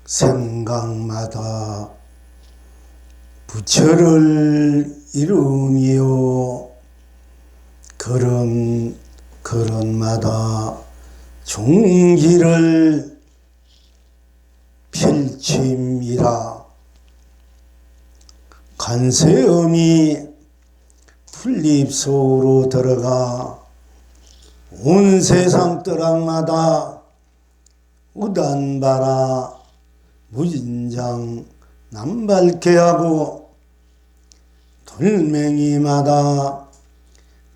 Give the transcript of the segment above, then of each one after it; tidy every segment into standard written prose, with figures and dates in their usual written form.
생각마다 부처를 이루며 걸음마다 종기를 펼침이라. 간세음이 풀잎 속으로 들어가 온 세상 떠락마다 우단바라 무진장 남발케 하고 돌멩이마다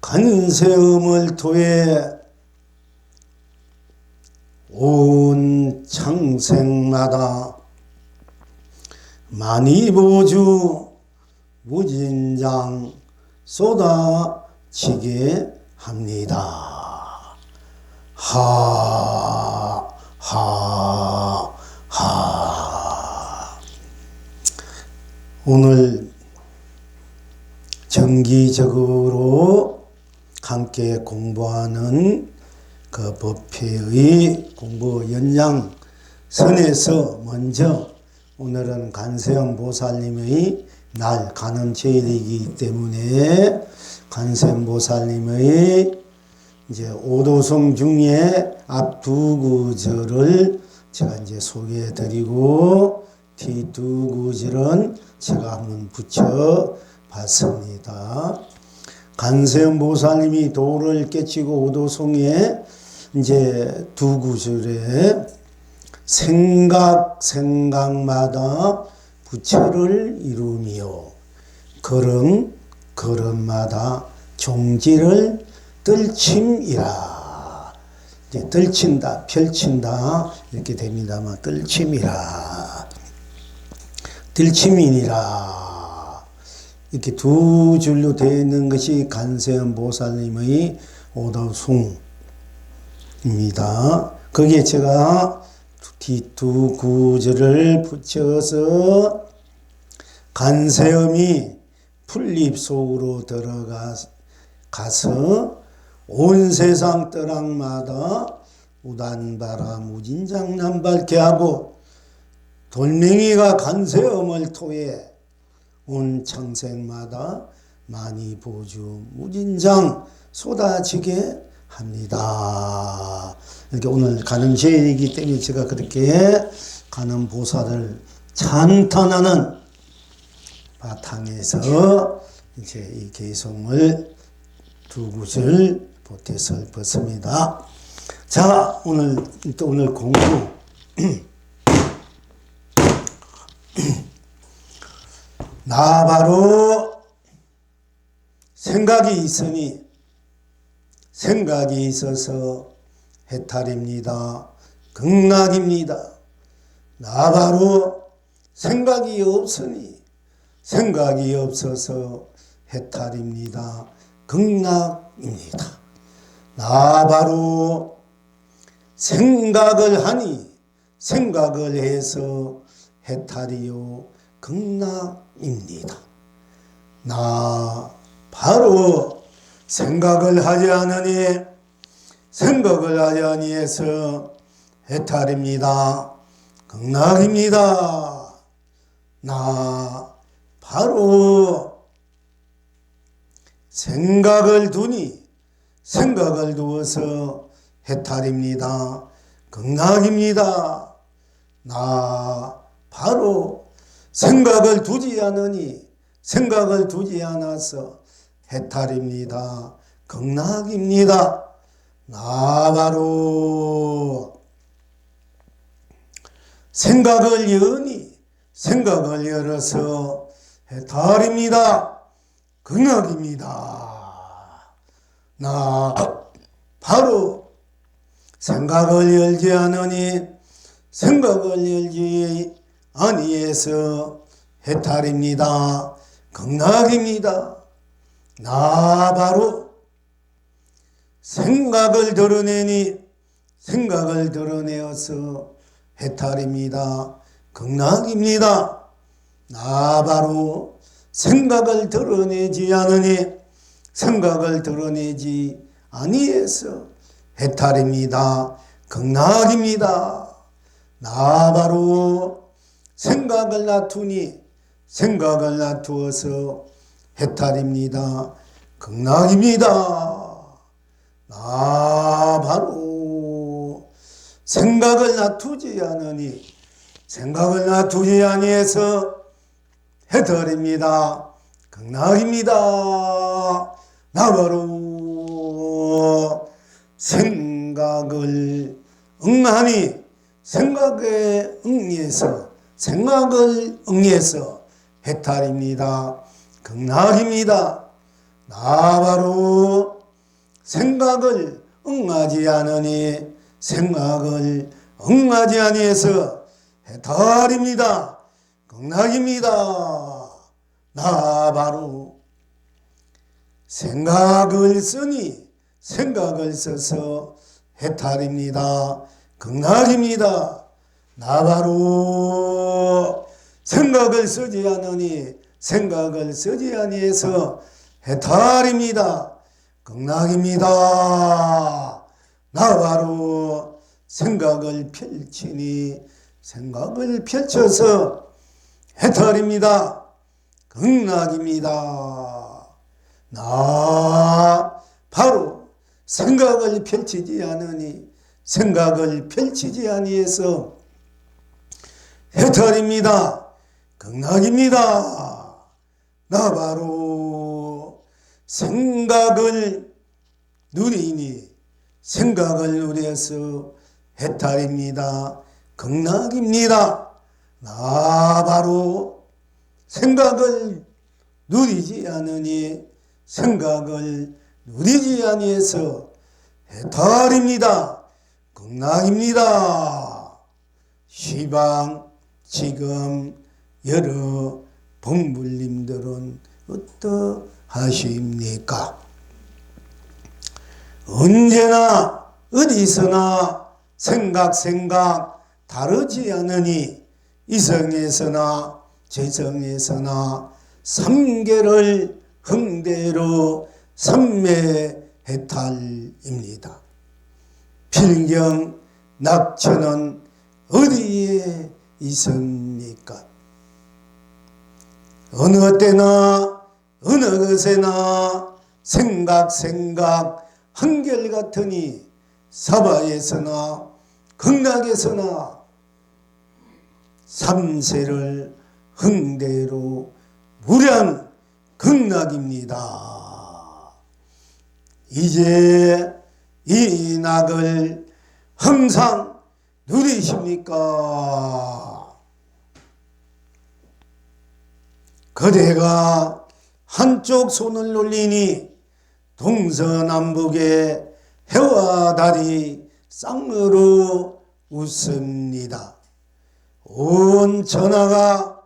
간세음을 토해 온 창생마다 만이보주 무진장 쏟아지게 합니다. 오늘 정기적으로 함께 공부하는 그 법회의 공부 연장선에서 먼저 오늘은 간세음 보살님의 날 간음제일이기 때문에 간세음 보살님의 이제 오도송 중에 앞 두 구절을 제가 이제 소개해 드리고 뒤 두 구절은 제가 한번 붙여 봤습니다. 간세음 보살님이 도를 깨치고 오도송에 이제 두 구절에 생각마다 부처를 이루며 걸음마다 종지를 떨침이라. 이제 떨친다, 펼친다 이렇게 됩니다만 떨침이라, 떨침이니라 이렇게 두 줄로 되어 있는 것이 간세음 보살님의 오도송입니다. 거기에 제가 뒤 두 구절을 붙여서 간세음이 풀잎 속으로 들어가서 온 세상 떠락마다 우단바라 무진장 남발케 하고 돌멩이가 간세음을 토해 온 창생마다 만이보주 무진장 쏟아지게 합니다. 이렇게 오늘 간음제일이기 때문에 제가 그렇게 간음보살을 찬탄하는 바탕에서 이제 이 개송을 두 구절 보태서 읊었습니다. 자, 오늘 공부 나 바로 생각이 있어서 해탈입니다. 극락입니다. 나 바로 생각이 없어서 해탈입니다. 극락입니다. 나 바로 생각을 해서 해탈이요 극락입니다. 나 바로 생각을 하지 아니해서 해탈입니다. 극락입니다. 나 바로 생각을 두어서 해탈입니다. 극락입니다. 나 바로 생각을 두지 않아서 해탈입니다. 극락입니다. 나 바로 생각을 열어서 해탈입니다. 극락입니다. 나 바로 생각을 열지 아니해서 해탈입니다. 극락입니다. 나 바로 생각을 드러내어서 해탈입니다. 극락입니다. 나 바로 생각을 드러내지 아니해서 해탈입니다. 극락입니다. 나 바로 생각을 놔두니 생각을 놔두어서 해탈입니다. 극락입니다. 나 바로 생각을 놔두지 않으니 생각을 놔두지 아니해서 해탈입니다. 극락입니다. 나 바로 생각을 응하니 생각에 생각을 응해서 해탈입니다. 극락입니다. 나 바로 생각을 응하지 않으니 생각을 응하지 아니해서 해탈입니다. 극락입니다. 나 바로 생각을 쓰니 생각을 써서 해탈입니다. 극락입니다. 나 바로 생각을 쓰지 않으니 생각을 쓰지 아니해서 해탈입니다. 극락입니다. 나 바로 생각을 펼치니 생각을 펼쳐서 해탈입니다. 극락입니다. 나 바로 생각을 펼치지 않으니 생각을 펼치지 아니해서 해탈입니다. 극락입니다. 나 바로 생각을 누리니 생각을 누려서 해탈입니다. 극락입니다. 나 바로 생각을 누리지 않으니 생각을 누리지 아니해서 해탈입니다. 극락입니다. 시방 지금 여러 법물님들은 어떠하십니까? 언제나 어디서나 생각 다르지 않으니 이성에서나 재성에서나 삼계를 흥대로 삼매해탈입니다. 필경 낙천은 어디에 있습니까? 어느 때나 어느 것에나 생각 한결같으니 사바에서나 극락에서나 삼세를 흥대로 무량 극락입니다. 이제 이 낙을 항상 누리십니까? 그대가 한쪽 손을 올리니 동서남북의 해와 달이 쌍으로 웃습니다. 온 천하가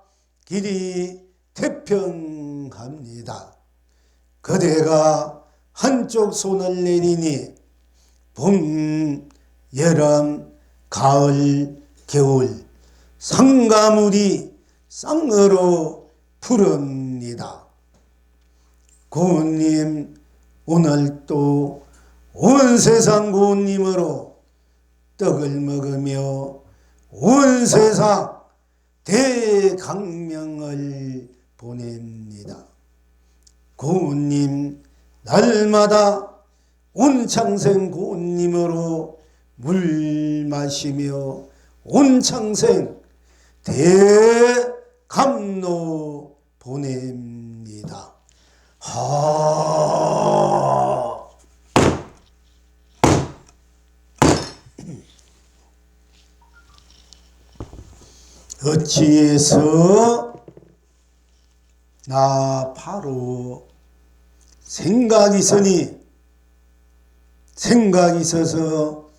길이 태평합니다. 그대가 한쪽 손을 내리니 봄, 여름, 가을, 겨울 상가물이 쌍으로 푸릅니다. 고운님 오늘 또 온 세상 고운님으로 떡을 먹으며 온 세상 대강명을 보냅니다. 고운님 날마다 온창생 고운님으로 물 마시며 온창생 대감로 보냅니다. 어찌해서 나 바로 생각이 있으니 생각이 있어서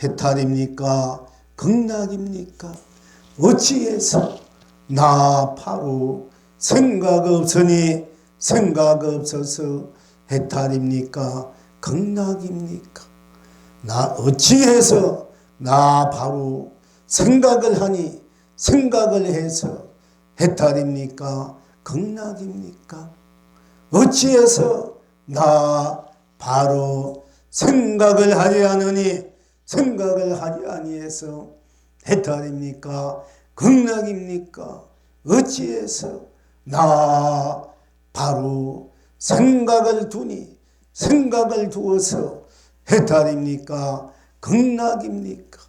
해탈입니까? 극락입니까? 어찌해서 나 바로 생각 없으니 생각 없어서 해탈입니까? 극락입니까? 나 어찌해서 나 바로 생각을 하니 생각을 해서 해탈입니까? 극락입니까? 어찌해서 나 바로 생각을 하지 않으니 생각을 하지 아니해서 해탈입니까? 극락입니까? 어찌해서 나 바로 생각을 두니 생각을 두어서 해탈입니까? 극락입니까?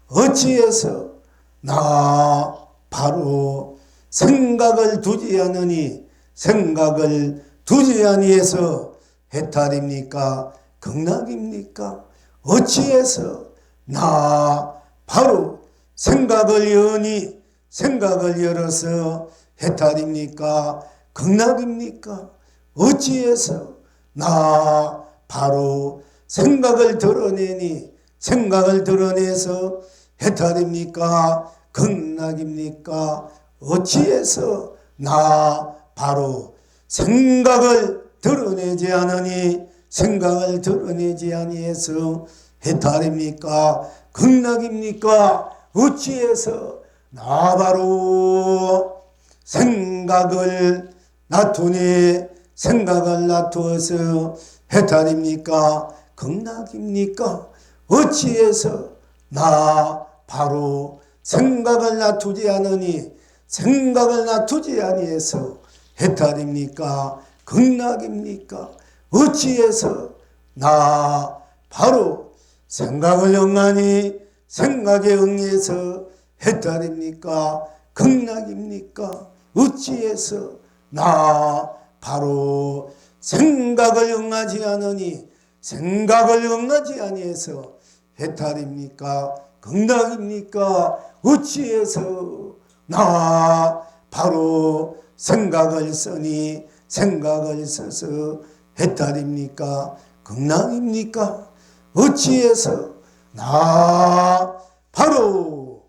어찌해서 나 바로 생각을 두지 않으니 생각을 두지 아니해서 해탈입니까? 극락입니까? 어찌해서 나 바로 생각을 여니 생각을 열어서 해탈입니까? 극락입니까? 어찌해서 나 바로 생각을 드러내니 생각을 드러내서 해탈입니까? 극락입니까? 어찌해서 나 바로 생각을 드러내지 않으니 생각을 드러내지 아니해서 해탈입니까? 극락입니까? 어찌해서 나 바로 생각을 놔두니 생각을 놔두어서 해탈입니까? 극락입니까? 어찌해서 나 바로 생각을 놔두지 않으니 생각을 놔두지 아니해서 해탈입니까? 극락입니까? 어찌해서 나 바로 생각을 응하니 생각에 응해서 해탈입니까? 극락입니까? 어찌해서 나 바로 생각을 응하지 않으니 생각을 응하지 아니해서 해탈입니까? 극락입니까? 어찌해서 나 바로 생각을 쓰니 생각을 써서 해탈입니까? 극락입니까? 어찌해서 나 바로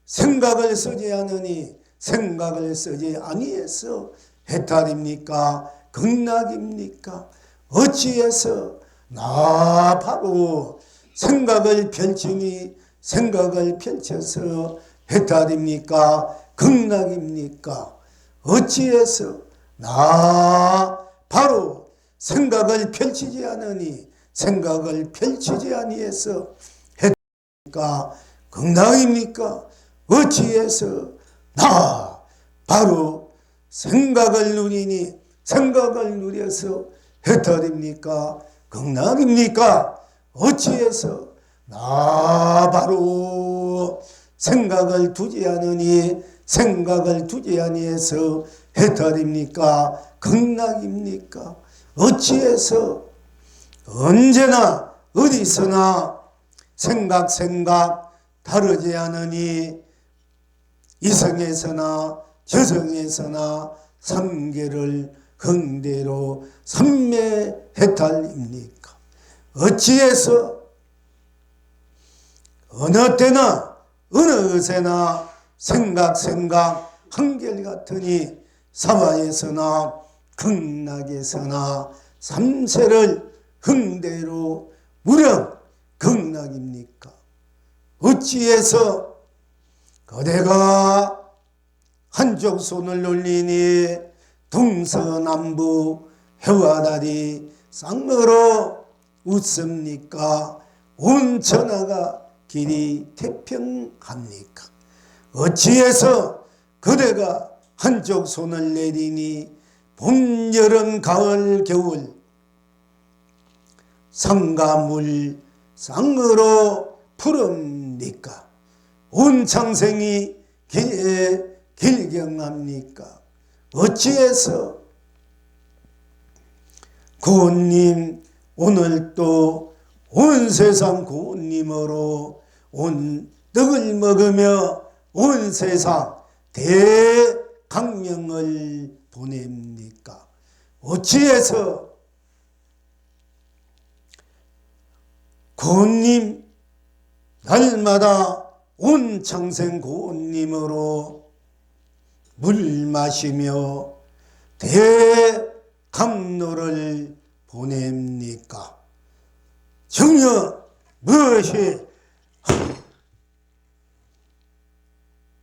생각을 쓰지 않으니 생각을 쓰지 아니해서 해탈입니까? 극락입니까? 어찌해서 나 바로 생각을 펼치니 생각을 펼쳐서 해탈입니까? 극락입니까? 어찌해서 나 바로 생각을 펼치지 않으니 생각을 펼치지 아니해서 해탈입니까? 극락입니까? 어찌해서 나 바로 생각을 누리니 생각을 누려서 해탈입니까? 극락입니까? 어찌해서 나 바로 생각을 두지 않으니 생각을 두지 아니해서 해탈입니까? 극락입니까? 어찌해서 언제나 어디서나 생각 다르지 않으니 이성에서나 저성에서나 삼계를 긍대로 삼매해탈입니까? 어찌해서 어느 때나 어느 것에나 생각 한결같으니 사바에서나 극락에서나 삼세를 흥대로 무력 극락입니까? 어찌해서 그대가 한쪽 손을 올리니 동서남북 해와 달이 쌍으로 웃습니까? 온 천하가 길이 태평합니까? 어찌해서 그대가 한쪽 손을 내리니 봄, 여름, 가을, 겨울 상가물 쌍으로 푸릅니까? 온 창생이 길경합니까? 어찌해서 고운님 오늘 또 온 세상 고운님으로 온 떡을 먹으며 온 세상 대강령을 보냅니까? 어찌해서 고운님 날마다 온 창생 고운님으로 물 마시며 대강로를 보냅니까? 정녕 무엇이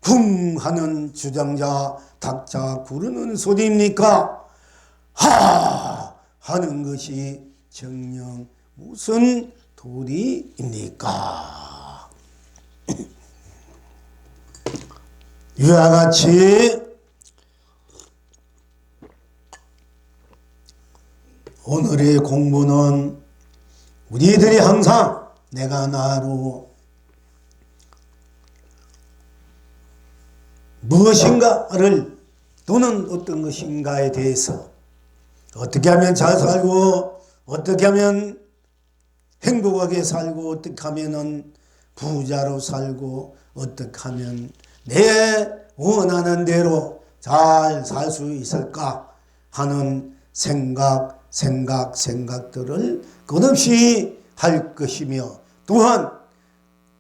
궁하는 주장자 닥자 구르는 소리입니까? 하 하는 것이 정녕 무슨 도리입니까? 이와 같이 오늘의 공부는 우리들이 항상 내가 나로 무엇인가를 또는 어떤 것인가에 대해서 어떻게 하면 잘 살고 어떻게 하면 행복하게 살고 어떻게 하면 부자로 살고 어떻게 하면 내 원하는 대로 잘 살 수 있을까 하는 생각들을 끝없이 할 것이며 또한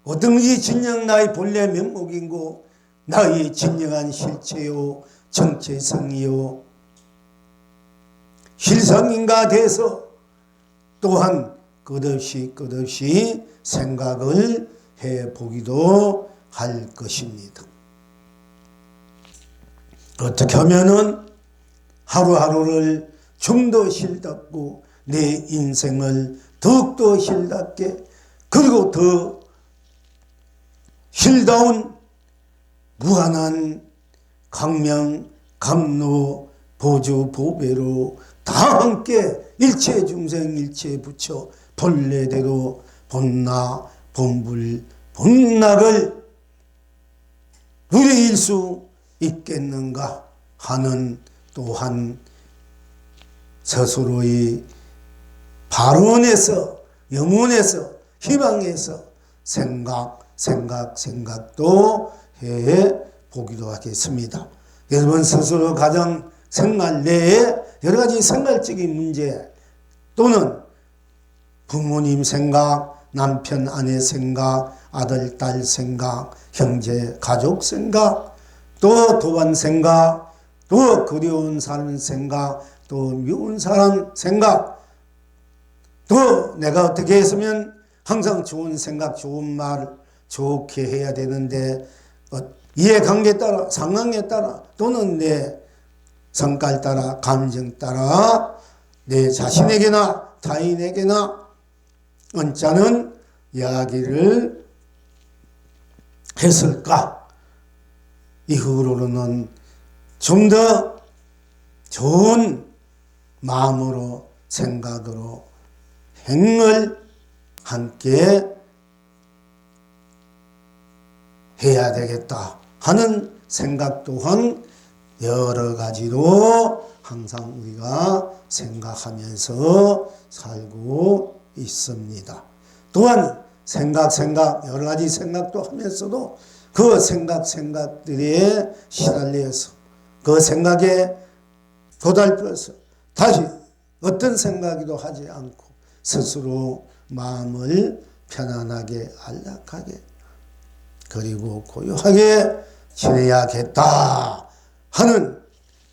어떤 것이 진정 나의 본래 면목이고 나의 진정한 실체요 정체성이요 실성인가 돼서 또한 끝없이 생각을 해보기도 할 것입니다. 어떻게 하면은 하루하루를 좀 더 실답고 내 인생을 더욱더 실답게 그리고 더 실다운 무한한 강명, 감로, 보주, 보배로 다 함께 일체 중생, 일체 부처, 본래대로 본나, 본불, 본락을 누릴 수 있겠는가 하는 또한 스스로의 발언에서 영혼에서 희망에서 생각도 해보기도 하겠습니다. 여러분 스스로 가정 생활 내에 여러 가지 생활적인 문제 또는 부모님 생각, 남편 아내 생각, 아들 딸 생각, 형제 가족 생각, 또 도반 생각, 또 그리운 사람 생각, 또 미운 사람 생각, 또 내가 어떻게 했으면 항상 좋은 생각, 좋은 말, 좋게 해야 되는데 이해관계에 따라, 상황에 따라 또는 내 성깔 따라, 감정 따라 내 자신에게나 타인에게나 언짢은 이야기를 했을까? 이후로는 좀 더 좋은 마음으로 생각으로 행을 함께 해야 되겠다 하는 생각 또한 여러 가지로 항상 우리가 생각하면서 살고 있습니다. 또한 여러 가지 생각도 하면서도 그 생각들에 시달려서 그 생각에 도달해서 다시 어떤 생각이도 하지 않고 스스로 마음을 편안하게 안락하게 그리고 고요하게 지내야겠다 하는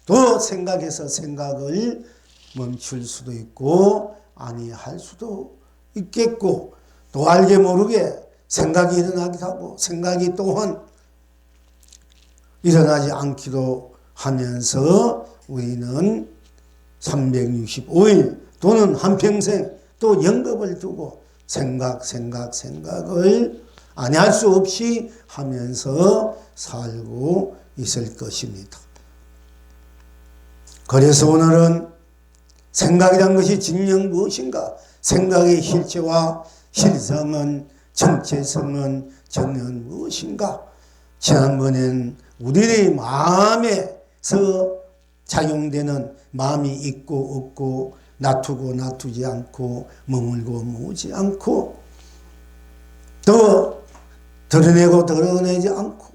또 생각에서 생각을 멈출 수도 있고 아니할 수도 있겠고 또 알게 모르게 생각이 일어나기도 하고 생각이 또한 일어나지 않기도 하면서 우리는 365일 또는 한평생 또 영겁을 두고 생각을 아니할 수 없이 하면서 살고 있을 것입니다. 그래서 오늘은 생각이란 것이 진정 무엇인가? 생각의 실체와 실성은 정체성은 정은 무엇인가? 지난번엔 우리의 마음에서 작용되는 마음이 있고 없고 놔두고 놔두지 않고 머물고 머무지 않고 또 드러내고 드러내지 않고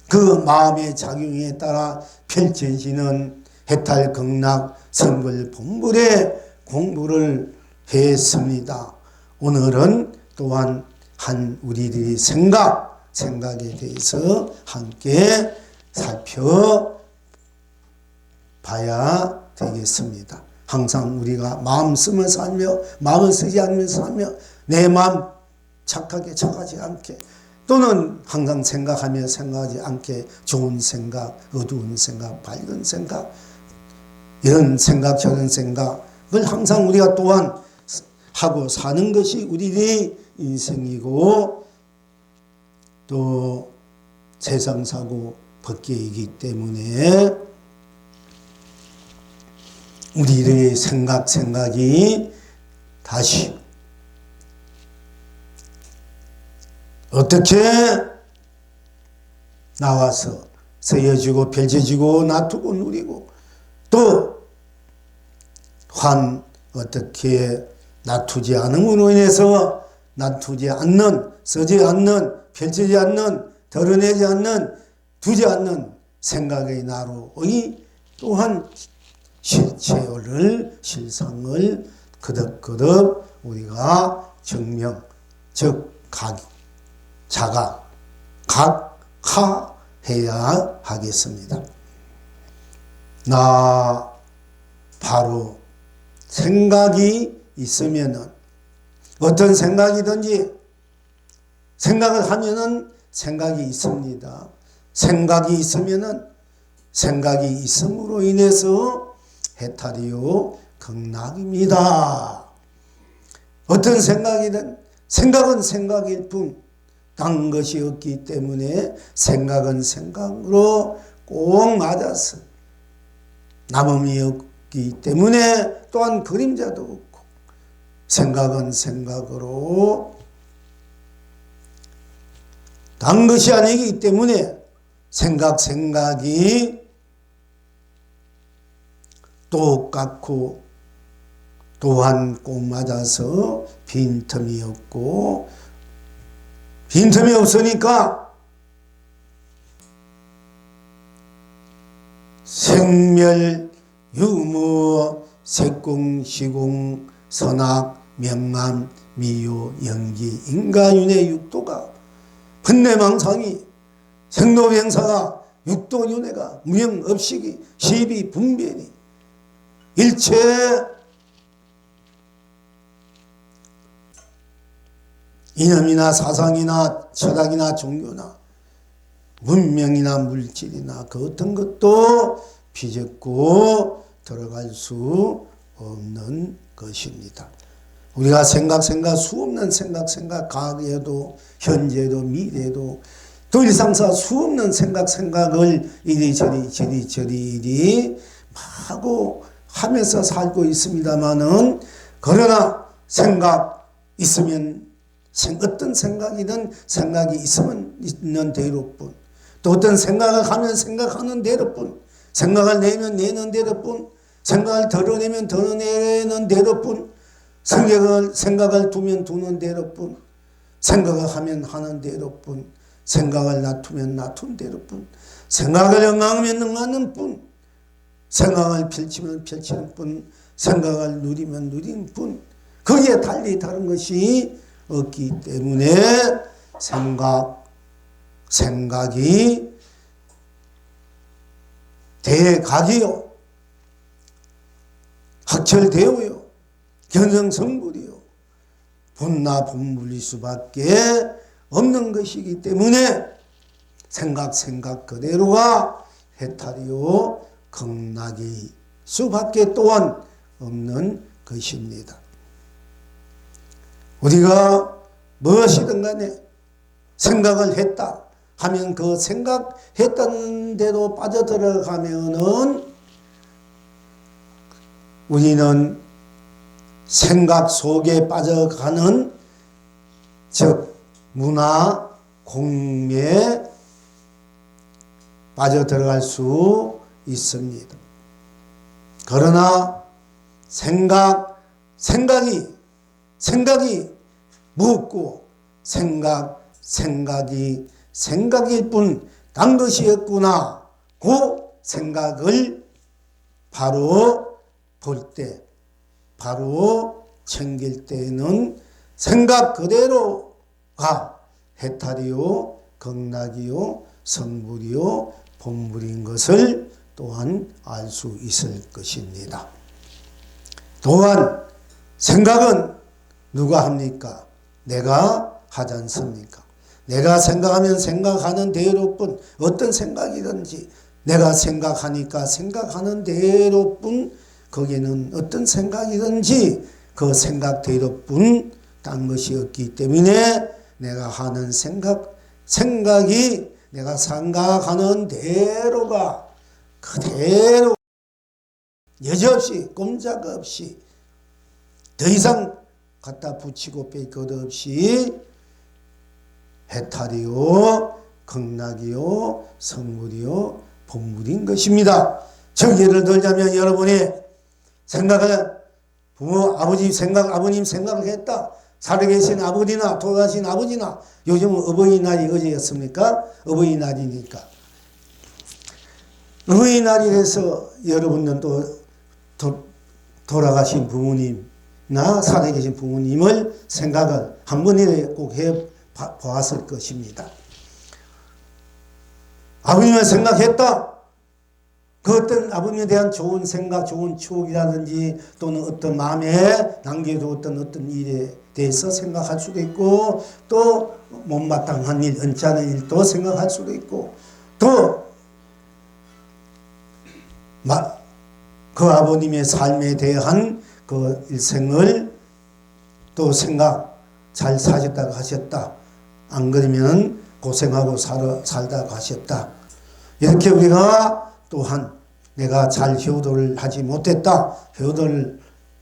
그 마음의 작용에 따라 펼쳐지는 해탈 극락 성불 본불의 공부를 했습니다. 오늘은 또한 한 우리들이 생각에 대해서 함께 살펴봐야 되겠습니다. 항상 우리가 마음 쓰며 살며 마음을 쓰지 않으면서 살며 내 마음 착하지 않게 또는 항상 생각하지 않게 좋은 생각, 어두운 생각, 밝은 생각 이런 생각 저런 생각을 항상 우리가 또한 하고 사는 것이 우리의 인생이고 또 세상사고 법계이기 때문에 우리의 생각이 다시 어떻게 나와서 서여지고 펼쳐지고 놔두고 누리고 또 어떻게 놔두지 않음으로 인해서 놔두지 않는, 서지 않는, 펼치지 않는, 드러내지 않는, 두지 않는 생각의 나로의 또한 실상을 그득그득 우리가 증명, 즉 각하해야 하겠습니다. 나 바로 생각이 있으면은 어떤 생각이든지 생각을 하면은 생각이 있습니다. 생각이 있으면은 생각이 있음으로 인해서 해탈이요 극락입니다. 어떤 생각이든 생각은 생각일 뿐 딴 것이 없기 때문에 생각은 생각으로 꼭 맞아서 남음이 없기 때문에 또한 그림자도 없고 생각은 생각으로 딴 것이 아니기 때문에 생각이 똑같고 또한 꼭 맞아서 빈틈이 없고 빈틈이 없으니까 생멸, 유무, 색공, 시공, 선악, 명암, 미유, 연기, 인가윤회 육도가 분내망상이 생로병사가 육도윤회가 무형업식이 시비 분별이 일체 이념이나 사상이나 철학이나 종교나 문명이나 물질이나 그 어떤 것도 비집고 들어갈 수 없는 것입니다. 우리가 생각 수없는 생각 과거에도 현재도 미래도 또 일상사 수없는 생각을 이리저리 마구 하면서 살고 있습니다마는 그러나 생각 있으면 어떤 생각이든 생각이 있으면 있는 대로뿐 또 어떤 생각을 하면 생각하는 대로뿐 생각을 내면 내는 대로뿐 생각을 덜어내면 덜어내는 대로뿐 생각을 두면 두는 대로뿐 생각을 하면 하는 대로뿐 생각을 놔두면 놔둔 대로뿐 생각을 응하면 응하는 뿐 생각을 펼치면 펼치는 뿐 생각을 누리면 누리는 뿐 거기에 달리 다른 것이 없기 때문에 생각이 대각이요 학철대오요 견성성불이요 본나 본물일 수밖에 없는 것이기 때문에 생각 그대로가 해탈이요 극락일 수밖에 또한 없는 것입니다. 우리가 무엇이든 간에 생각을 했다 하면 그 생각했다는 대로 빠져들어가면은 우리는 생각 속에 빠져가는 즉 문화 공매에 빠져들어갈 수 있습니다. 그러나 생각이 무엇고 생각일 뿐 딴 것이 없구나. 그 생각을 바로 볼 때, 바로 챙길 때에는 생각 그대로가 해탈이요, 극락이요, 성불이요, 본불인 것을 또한 알 수 있을 것입니다. 또한 생각은 누가 합니까? 내가 하지 않습니까? 내가 생각하면 생각하는 대로뿐 어떤 생각이든지 내가 생각하니까 생각하는 대로뿐 거기에는 어떤 생각이든지 그 생각대로뿐 딴 것이 없기 때문에 내가 하는 생각이 내가 생각하는 대로가 그대로 여지없이 꼼짝없이 더 이상 갖다 붙이고 뺄 것 없이 해탈이요 극락이요 성물이요 본물인 것입니다. 즉 예를 들자면 여러분이 생각을 부모 아버지 생각 아버님 생각을 했다. 살아계신 아버지나 돌아가신 아버지나 요즘은 어버이날이 어제였습니까? 어버이날이니까 어버이날이라서 여러분은 또 돌아가신 부모님이나 살아계신 부모님을 생각을 한 번이라도 꼭 해보았을 것입니다. 아버님을 생각했다. 그 어떤 아버님에 대한 좋은 생각, 좋은 추억이라든지 또는 어떤 마음에 남겨두었던 어떤 일에 대해서 생각할 수도 있고 또 못마땅한 일, 언짢은 일도 생각할 수도 있고 또 그 아버님의 삶에 대한 그 일생을 또 생각 잘 사셨다 가셨다. 안 그러면 고생하고 살다 가셨다. 이렇게 우리가 또한 내가 잘 효도를 하지 못했다. 효도를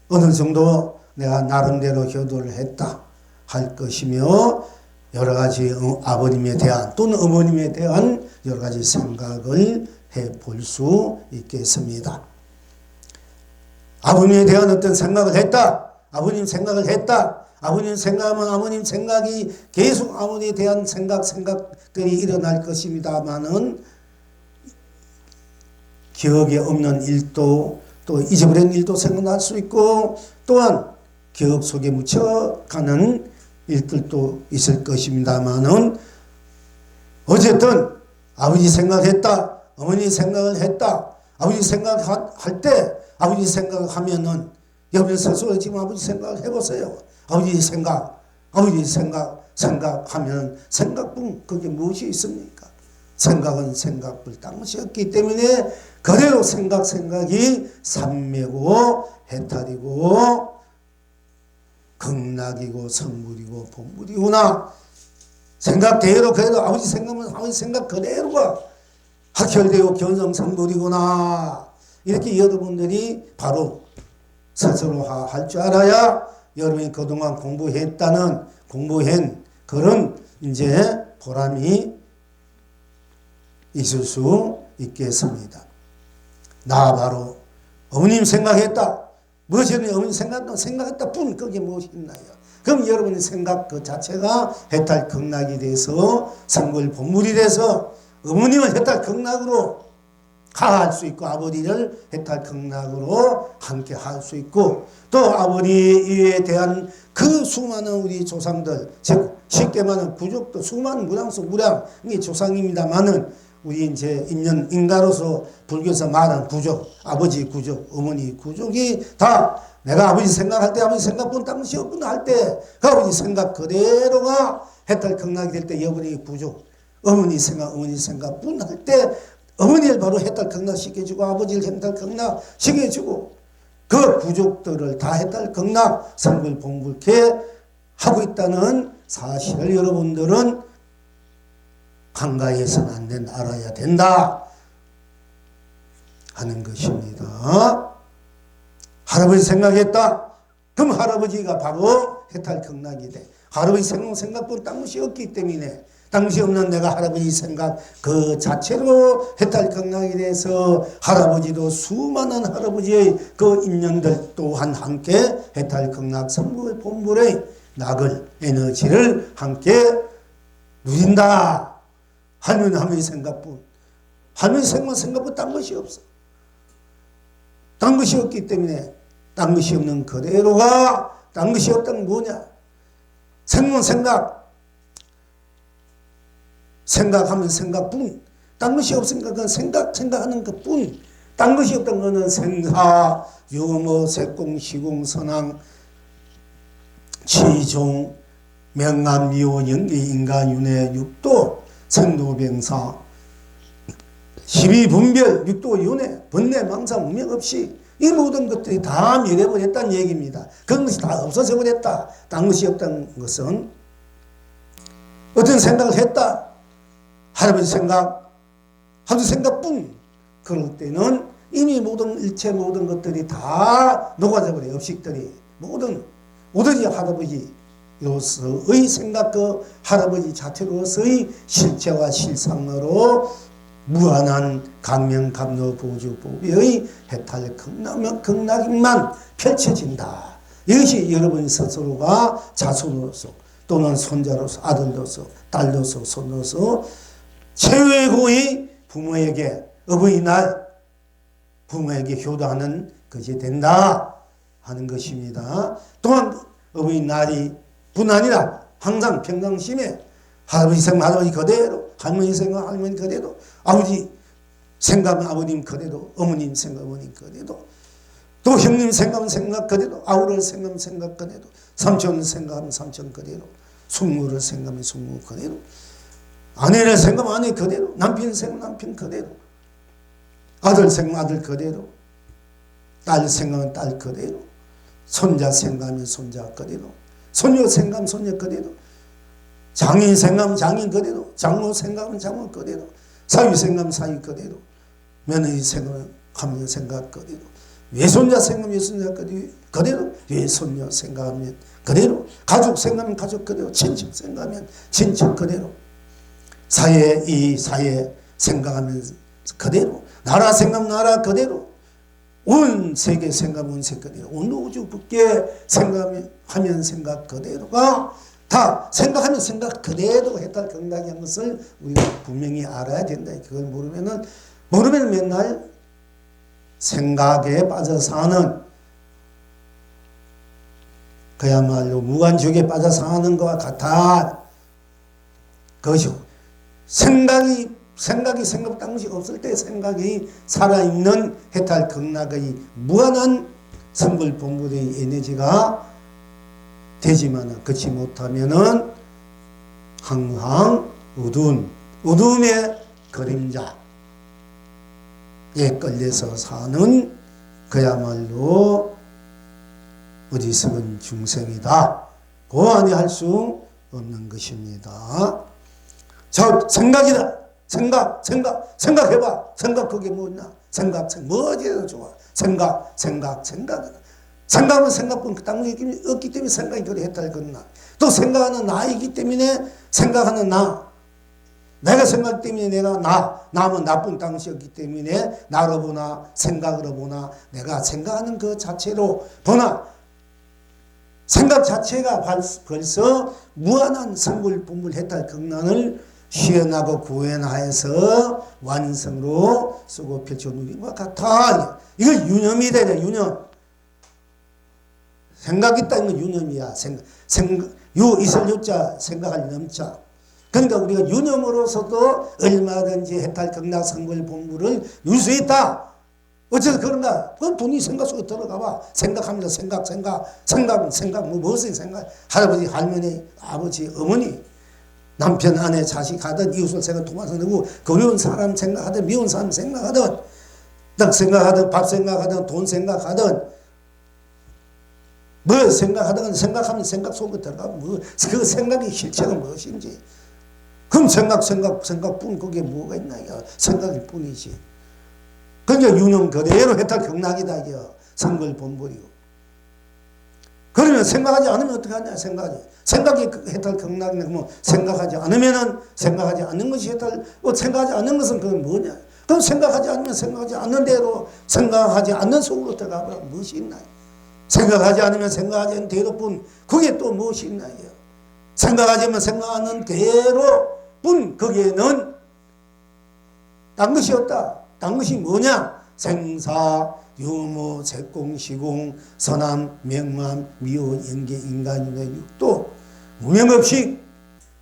어느 정도 내가 나름대로 효도를 했다 할 것이며 여러 가지 아버님에 대한 또는 어머님에 대한 여러 가지 생각을 해볼 수 있겠습니다. 아버님에 대한 어떤 생각을 했다. 아버님 생각을 했다. 아버님 생각하면 아버님 생각이 계속 아버님에 대한 생각들이 일어날 것입니다만은 기억에 없는 일도 또 잊어버린 일도 생각날 수 있고 또한 기억 속에 묻혀가는 일들도 있을 것입니다만은 어쨌든 아버지 생각했다. 어머니 생각을 했다. 아버지 생각할 때 아버지 생각하면은 여러분 스스로 지금 아버지 생각을 해보세요. 아버지 생각하면 생각뿐 그게 무엇이 있습니까? 생각은 생각불 땅것이 없기 때문에 그대로 생각이 삼매고 해탈이고 극락이고 성물이고 본물이구나. 생각대로 그래도 아버지 생각은 아버지 생각 그대로가 확혈되고 견성성물이구나. 이렇게 여러분들이 바로 스스로 할 줄 알아야 여러분이 그동안 공부한 그런 이제 보람이 있을 수 있겠습니다. 나 바로 어머님 생각했다. 무엇이든 어머님 생각했다 뿐 그게 무엇이 있나요? 그럼 여러분의 생각 그 자체가 해탈 극락이 돼서 성불 본물이 돼서 어머님을 해탈 극락으로 가할 수 있고 아버지를 해탈 극락으로 함께 할 수 있고 또 아버지에 대한 그 수많은 우리 조상들 즉 쉽게 말하면 부족도 수많은 무량이 조상입니다만은 우리 이제 인간으로서 불교에서 말하는 구족, 아버지 구족, 어머니 구족이 다 내가 아버지 생각할 때 아버지 생각뿐 딴 것이 없구나 할 때 그 아버지 생각 그대로가 해탈 극락이 될 때 여러분이 구족, 어머니 생각뿐 할 때 어머니를 바로 해탈 극락 시켜주고 아버지를 해탈 극락 시켜주고 그 부족들을 다 해탈 극락 성불 본불케 하고 있다는 사실을 여러분들은 간과해서는 안 된다, 알아야 된다 하는 것입니다. 할아버지 생각했다. 그럼 할아버지가 바로 해탈 극락이 돼. 할아버지 생각뿐 딴 것이 없기 때문에 당시 없는 내가 할아버지 생각 그 자체로 해탈 극락이 돼서 할아버지도 수많은 할아버지의 그 인연들 또한 함께 해탈 극락 성불 본불의 낙을 에너지를 함께 누린다. 할머니 생각뿐. 할머니 생각뿐 딴 것이 없어. 딴 것이 없기 때문에 딴 것이 없는 그대로가 딴 것이 없다는 뭐냐? 생각하면 생각뿐. 딴 것이 없으니까 그건 생각하는 것뿐. 딴 것이 없다는 것은 생사, 유무, 색공, 시공, 선왕, 취종, 명암, 미호, 연기, 인간, 윤회, 육도, 생로병사, 십이분별, 육도, 윤회, 번뇌, 망상, 무명 없이 이 모든 것들이 다 멸해버렸다는 얘기입니다. 그런 것이 다 없어져 버렸다. 딴 것이 없다는 것은 어떤 생각을 했다. 할아버지 생각, 할아버지 생각뿐. 그럴 때는 이미 일체 모든 것들이 다 녹아져 버려요. 업식들이. 모든 오로지 할아버지로서의 생각, 그 할아버지 자체로서의 실체와 실상으로 무한한 강명감로 보조법의 해탈 극락만 펼쳐진다. 이것이 여러분 스스로가 자손으로서 또는 손자로서 아들로서 딸로서 손으로서 최고의 부모에게 어버이날 부모에게 효도하는 것이 된다 하는 것입니다. 또한 어버이날이 뿐 아니라 항상 평상심에 할아버지 생각 할아버지 그대로, 할머니 생각 할머니 그대로, 아버지 생각은 아버님 그대로, 어머님 생각 어머님 그대로, 또 형님 생각은 생각 그대로, 아우를 생각은 생각 그대로, 삼촌 생각하면 삼촌 그대로, 숙모를 생각하면 숙모 그대로, 아내를 생각하면 아내 그대로, 남편 생각하면 남편 그대로, 아들 생각하면 아들 그대로, 딸 생각하면 딸 그대로, 손자 생각하면 손자 그대로, 손녀 생각하면 손녀 그대로, 장인 생각하면 장인 그대로, 장모 생각하면 장모 그대로, 사위 생각하면 사위 그대로, 며느리 생각하면 생각 그대로, 외손자 생각하면 외손자 그대로, 외손녀 생각하면 그대로, 가족 생각하면 가족 그대로, 친척 생각하면 친척 그대로, 이 사회 생각하면 그대로, 나라 생각하면 나라 그대로, 온 세계 생각하면 온 세계 그대로, 온 우주 밖에 생각하면 생각 그대로가 다 생각하면 생각 그대로 해탈 극락이라는 것을 우리가 분명히 알아야 된다. 그걸 모르면 맨날 생각에 빠져 사는, 그야말로 무간죽에 빠져 사는 것과 같아. 그것이고, 생각 당시 없을 때 생각이 살아있는 해탈 극락의 무한한 성불 본불의 에너지가 되지만 그렇지 못하면은 항상 어두움의 그림자에 끌려서 사는 그야말로 어리석은 중생이다. 그 아니할 수 없는 것입니다. 자, 생각이다. 생각해봐. 생각 그게 뭐냐? 뭐지도 좋아. 생각은 생각뿐 당연히 없기 때문에 생각이 그래 해탈 극락. 또 생각하는 나이기 때문에 생각하는 나. 내가 생각 때문에 내가 나면 나쁜 당시였기 때문에 나로 보나 생각으로 보나 내가 생각하는 그 자체로 보나 생각 자체가 벌써 무한한 성불 분불 해탈 극락을 시연하고 구현하여서 완성으로 쓰고 펼쳐놓은 것 같아. 이걸 유념이 되네. 유념. 생각 있다는 건 유념이야. 있을 유자, 생각할 염자. 그러니까 우리가 유념으로서도 얼마든지 해탈 극락 성불 본물을 누릴 수 있다. 어째서 그런가? 그건 본인 생각 속에 들어가봐. 생각하면서 생각, 무엇을 생각? 할아버지, 할머니, 아버지, 어머니, 남편, 아내, 자식 하든 이웃을 생각, 도와서 되고, 그리운 사람 생각하든, 미운 사람 생각하든, 떡 생각하든, 밥 생각하든, 돈 생각하든, 뭐 생각하든 생각하면 생각 속에 들어가면 그 생각의 실체가 무엇인지. 그럼 생각뿐 그게 뭐가 있나? 생각일 뿐이지. 그러니까 유념 그대로 해탈 극락이다. 성불 본불이고. 그러면 생각하지 않으면 어떻게 하냐? 생각이 해탈 극락이네. 그러면 생각하지 않는 것이 해탈, 생각하지 않는 것은 그건 뭐냐? 그럼 생각하지 않으면 생각하지 않는 대로 생각하지 않는 속으로 들어가면 무엇이 있나? 생각하지 않으면 생각하지 않는 대로뿐 그게 또 무엇이 있나요? 생각하지만 생각하는 대로뿐 거기에는 딴 것이 없다. 딴 것이 뭐냐? 생사, 유무, 색공, 시공, 선함, 명암, 미원, 연계, 인간윤회, 육도, 무명업식,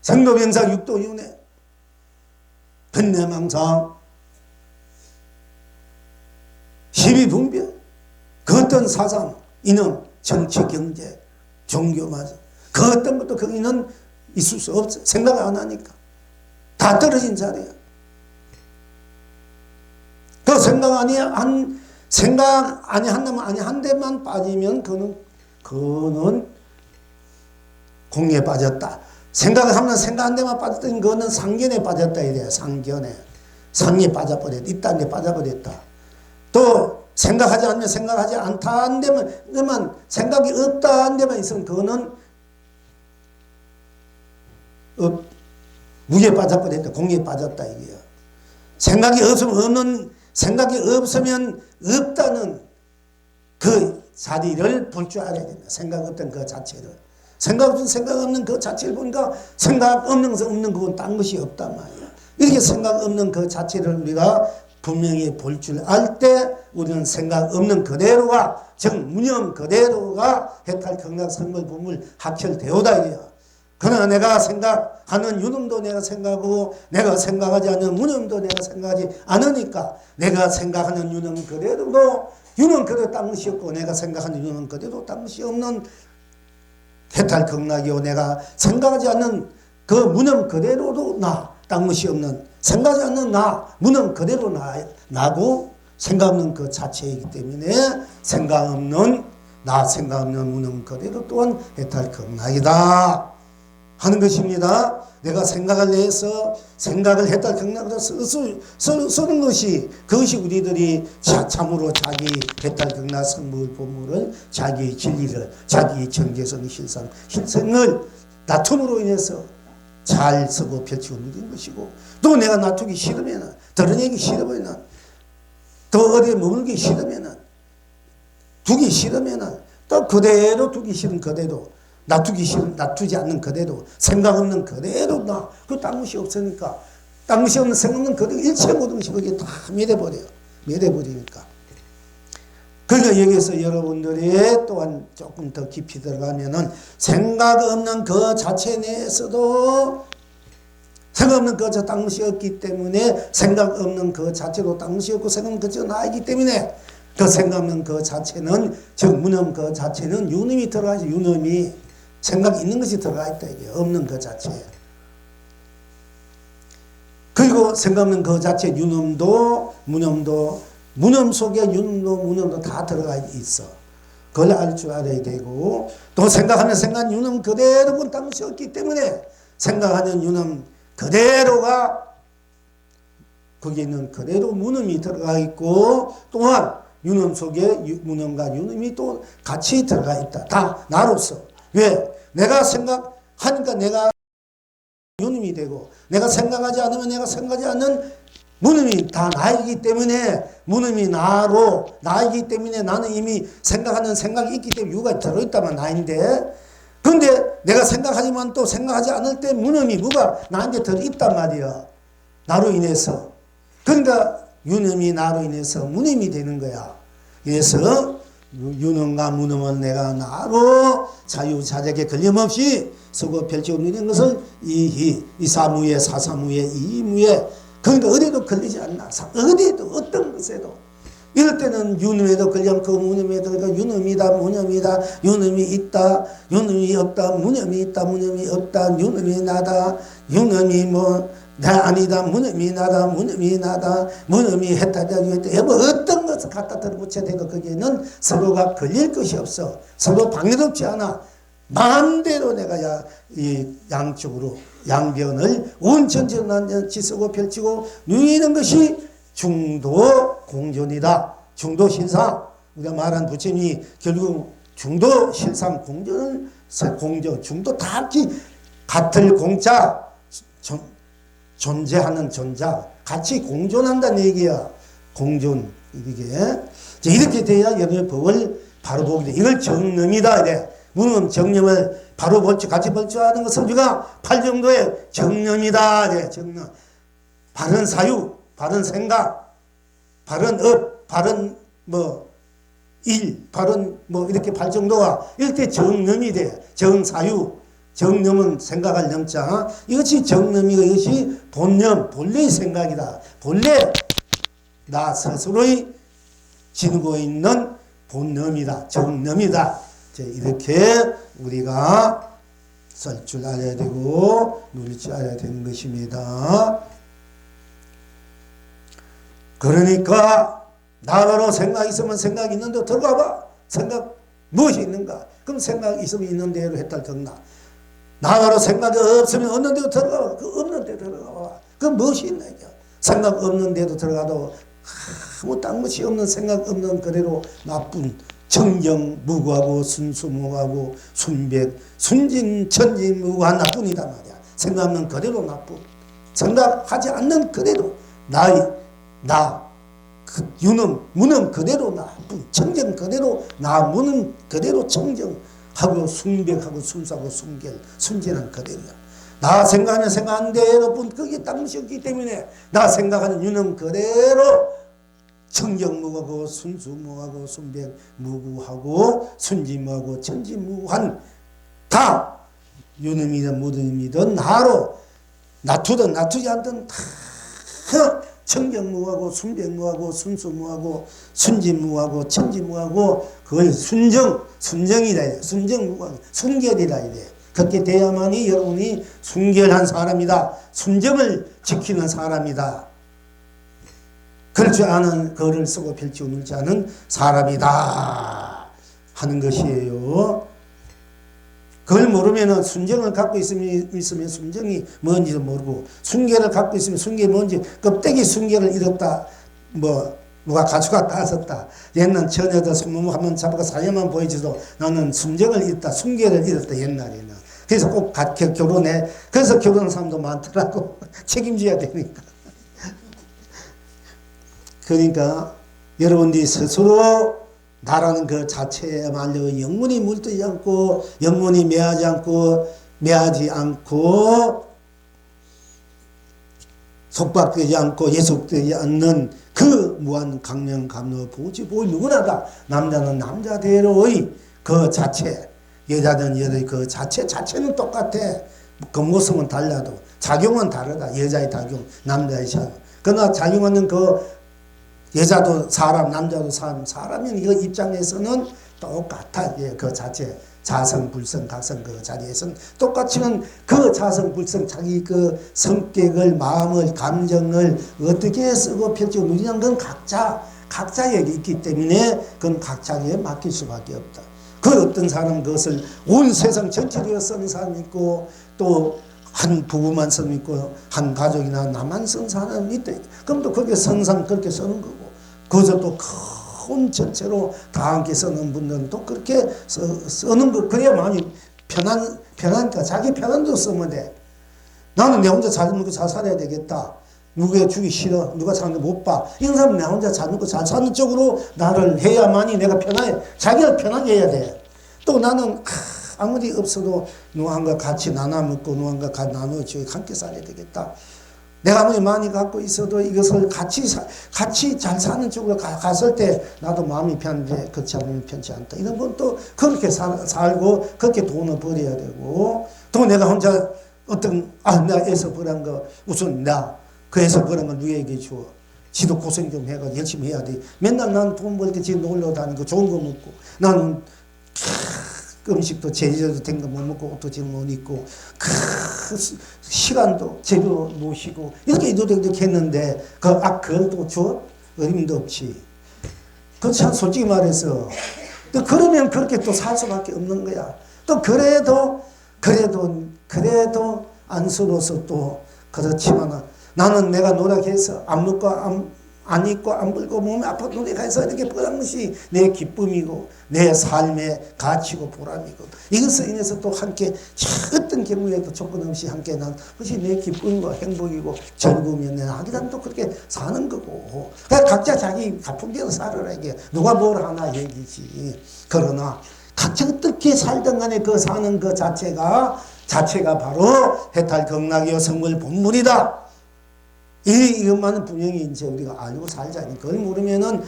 생로병사, 육도윤회, 변내망상, 시비분별, 그 어떤 사상, 이념, 정치, 경제, 종교마저 그 어떤 것도 거기는 있을 수 없어. 생각을 안 하니까. 다 떨어진 자리야. 그 생각 아니 한 데만 빠지면 그는 공에 빠졌다. 생각을 하면 생각한 데만 빠졌던 그거는 상견에 빠졌다 이래요. 상견에. 상에 빠져버렸다. 이딴 데 빠져버렸다. 또 생각하지 않으면 생각하지 않다 한 데만 생각이 없다 한 데만 있으면 그거는 무에 빠져버렸다. 공에 빠졌다 이게요. 생각이 없으면 없다는 그 자리를 볼 줄 알아야 된다. 생각 없던 그 자체를. 생각 없는 그 자체를 보니까 생각 없는 그건 딴 것이 없단 말이야. 이렇게 생각 없는 그 자체를 우리가 분명히 볼 줄 알 때 우리는 생각 없는 그대로가 즉 무념 그대로가 해탈 경락 성물 보물 학혈대오다 이래요. 그러나 내가 생각하는 유념도 내가 생각하고 내가 생각하지 않는 무념도 내가 생각하지 않으니까 내가 생각하는 유념 그대로도 유념 그대로 딴 것이 없고 내가 생각하는 유념 그대로 딴 것이 없는 해탈 경락이요. 내가 생각하지 않는 그 무념 그대로도 딴 것이 없는 생각하지 않는 무념 그대로 나고 생각 없는 그 자체이기 때문에 생각 없는 무념 그대로 또한 해탈 경락이다 하는 것입니다. 내가 생각을 내서 생각을 해탈 경락으로 쓰는 것이 그것이 우리들이 참으로 자기 해탈 경락 성물 본물을 자기의 진리를 자기의 정체성 실생을 다툼으로 인해서 잘 쓰고 펼치고 누린 것이고 또 내가 놔두기 싫으면 드러내기 싫으면 더 어디에 머물기 싫으면 두기 싫으면 또 그대로 두기 싫은 그대로 놔두지 않는 그대로 생각 없는 그대로 그 딴 것이 없으니까 딴 것이 없는 생각 없는 그대로 일체 모든 것이 거기에 다 매대버리니까 그러니까 여기서 여러분들이 또한 조금 더 깊이 들어가면은 생각 없는 그 자체 내에서도 생각 없는 그 딴 것이 없기 때문에 생각 없는 그 자체도 딴 것이 없고 생각 없는 그 자체가 나이기 때문에 그 생각 없는 그 자체는 즉 무념 그 자체는 유념이 들어가죠. 유념이 생각이 있는 것이 들어가 있다 이게 없는 그 자체. 그리고 생각 없는 그 자체 유념도 무념도 무념 속에 유념도 무념도 다 들어가 있어. 그걸 알 줄 알아야 되고 또 생각하는 생각 유념 그대로는 딴 것이 없기 때문에 생각하는 유념 그대로가 거기 있는 그대로 무념이 들어가 있고 또한 유념 속에 무념과 유념이 또 같이 들어가 있다. 다 나로서. 왜? 내가 생각하니까 내가 유념이 되고 내가 생각하지 않으면 내가 생각하지 않는 무념이 다 나이기 때문에 무념이 나이기 때문에 나는 이미 생각하는 생각이 있기 때문에 유가 들어있다면 나인데 그런데 내가 생각하지만 또 생각하지 않을 때 무념이 뭐가 나한테 들어있단 말이야. 나로 인해서. 그러니까 유념이 나로 인해서 무념이 되는 거야. 그래서 유념과 무념은 내가 나로 자유자재에 걸림없이 쓰고 펼치고 누리는 것을 이사무에 사사무에 이무에 그러니까 어디도 걸리지 않나. 어디에도 어떤 것에도 이럴 때는 유념에도 걸리 않고 무념에도 그러니까 유념이다 무념이다 유념이 있다 유념이 없다 무념이 있다 무념이 없다 유념이 나다 유념이 나 아니다 무념이 나다 무념이 나다 무념이 했다자 뭐 어떤 것을 갖다 들어붙여야 되고 거기에는 서로가 걸릴 것이 없어. 서로 방해롭지 않아. 마음대로 내가 이 양쪽으로 양변을 온천천만치 쓰고 펼치고 누이는 것이 중도 공존이다. 중도 실상 우리가 말한 부처님이 결국 중도 실상 공존을 중도 다 같을 공자 존재하는 존자 같이 공존한다는 얘기야. 공존 이렇게 돼야 여러분의 법을 바로 보게 돼. 이걸 정념이다 이래. 무슨 정념을 바로 같이 볼 줄 아는 것은 우리가 8정도의 정념이다 이래. 정념. 바른 사유, 바른 생각, 바른 업, 바른 바른 이렇게 8정도가 이럴 때 정념이 돼. 정사유. 정념은 생각할 염자. 이것이 정념이고 이것이 본념, 본래의 생각이다. 본래 나 스스로의 지니고 있는 본념이다. 정념이다. 이렇게 우리가 쓸 줄 알아야 되고 누릴 줄 알아야 되는 것입니다. 그러니까 나로 생각이 있으면 생각이 있는 데 들어가 봐. 생각 무엇이 있는가? 그럼 생각이 있으면 있는 대로 해탈 경락. 나로 생각이 없으면 없는 데로 들어가. 그 없는 데 들어가. 그 무엇이 있나 이게. 생각 없는 데도 들어가도 아무 딴 것이 없는 생각 없는 그대로 나쁜 정경무구하고 순수무구하고 순백 순진 천진무구한 나뿐이단 말이야. 생각 없는 그대로 나쁜. 생각하지 않는 그대로 그 유능 무능 그대로 나쁜. 청정 그대로 무능 그대로 청정하고 순백하고 순수하고 순결 순진한 그대로야. 나 생각하면 생각하는 대로 뿐 그게 딴 것이 없기 때문에 나 생각하는 유능 그대로 청정무구하고 순수무구하고 순백무구하고 순진무구하고 천진무구한 다 유능이든 무능이든 나로 놔두든 놔두지 않든 다 청정무구하고 순백무구하고 순수무구하고 순진무구하고 천진무구하고 그걸 순정이라 순정무구하고 순결이라 이래. 그렇게 돼야만이 여러분이 순결한 사람이다. 순정을 지키는 사람이다. 그럴 줄 아는 글을 쓰고 펼치고 놀지 않은 사람이다 하는 것이에요. 그걸 모르면 순정을 갖고 있으면 순정이 뭔지도 모르고 순결을 갖고 있으면 순결이 뭔지 껍데기 순결을 잃었다. 누가 가져갔다 하셨다. 옛날 처녀들 손목 한번 잡아가 사연만 보여줘도 나는 순정을 잃었다. 순결을 잃었다. 옛날에는. 그래서 꼭 결혼해. 그래서 결혼한 사람도 많더라고. 책임져야 되니까. 그러니까 여러분들이 스스로 나라는 그 자체야말로 영문이 물들지 않고 영문이 매하지 않고 속박되지 않고 예속되지 않는 그 무한 강령 감로 보지 보이 누구나다. 남자는 남자대로의 그 자체, 여자는 여자의 그 자체는 똑같아. 겉모습은 달라도 작용은 다르다. 여자의 작용, 남자의 작용. 그러나 작용하는 그 여자도 사람, 남자도 사람인 이 입장에서는 똑같아. 그 자체, 자성, 불성, 각성 그 자리에서는 똑같지만 그 자성, 불성, 자기 그 성격을, 마음을, 감정을 어떻게 쓰고 펼치고 누리는 건 각자에게 있기 때문에 그건 각자에게 맡길 수밖에 없다. 그 어떤 사람은 그것을 온 세상 전체로 쓰는 사람이 있고 또 한 부부만 쓰는 있고 한 가족이나 나만 쓰는 사람이 있다. 그럼 또 그렇게 쓰는 사람 그렇게 쓰는 거고 그것을 또 큰 전체로 다 함께 쓰는 분들은 또 그렇게 쓰는 거. 그래야 마음이 편하니까 자기 편한대로 쓰면 돼. 나는 내 혼자 잘 먹고 잘 살아야 되겠다. 누구에 주기 싫어. 누가 사는 거 못 봐. 이런 사람은 내 혼자 잘 먹고 잘 사는 쪽으로 나를 해야만이 내가 편해. 자기를 편하게 해야 돼. 또 나는 아무리 없어도 누군가 같이 나눠 먹고 누군가 같이 나눠 주고 함께 살아야 되겠다. 내가 아무리 많이 갖고 있어도 이것을 같이 잘 사는 쪽으로 갔을 때 나도 마음이 편한데 그렇지 않으면 편치 않다. 이런 건 또 그렇게 살고 그렇게 돈을 벌어야 되고 또 내가 혼자 내가 애써 벌은 거 우선 그 애써 벌은 거 누구에게 줘. 지도 고생 좀 해가지고 열심히 해야 돼. 맨날 난 돈 벌 때 지금 놀러 다니고 좋은 거 먹고 나는 음식도 제대로 된 거 못 먹고 옷도 지금 못 입고 시간도 제대로 못 쉬고 이렇게 했는데 그걸 또 줘? 의미도 없지. 그 참 솔직히 말해서 또 그러면 그렇게 또 살 수밖에 없는 거야. 또 그래도 안쓰러워서 또 그렇지만 나는 내가 노력해서 안 먹고 안 입고 안 불고 몸이 아파 노력해서 이렇게 벌한 것이 내 기쁨이고 내 삶의 가치고 보람이고 이것을 인해서 또 함께 어떤 경우에도 조건 없이 함께 난 그것이 내 기쁨이고 행복이고 즐거움이면 내 아기랑 또 그렇게 사는 거고 그러니까 각자 자기 가풍대로 살아라 이게 누가 뭘 하나 얘기지. 그러나 각자 어떻게 살든 간에 그 사는 그 자체가 바로 해탈 경락이요 성물 본물이다. 이것만은 분명히 이제 우리가 알고 살자. 그걸 모르면은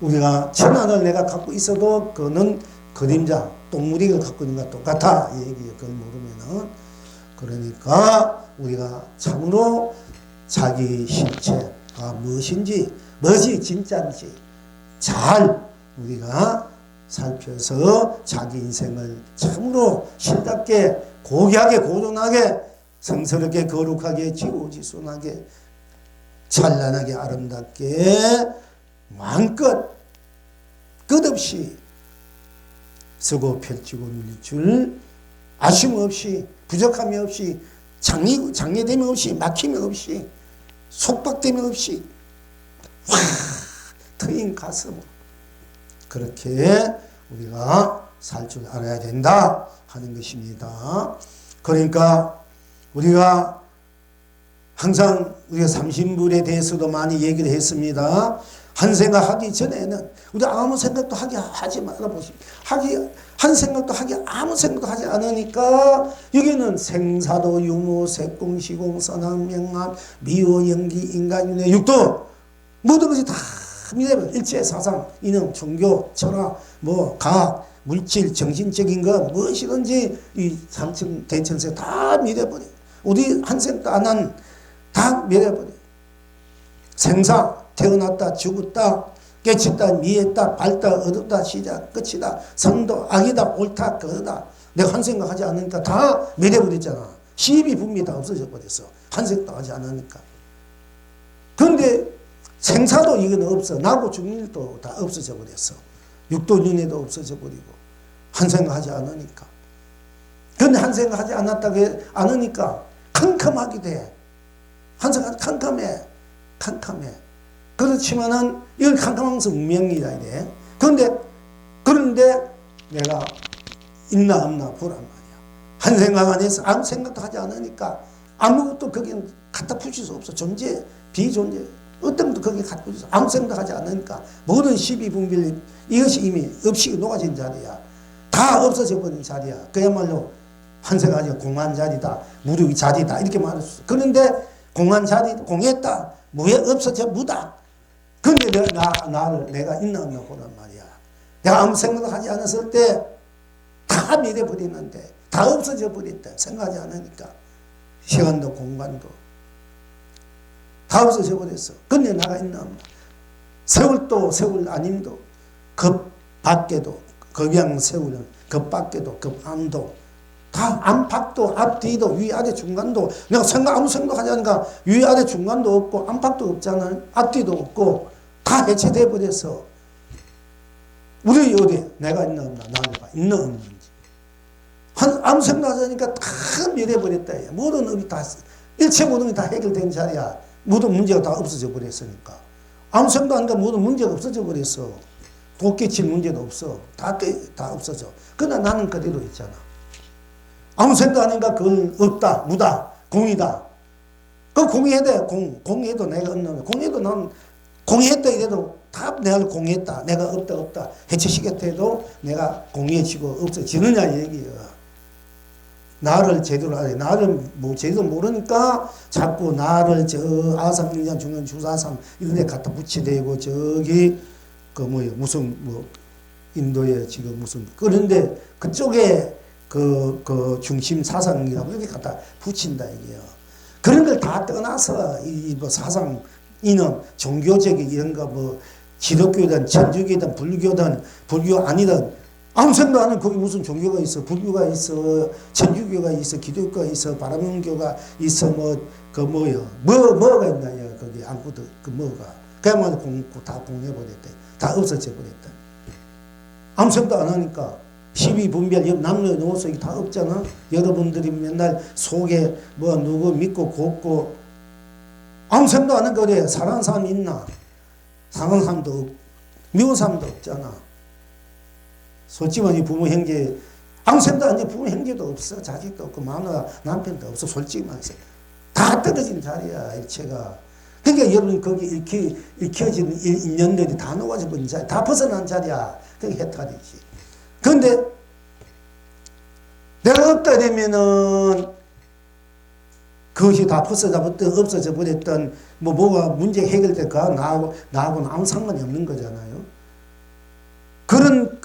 우리가 천안을 내가 갖고 있어도 그거는 그림자, 똥무리를 갖고 있는 것과 똑같아. 이 얘기예요. 그걸 모르면은. 그러니까 우리가 참으로 자기 실체가 무엇이 진짜인지 잘 우리가 살펴서 자기 인생을 참으로 신답게 고귀하게 고존하게 성스럽게 거룩하게 지고지순하게 찬란하게 아름답게 마음껏 끝없이 쓰고 펼치고 누릴 줄 아쉬움 없이, 부족함이 없이, 장애됨이 없이, 막힘이 없이, 속박됨이 없이, 확 트인 가슴으로 그렇게 우리가 살 줄 알아야 된다 하는 것입니다. 그러니까 우리가 항상 우리가 삼신불에 대해서도 많이 얘기를 했습니다. 한 생각 하기 전에는 우리 아무 생각도 하지 말아 보십시오. 한 생각도 아무 생각도 하지 않으니까 여기는 생사도 유무 색공 시공 선악 명암 미호 연기 인간윤회 육도 모든 것이 다 믿어요. 일체 사상 이념 종교 철학 뭐 과학 물질 정신적인 것 무엇이든지 이 삼천 대천세 다 믿어버려. 우리 한 생각도 안 한 다 믿어버려. 생사 태어났다 죽었다 깨쳤다 미했다 밝다 어둡다 시작 끝이다 선도 악이다 옳다 그러다 내가 한 생각 하지 않으니까 다 믿어버렸잖아. 시비 분비 다 없어져 버렸어. 한 생각도 하지 않으니까. 그런데 생사도 이건 없어. 나고 죽는 일도 다 없어져 버렸어. 육도윤회도 없어져 버리고 한 생각 하지 않으니까. 그런데 한 생각 하지 않으니까 캄캄하게 돼. 한 생각 캄캄해. 그렇지만은 이걸 캄캄하면서 운명이다 이래. 그런데 내가 있나 없나 보란 말이야. 한 생각 안 해서 아무 생각도 하지 않으니까 아무것도 거기는 갖다 붙일 수 없어. 존재, 비존재. 어떤 것도 거기에 갖다 붙일 수 없어. 아무 생각도 하지 않으니까 모든 시비분별 이것이 이미 없이 녹아진 자리야. 다 없어져 버린 자리야. 그야말로 한 생각하지 공한 자리다. 무력의 자리다. 이렇게 말할 수 있어. 그런데 공한 자리, 공했다. 무에 없어져 무다. 근데 내가 있나 없나 보란 말이야. 내가 아무 생각도 하지 않았을 때 다 밀어버리는데 다 없어져 버렸다. 생각하지 않으니까. 시간도 공간도 다 없어져 버렸어. 근데 나가 있나 없나. 세월도 세월 아님도 급 밖에도 급양 세월은 급 밖에도 급 안도 다 안팎도 앞뒤도 위아래 중간도 내가 아무 생각하지 않으니까 위아래 중간도 없고 안팎도 없잖아. 앞뒤도 없고 다 해체돼 버렸어. 우리 어디 내가 있나 없나 나를 봐. 있나 없는지. 아무 생각하지 않으니까 다 밀어버렸다. 모든 의미 다 일체 모든 게 다 해결된 자리야. 모든 문제가 다 없어져 버렸으니까. 아무 생각 안 하니까 모든 문제가 없어져 버렸어. 도끼칠 문제도 없어. 다 없어져. 그러나 나는 그대로 있잖아. 아무 생각 안 하니까 그건 없다, 무다, 공이다. 그 공의해야 돼. 공의해도 내가 없는 공의해도 난 공의했다 이래도 다 내가 공의했다. 내가 없다. 해체시켰다 해도 내가 공의해지고 없어지느냐 얘기야. 나를 제대로 알아. 나를 제대로 모르니까 자꾸 나를 저 아삼인장 중간 주사삼 이런 데 갖다 붙이대고 저기 무슨 인도에 지금 무슨 그런데 그쪽에 그 중심 사상이라고 이렇게 갖다 붙인다 이게요. 그런 걸 다 떠나서 이 사상 이는 종교적인 이런 거 기독교든 천주교든 불교든 불교 아니든 아무 생각 안 하는 거기 무슨 종교가 있어. 불교가 있어. 천주교가 있어. 기독교가 있어. 바라문교가 있어. 뭐가 있나, 거기 아무것도, 뭐가. 그야말로 다 공해버렸대. 다 없어져 버렸다. 아무 생각 안 하니까. 시비분별, 남녀노소 이게 다 없잖아. 여러분들이 맨날 속에 누구 믿고 곱고 아무 생각 안 하니까 그래. 사랑하는 사람이 있나? 사랑하는 사람도 없고, 미운 사람도 없잖아. 솔직히 말해 부모 형제 아무 생각 안 해. 부모 형제도 없어. 자식도 없고 마누라 남편도 없어. 솔직히 말해서 다 떨어진 자리야 일체가. 그러니까 여러분 거기 읽혀진 인연들이 다 녹아져 버린 자리, 다 벗어난 자리야. 그게 해탈이지. 그런데 내가 없다 되면은 그것이 다 없어져 버렸던 뭐가 문제 해결될까 나하고는 아무 상관이 없는 거잖아요. 그런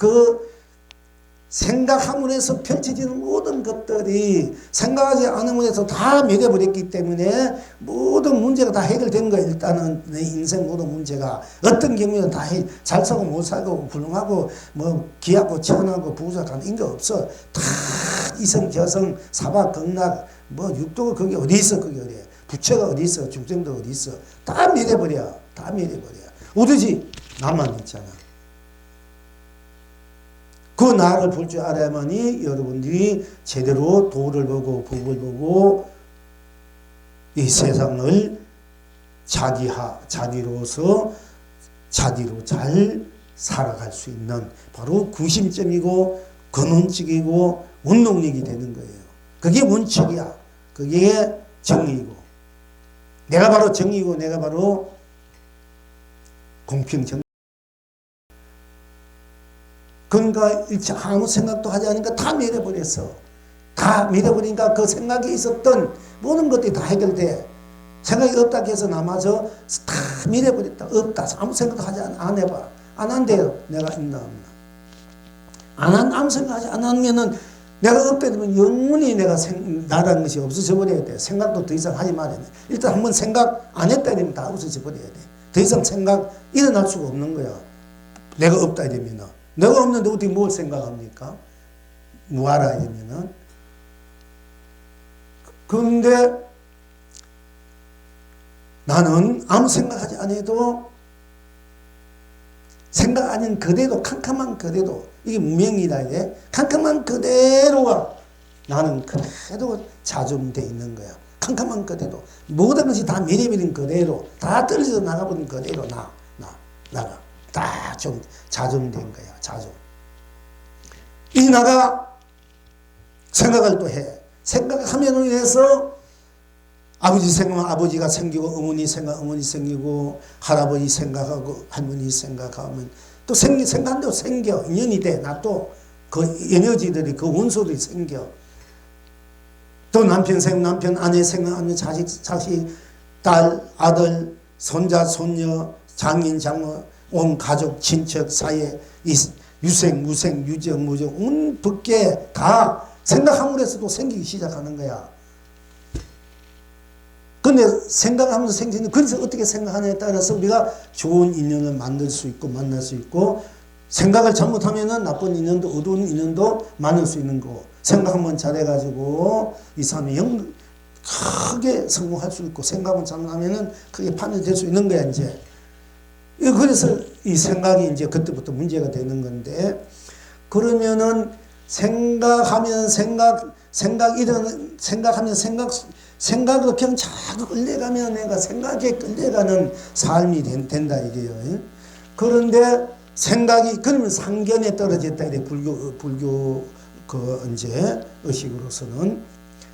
생각함으로해서 펼쳐지는 모든 것들이 생각하지 않음으로해서 다 밀어버렸기 때문에 모든 문제가 다 해결된 거야. 일단은 내 인생 모든 문제가 어떤 경우에는 다 잘 살고 못 살고 불능하고 기하고 천하고 부자하고 이런 거 없어. 다 이성 저성 사박 극락 육도가 그게 어디 있어. 그게 어디야. 부처가 어디 있어. 중생도 어디 있어. 다 밀어버려. 오로지 나만 있잖아. 그 나를 볼 줄 알아야만이 여러분들이 제대로 도를 보고 법을 보고 이 세상을 자기로서 자기로 잘 살아갈 수 있는 바로 구심점이고 근원칙이고 원동력이 되는 거예요. 그게 원칙이야. 그게 정의고. 내가 바로 정의고 내가 바로 공평정. 그러니까 아무 생각도 하지 않으니까 다 밀어버렸어. 다 밀어버리니까 그 생각이 있었던 모든 것들이 다 해결돼. 생각이 없다 해서 남아서 다 밀어버렸다. 없다. 아무 생각도 하지 안 해봐. 안 한대요. 내가 있나 없나. 아무 생각하지 않으면은 내가 없게 되면 영원히 내가 나라는 것이 없어져 버려야 돼. 생각도 더 이상 하지 말아야 돼. 일단 한번 생각 안 했다 이러면 다 없어져 버려야 돼. 더 이상 생각 일어날 수가 없는 거야. 내가 없다 이러면은. 내가 없는데 어떻게 뭘 생각합니까? 무하라 이러면은. 그런데 나는 아무 생각하지 않아도 생각 아닌 그대로 캄캄한 그대로 이게 무명이다 이게 캄캄한 그대로가 나는 그대로 자존돼 있는 거야. 캄캄한 그대로 모든 것이 다 밀어버린 그대로 다 떨어져 나가버린 그대로 나가 다 좀 자존된 거야. 자존. 이 나가 생각을 또 해. 생각하면은 인해서 아버지 생각하면 아버지가 생기고 어머니 생각 어머니 생기고 할아버지 생각하고 할머니 생각하면 또 생각한대로 생겨. 인연이 돼. 나 또 그 에너지들이 그 원소들이 생겨. 또 남편 생각 남편 아내 생각하면 자식 딸 아들 손자 손녀 장인 장모 온 가족 친척 사이에 이 유생 무생 유정 무정 온 밖에 다 생각함으로 해서도 생기기 시작하는 거야. 근데 생각하면서 생기는 그래서 어떻게 생각하느냐에 따라서 우리가 좋은 인연을 만들 수 있고 만날 수 있고 생각을 잘못하면은 나쁜 인연도 어두운 인연도 만날 수 있는 거고 생각 한번 잘해가지고 이 사람이 크게 성공할 수 있고 생각을 잘못하면은 크게 판단될 수 있는 거야 이제. 그래서 이 생각이 이제 그때부터 문제가 되는 건데 그러면은 생각하면 생각으로 그냥 자꾸 끌려가면 내가 생각에 끌려가는 삶이 된다 이게요. 그런데 생각이 그러면 상견에 떨어졌다 이래 불교 그 이제 의식으로서는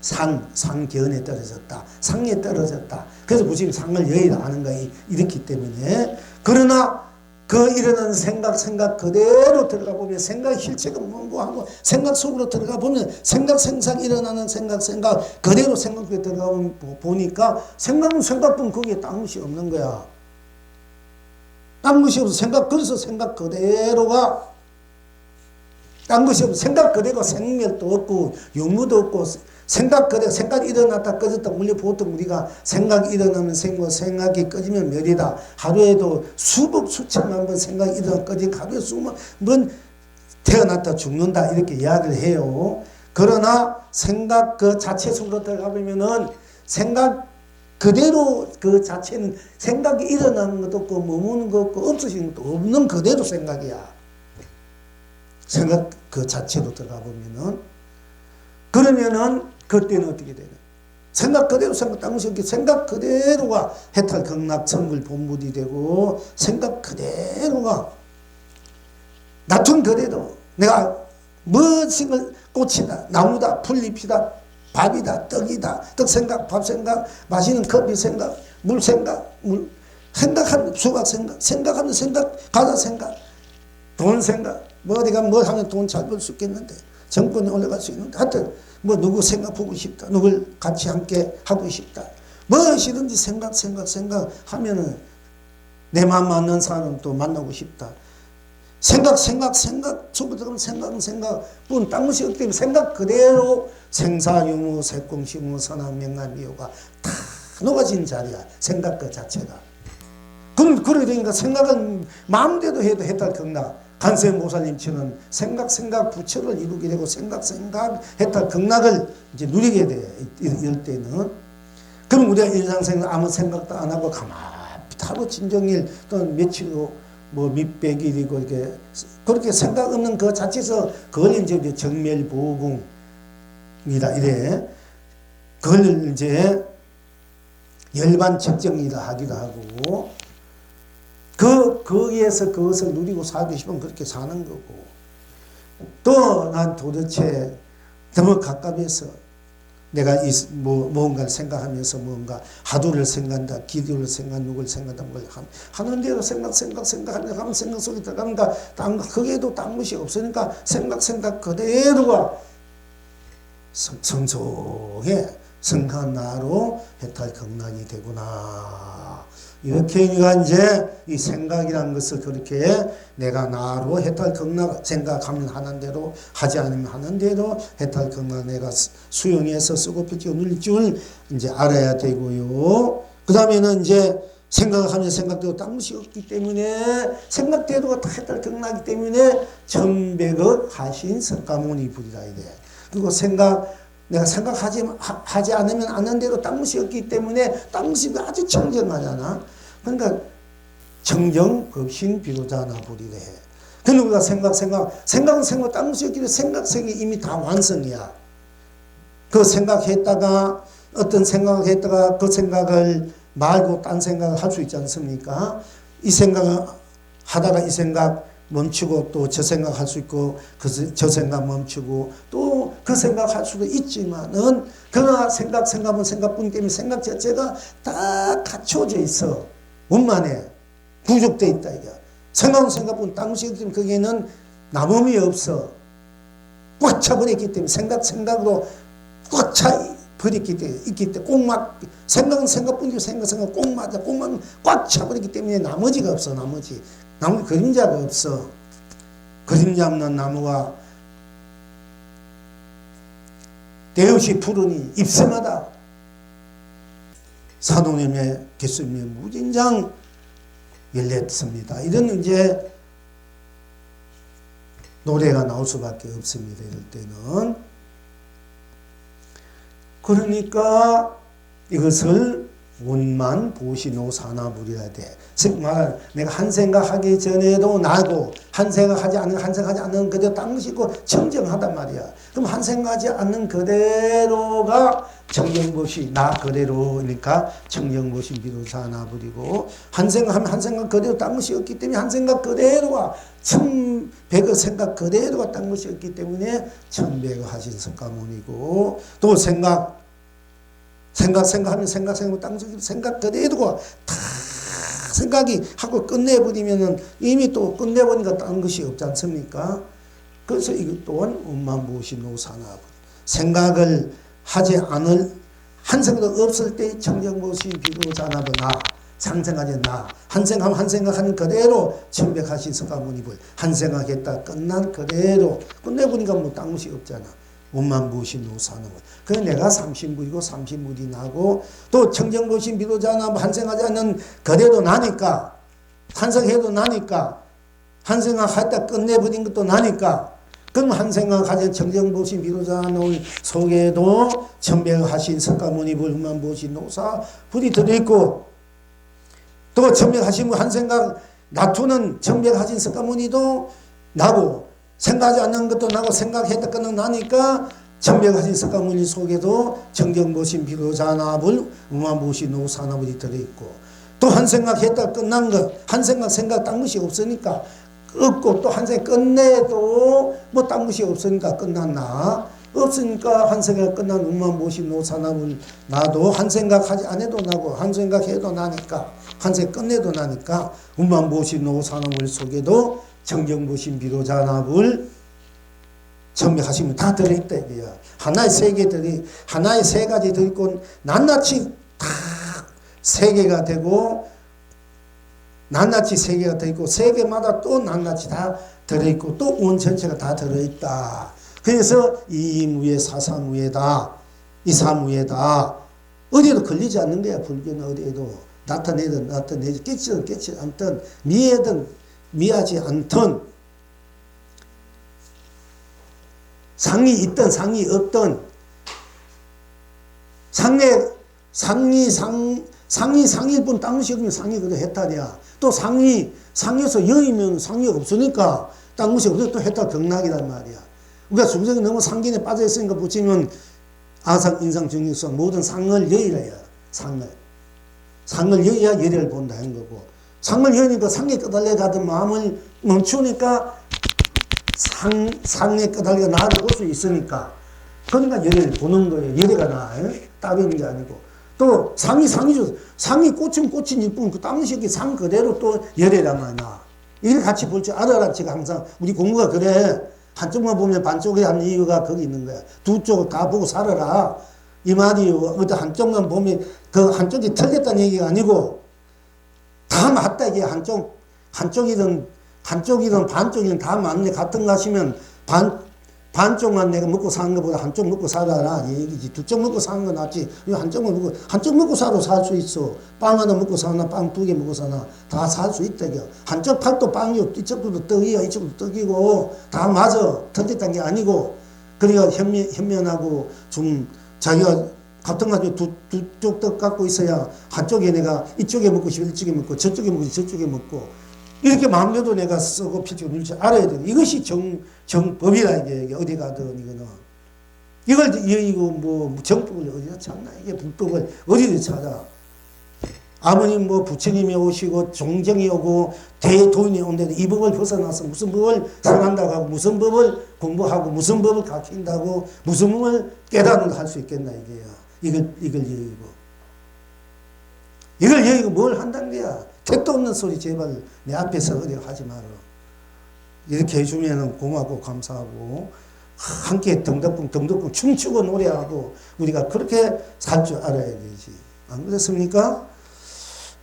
상견에 떨어졌다. 상에 떨어졌다. 그래서 무슨 상을 여의라 하는 거야. 이렇기 때문에 그러나 그 일어나는 생각 그대로 들어가 보면 생각 실체가 뭔고 생각 속으로 들어가 보면 생각 일어나는 생각 그대로 생각에 들어가 보니까 생각은 생각뿐 거기에 딴 것이 없는 거야. 딴 것이 없어. 그래서 생각 그대로가 딴 것이 없어. 생각 그대로 생멸도 없고 유무도 없고 생각 그대로 생각이 일어났다 꺼졌다 물리 보통 우리가 생각이 일어나면 생고 생각이 꺼지면 멸이다. 하루에도 수천만 번 생각이 일어나 꺼지고 하루에 수만 번 태어났다 죽는다 이렇게 이야기를 해요. 그러나 생각 그 자체 속으로 들어가 보면은 생각 그대로 그 자체는 생각이 일어나는 것도 없고 머무는 것도 없고 없어지는 것도 없는 그대로 생각이야. 생각 그 자체로 들어가 보면은 그러면은 그때는 어떻게 되나? 생각 그대로 생각 그대로가 해탈 극락 천불 본물이 되고 생각 그대로가 나쁜 그대로 내가 무엇을 꽃이다 나무다 풀잎이다 밥이다 떡이다 떡 생각 밥 생각 마시는 커피 생각 물 생각 생각하는 수박 생각하는 생각 가사 생각 돈 생각 뭐 어디가 뭐 하면 돈 잘 벌 수 있겠는데 정권에 올라갈 수 있는데 하여튼 뭐 누구 생각 보고 싶다 누굴 같이 함께 하고 싶다 무엇이든지 생각하면은 내 마음 맞는 사람 또 만나고 싶다 생각 속으로 들어가면 생각뿐 딴 것이 없기 때문에 생각 그대로 생사유무 색공시무 선악명란미호가 다 녹아진 자리야. 생각 그 자체가. 그러게 되니까 생각은 마음대로 해도 해탈 극락 간세모사님처럼 생각 부처를 이루게 되고 생각 해탈 극락을 이제 누리게 돼. 이럴 때는. 그럼 우리가 일상생활 아무 생각도 안 하고 가만히 하루 진정일 또는 며칠 뭐 밑백일이고 이렇게 그렇게 생각 없는 그 자체에서 그걸 이제 정멸보궁이다 이래. 그걸 이제 열반측정이라 하기도 하고 거기에서 그것을 누리고 살고 싶으면 그렇게 사는 거고 또 난 도대체 너무 가깝해서 내가 뭔가를 생각하면서 뭔가 하도를 생각한다, 기도를 생각한다, 누굴 생각한다, 뭘 하는 대로 생각하면 가면 생각 속에 들어가니까 거기에도 딴 것이 없으니까 생각 그대로가 성소에 성한 나로 해탈 극락이 되구나. 이렇게 이제 이 생각이라는 것을 그렇게 내가 나로 해탈 극락 생각하면 하는 대로 하지 않으면 하는 대로 해탈 극락 내가 수용해서 쓰고 펼치고 누릴 줄 이제 알아야 되고요. 그 다음에는 이제 생각하면 생각대로 딴 것이 없기 때문에 생각대로가 다 해탈 극락이기 때문에 천백억 하신 석가모니 불이라 이래. 그리고 내가 생각하지 않으면 않는 대로 딴 것이 없기 때문에 딴 것이 아주 청정하잖아. 그러니까 청정법신 비로자나 불이래. 근데 우리가 생각은 딴 것이 없기 때문에 생각이 이미 다 완성이야. 그 생각했다가 어떤 생각을 했다가 그 생각을 말고 딴 생각을 할 수 있지 않습니까? 이 생각을 하다가 이 생각 멈추고 또 저 생각 할 수 있고 저 생각 멈추고 또 그 생각 할 수도 있지만은 그러나 생각은 생각뿐 때문에 생각 자체가 다 갖춰져 있어. 원만해. 구족되어 있다 이게. 생각은 생각뿐 딴 것이기 때문에 거기에는 남음이 없어. 꽉 차버렸기 때문에 생각으로 꽉 차 버렸기 때문에 있기 때문에 생각은 생각뿐이고 생각 꼭 맞아. 꽉 차버렸기 때문에 나머지가 없어. 나머지 그림자가 없어. 그림자 없는 나무가 때없이 푸르니 잎새마다 사도님의 개수님의 무진장 열렸습니다. 이런 이제 노래가 나올 수밖에 없습니다. 이럴 때는. 그러니까 이것을 원만 보시노 사나불이라 돼. 즉 말하면 내가 한 생각하기 전에도 나고 한 생각하지 않는 그대로 딴 것이 있고 청정하단 말이야. 그럼 한 생각하지 않는 그대로가 청정법이 나 그대로니까 청정법이 비로사나불이고 한 생각하면 한 생각 그대로 딴 것이 없기 때문에 한 생각 그대로가 천백의 생각 그대로가 딴 것이 없기 때문에 천백의 하신 석가모니고 또 생각하면 땅 속에 생각 그대로가 다 생각이 하고 끝내버리면은 이미 또 끝내버리니까 딴 것이 없지 않습니까? 그래서 이것 또한 원만무엇이노 사나불. 생각을 하지 않을 한 생각도 없을 때 청정무엇이 비로자나불 나 상생하지 나. 한 생각하는 그대로 천백하신 석가모니불. 한 생각했다 끝난 그대로 끝내버리니까 뭐 딴 것이 없잖아. 원만무엇이노 사나불. 그래서 내가 삼신불이고 삼신불이 나고 또 청정무엇이 비로자나 한생하지 않는 그대로 나니까 한생해도 나니까 한생각했다 끝내버린 것도 나니까 그럼 한생각하지 청정무엇이 비로자나 속에도 천백하신 석가모니불 원만무엇이노 사불이 들어있고 또 천백하신 한생각 놔두는 천백하신 석가모니도 나고 생각하지 않는 것도 나고 생각했다 끝은 나니까 천백하신 석가모니 속에도 청정보신 비로자나불 원만무엇이노 사나불이 들어있고 또 한 생각했다 끝난 것 한 생각 딴 것이 없으니까 없고 또 한 생각 끝내도 뭐 딴 것이 없으니까 끝났나 없으니까 한 생각 끝난 원만무엇이노 사나불 나도 한 생각하지 않아도 나고 한 생각해도 나니까 한 생각 끝내도 나니까 원만무엇이노 사나불 속에도 청정보신 비로자나불 청백하시면 다 들어있다 이거야. 하나의 세 가지 들어있고 낱낱이 다 세 개가 되고 낱낱이 세 개가 들어있고 세 개마다 또 낱낱이 다 들어있고 또 온 전체가 다 들어있다. 그래서 이무예 사사무예다. 이사무예다. 어디에도 걸리지 않는 거야. 불교는 어디에도 나타내지 깨치든 않든 미해든 미하지 않든 상이 있든 상이 없든 상일 뿐 땅 것이 없으면 상이 그래 해탈이야. 또 상에서 여이면 상이 없으니까 땅 것이 없으면 또 해탈 경락이란 말이야. 우리가 중생이 너무 상견에 빠져 있으니까 붙이면 아상, 인상, 정육성 모든 상을 여의라 해야. 상을 여의야 예를 본다 하는 거고, 상을 여의니까 상에 끄달려 가던 마음을 멈추니까 상에 끄달려 나를 볼 수 있으니까, 그러니까 예를 보는 거예요. 예래가 나 따르는 게 아니고. 또 상이죠. 상이 꽃은 꽃인 일뿐 그 땅식이 상 그대로 또 예래란 말이야. 이걸 같이 볼 줄 알아라. 제가 항상 우리 공부가 그래. 한쪽만 보면 반쪽에 한 이유가 거기 있는 거야. 두 쪽을 다 보고 살아라. 이 말이요. 어떤 한쪽만 보면 그 한쪽이 틀렸다는 얘기가 아니고 다 맞다 이게 한쪽이든 반쪽이든 다 맞네. 같은 거 하시면 반쪽만 내가 먹고 사는 것보다 한쪽 먹고 살아라 이 얘기지. 두 쪽 먹고 사는 건 낫지. 한쪽 먹고 살아도 살 수 있어. 빵 하나 먹고 사나 빵 두 개 먹고 사나 다 살 수 있다. 한쪽 팔도 빵이요. 이쪽도 떡이요. 이쪽도 떡이고 다 맞아. 틀렸다는 게 아니고. 그래야 현면하고 좀 자기가 같은 가지고 두쪽 떡 갖고 있어야 한쪽에 내가 이쪽에 먹고 싶으면 이쪽에 먹고 저쪽에 먹고 저쪽에 먹고 이렇게 마음대로 내가 쓰고 필요가 있는지 알아야 돼. 이것이 정법이라 이게 어디 가든 이거는. 이거 뭐 정법을 어디다 찾나? 이게 불법을 어디다 찾아? 아버님 뭐 부처님이 오시고 종정이 오고 대도인이 온데도 이 법을 벗어나서 무슨 법을 설한다고 하고 무슨 법을 공부하고 무슨 법을 가르친다고 무슨 법을 깨달은다 할 수 있겠나 이게요. 이걸 여기고 뭘 한다는 거야. 택도 없는 소리 제발 내 앞에서 어디 하지 마라. 이렇게 해주면 고맙고 감사하고 함께 덩덕붕 춤추고 노래하고 우리가 그렇게 살 줄 알아야 되지. 안 그렇습니까?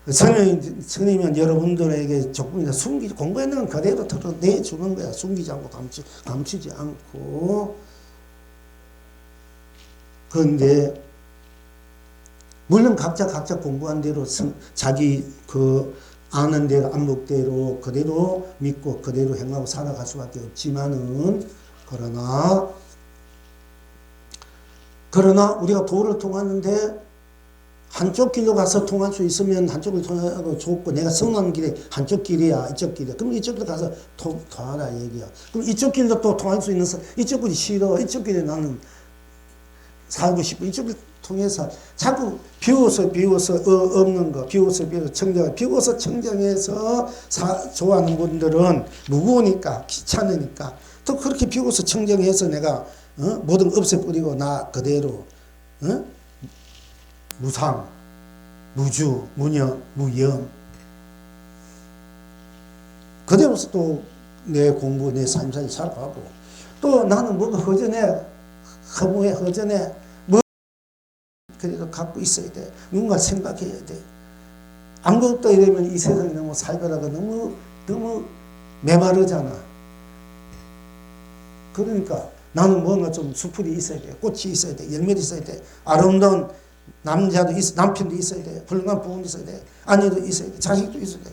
스님은 여러분들에게 조금이라도 공부했는 건 그대로 드러내주는 거야. 숨기지 않고 감추지 않고. 그런데 물론 각자 공부한 대로 자기 아는 대로 안목대로 그대로 믿고 그대로 행하고 살아갈 수밖에 없지만은 그러나 우리가 도를 통하는데 한쪽 길로 가서 통할 수 있으면 한쪽을 통하고 좋고 내가 성하는 길이 한쪽 길이야 이쪽 길이야 그럼 이쪽 길로 가서 통하라 얘기야. 그럼 이쪽 길도 또 통할 수 있는 이쪽 길이 싫어 이쪽 길에 나는 살고 싶어 이쪽을 통해서 자꾸 비워서 없는 거 비워서 청정해서 좋아하는 분들은 무거우니까 귀찮으니까 또 그렇게 비워서 청정해서 내가 모든 거 없애버리고 나 그대로 무상 무주 무녀 무염 그대로서 또 내 공부 내 삶을 살아가고 또 나는 뭐가 허전해 그래도 갖고 있어야 돼. 누군가 생각해야 돼. 아무것도 없다 이러면 이 세상이 너무 살벌하고 너무 메마르잖아. 그러니까 나는 뭔가 좀 수풀이 있어야 돼. 꽃이 있어야 돼. 열매도 있어야 돼. 아름다운 남편도 있어야 돼. 훌륭한 부모도 있어야 돼. 아내도 있어야 돼. 자식도 있어야 돼.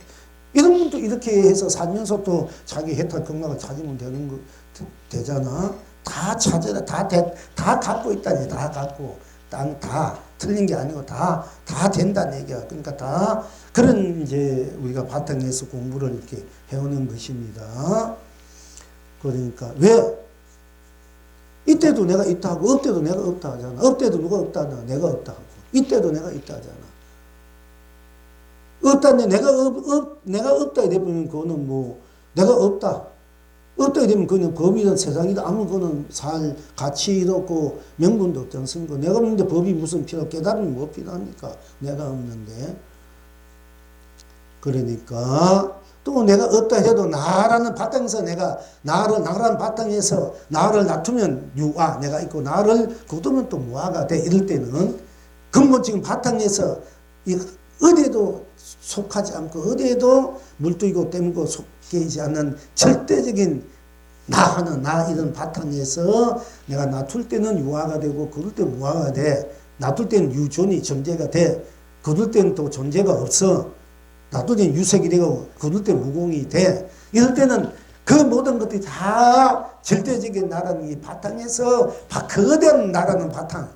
이런 분도 이렇게 해서 살면서 또 자기 해탈 건강을 찾으면 되잖아. 다 찾아라. 다 갖고 있다니. 다 갖고. 다 틀린 게 아니고 다 된다는 얘기야. 그러니까 다 그런 이제 우리가 바탕에서 공부를 이렇게 해오는 것입니다. 그러니까 왜 이때도 내가 있다 하고 업때도 내가 없다 하잖아. 업때도 누가 없다 하잖아. 내가 없다 하고 이때도 내가 있다 하잖아. 없다는데 내가 없다 이래보면 그거는 뭐 내가 없다 되면 그냥 법이든 세상이든 아무 거는 살 가치도 없고 명분도 없지 않습니까? 내가 없는데 법이 무슨 필요, 깨달음이 뭐 필요합니까? 내가 없는데. 그러니까 또 내가 없다 해도 나라는 바탕에서 나라는 바탕에서 나를 놔두면 유아, 내가 있고 나를 거두면 또 무아가 돼. 이럴 때는 근본적인 바탕에서 어디에도 속하지 않고 어디에도 물들이고 땜고 속해지 않는 절대적인 나 이런 바탕에서 내가 놔둘 때는 유아가 되고 거둘 때는 무아가 돼. 놔둘 때는 유존이 존재가 돼. 거둘 때는 또 존재가 없어. 놔둘 때는 유색이 되고 거둘 때는 무공이 돼. 이럴 때는 그 모든 것들이 다 절대적인 나라는 이 바탕에서 거대한 나라는 바탕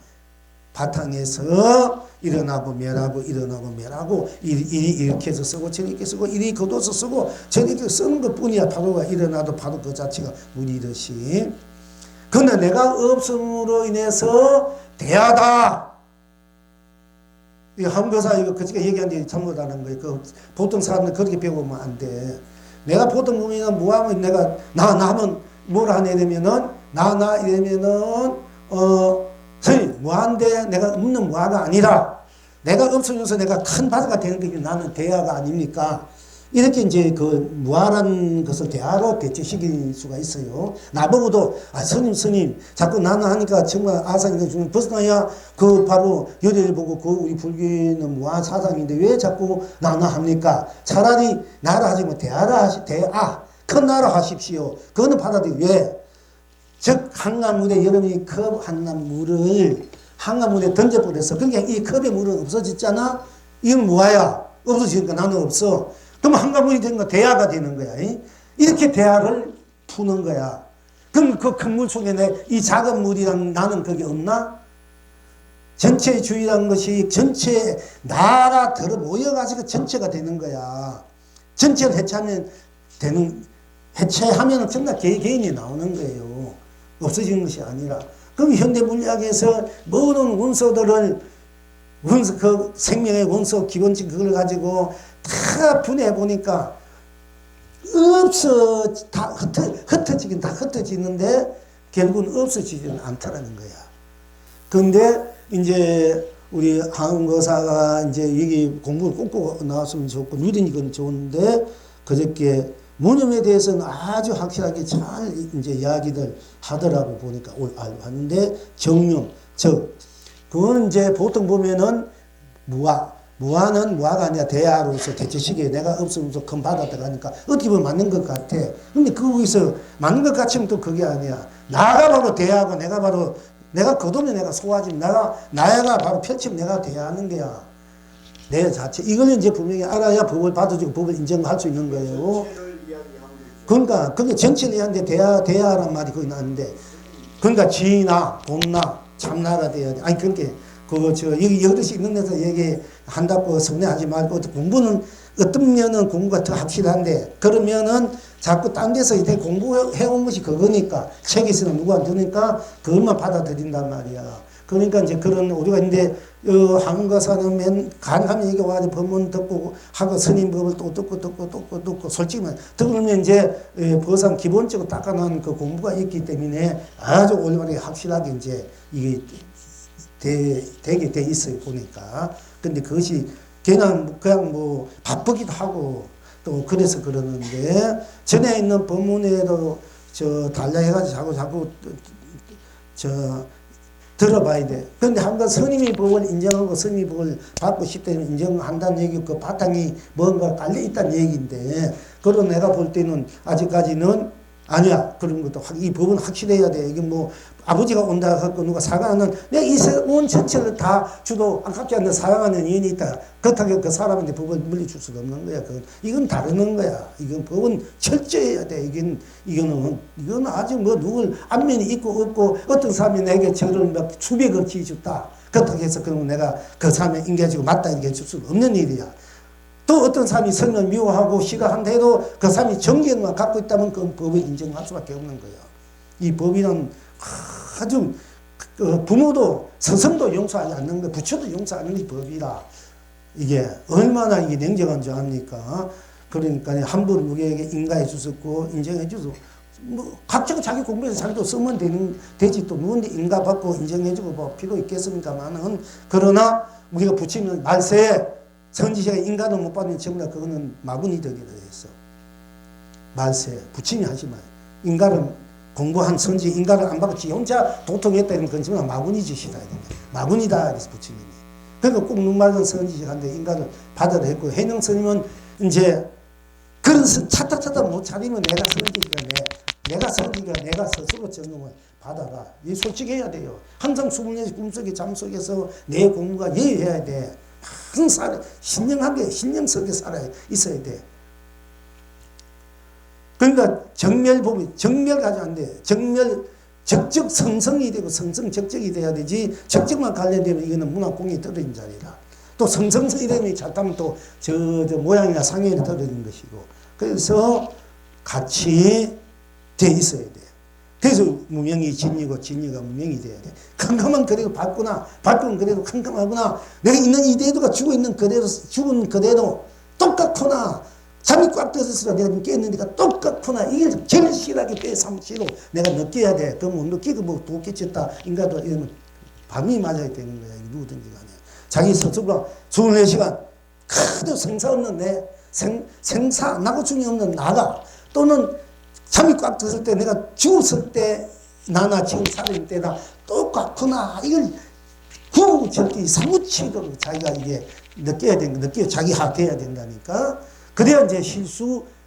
바탕에서 일어나고 멸하고 일어나고 멸하고 이렇게 해서 쓰고 저렇게 쓰고 이리 거둬서 쓰고 저렇게 쓰는 것 뿐이야. 파도가 일어나도 파도 그 자체가 물이듯이. 그런데 내가 없음으로 인해서 대하다. 이 한교사 이거 그저께 얘기한 게 잘못하는 거예요. 그 보통 사람들 그렇게 배우면 안 돼. 내가 보통 보면 뭐하면 내가 나 하면 뭐라 하냐 이러면은 나 이러면은 선생님 뭐한데 내가 없는 무아가 아니라 내가 없어져서 내가 큰 바다가 되는 게 나는 대하가 아닙니까? 이렇게 이제 그 무아라는 것을 대하로 대체시킬 수가 있어요. 나보고도 스님 자꾸 나는 하니까 정말 아상이가 좀 벗어나야 그 바로 열애를 보고 그 우리 불교는 무아 사상인데 왜 자꾸 나나 합니까? 차라리 나라 하지 뭐 대하라 큰 나라 하십시오. 그거는 받아들여. 왜? 즉 한강물에 여러분이 컵 한강물을 한강물에 던져버렸어. 그러니까 이 컵의 물은 없어졌잖아. 이건 뭐야? 없어지니까 나는 없어. 그럼 한강물이 되는 거 대하가 되는 거야. 이렇게 대하를 푸는 거야. 그럼 그 큰 물 속에 이 작은 물이랑 나는 그게 없나? 전체 주의라는 것이 전체 나라 들어 모여가지고 전체가 되는 거야. 전체를 해체하면 전부 다 개인이 나오는 거예요. 없어지는 것이 아니라. 그럼 현대 물리학에서 모든 원소들을 그 생명의 원소 기본적 그걸 가지고 다 분해해 보니까 다 흩어지긴 다 흩어지는데 결국은 없어지지는 않다라는 거야. 그런데 이제 우리 한국어사가 이제 여기 공부를 꼭꼭 나왔으면 좋고 누리는 건 좋은데 그저께 무념에 대해서는 아주 확실하게 잘 이제 이야기들 하더라고 보니까 알고 하는데 정명, 즉 그거는 이제 보통 보면은 무아는 무아가 아니라 대하로서 대체시기에 내가 없으면서 큰 바다 들어가니까 어떻게 보면 맞는 것 같아. 근데 거기서 맞는 것 같으면 또 그게 아니야. 나가 바로 대하고 내가 거두면 내가 소화지 나야가 바로 펼치면 내가 대하는 거야. 내 자체. 이걸 이제 분명히 알아야 법을 받아주고 법을 인정할 수 있는 거예요. 그러니까 그게 전체를 이해하는데 대하란 말이 거기 나왔는데 그러니까 지나 본나 참나가 돼야 돼. 아니 그렇게 여기 여럿이 있는 데서 얘기한다고 성내하지 말고 공부는 어떤 면은 공부가 더 확실한데 그러면은 자꾸 딴 데서 이렇게 공부해온 것이 그거니까 책에서는 누구한테 드니까 그것만 받아들인단 말이야. 그러니까 이제 그런 우리가 이제 한국어사는 간하면 이게 와서 법문 듣고 하고 스님 법을 또 듣고 솔직히 들으면 이제 버상 기본적으로 닦아놓은 그 공부가 있기 때문에 아주 올바르게 확실하게 이제 이게 되게 돼 있어요 보니까. 근데 그것이 그냥 뭐 바쁘기도 하고 또 그래서 그러는데 전에 있는 법문에도 달라해가지고 자꾸 들어봐야 돼. 그런데 한번 스님이 법을 인정하고 스님이 법을 받고 싶다면 인정한다는 얘기고 그 바탕이 뭔가 깔려 있다는 얘기인데 그런 내가 볼 때는 아직까지는 아니야. 그런 것도 이 법은 확실해야 돼. 이게 뭐 아버지가 온다 하고 누가 사랑하는 내가 이 온 전체를 다 주도 아깝지 않는 사랑하는 인연이 있다. 그렇다고 그 사람한테 법을 물려줄 수도 없는 거야. 이건 다르는 거야. 이건 법은 철저해야 돼. 이거는 아직 뭐 누굴 안면이 있고 없고 어떤 사람이 내게 절을 몇 수백을 지어줬다. 그렇다고 해서 그러면 내가 그 사람의 인계해주고 맞다 이렇게 해줄 수 없는 일이야. 또 어떤 사람이 선을 미워하고 싫어한다 해도 그 사람이 정견만 갖고 있다면 그 법을 인정할 수밖에 없는 거야. 이 법이란 아주 부모도 스승도 용서하지 않는 거, 부처도 용서하는 게 법이라 이게 얼마나 이게 냉정한 줄 압니까? 그러니까 함부로 누구에게 인가해 주셨고 인정해 주고 뭐 각자가 자기 공부해서 자기도 쓰면 되지 또 누군데 인가받고 인정해 주고 뭐 필요 있겠습니까만은 그러나 우리가 붙이면 말세에 선지자가 인가도 못 받으면 전부 다 그거는 마군이 되기로 했어. 말세 부친이 하지 마요. 인가를 공부한 선지 인가를 안 받고 지 혼자 도통했다 이런 건 전부 다 마군이 짓이다. 마군이다 그래서 부친님이. 그러니까 꼭 눈 맑은 선지자한테 인가를 받아야 했고 해명 스님은 이제 그런 차타차타 못 차리면 내가 선지가 내가 스스로 적응을 받아라. 이 솔직해야 돼요. 항상 수분의 꿈속에 잠속에서 내 공부가 예의해야 돼. 항상 신령하게 신령스럽게 있어야 돼. 그러니까 정멸 가지 안 돼. 정멸 적적성성이 되고 성성적적이 돼야 되지, 적적만 관련되면 이거는 문화공이 떨어진 자리라. 또 성성성이 되면 잘하면 또 저 모양이나 상형이 떨어진 것이고, 그래서 같이 돼 있어야 돼. 그래서 무명이 진리고 진리가 무명이 돼야 돼. 캄캄한 그대로 밝구나, 밝은 그대로 캄캄하구나. 내가 있는 이대도가 죽어있는 그대로, 죽은 그대로 똑같구나. 잠이 꽉 들었으라 내가 지금 깼는데가 똑같구나. 이게 절실하게 빼삼치로 내가 느껴야 돼. 그럼 못 느끼고 뭐 도 깨쳤다. 인가도 이러면 밤이 맞아야 되는 거야. 누구든지 간에. 자기 스스로가 24시간 크도 생사 없는 내, 생사, 나고 중이 없는 나가, 또는 잠이 꽉 들었을 때 내가 죽었을 때 나나 지금 살아있는 때나 똑같구나. 이걸 구절기 사무치도록 자기가 이게 느껴야 되는 거, 자기 학해야 된다니까. 그래야 이제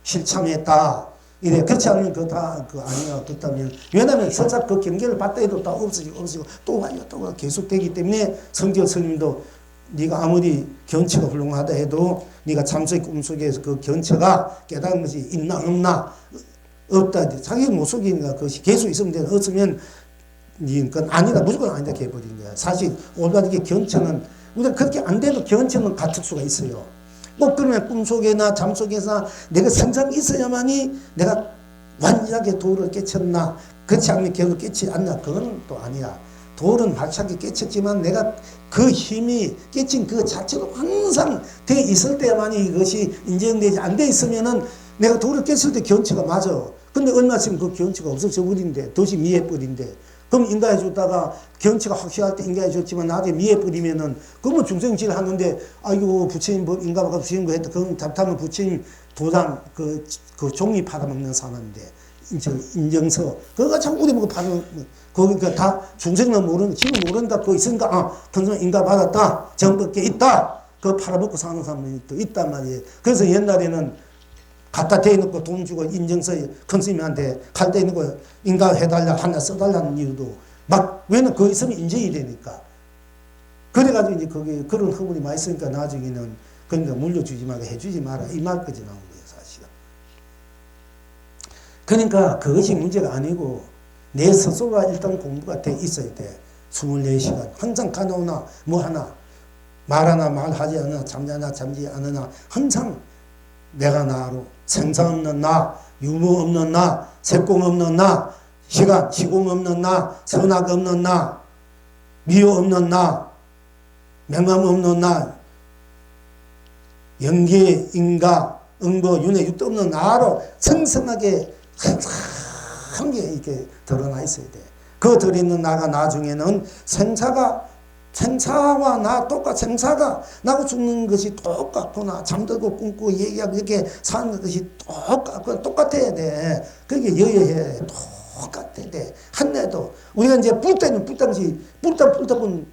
실참했다. 이래. 그렇지 않으면 그거 다, 아니야. 그렇다면. 왜냐면 설사 그 경계를 받다 해도 다 없어지고, 또 와요. 또 계속 되기 때문에 성경 스님도 네가 아무리 견처가 훌륭하다 해도 네가 잠수의 꿈속에서 그 견처가 깨달은 것이 있나, 없나, 없다. 자기 못 속이니까 그것이 계속 있으면 돼. 없으면 그건 아니다. 무조건 아니다. 해버린 거야. 사실, 올바르게 견처는, 우리가 그렇게 안 돼도 견처는 갖출 수가 있어요. 꼭 그러면 꿈속에나 잠속에서 내가 생각이 있어야만이 내가 완전하게 도를 깨쳤나, 그렇지 않으면 결국 깨치지 않나, 그건 또 아니야. 돌은 활차게 깨쳤지만 내가 그 힘이 깨친 그 자체로 항상 돼 있을 때만이 이것이 인정되지 안 돼 있으면은 내가 돌을 깼을 때 견치가 맞아. 근데 얼마 있으면 그 견치가 없어져 버린대. 도시 미해버린대. 그럼 인가해 줬다가 견치가 확실할 때 인가해 줬지만 나중에 미해버리면은 그러면 중생질 하는데 아이고 부처님 뭐 인가가 주신 거 했다. 그럼 답답하면 부처님 도장 그 종이 팔아먹는 사람인데 인정서 그거 자꾸 우리 보고 팔아 그러니까 다 중생은 모르는 지금 모른다 그거 있으니까 평생 인가 받았다 정법계 있다 그거 팔아먹고 사는 사람이 또 있단 말이에요. 그래서 옛날에는 갖다 대놓고 돈 주고 인정서 큰 스님한테 갈 때 있고 인가해달라 하나 써달라는 이유도 막 왜냐면 그거 있으면 인정이 되니까 그래가지고 이제 거기 그런 허물이 많이 있으니까 나중에는 그러니까 물려주지 말고 해주지 마라 이 말까지 나온 거예요 사실은. 그러니까 그것이 문제가 아니고 내 스스로가 일단 공부가 돼 있어야 돼. 24시간 항상 가나오나 뭐 하나 말하나 말하지 않으나 잠자나 잠지 않으나 항상 내가 나로 생사 없는 나, 유무 없는 나, 색공 없는 나, 시공 없는 나, 선악 없는 나, 미호 없는 나, 명암 없는 나, 연계, 인가, 응보, 윤회, 육도 없는 나로 생생하게 한 게 이렇게 드러나 있어야 돼. 그 들어있는 나가 나중에는 생사와 나 생사가 나고 죽는 것이 똑같구나. 잠들고 꿈꾸고 얘기하고 이렇게 사는 것이 똑같아야 돼. 그게 여여해. 똑같아야 돼. 한내도. 우리가 이제 불 때는 불타면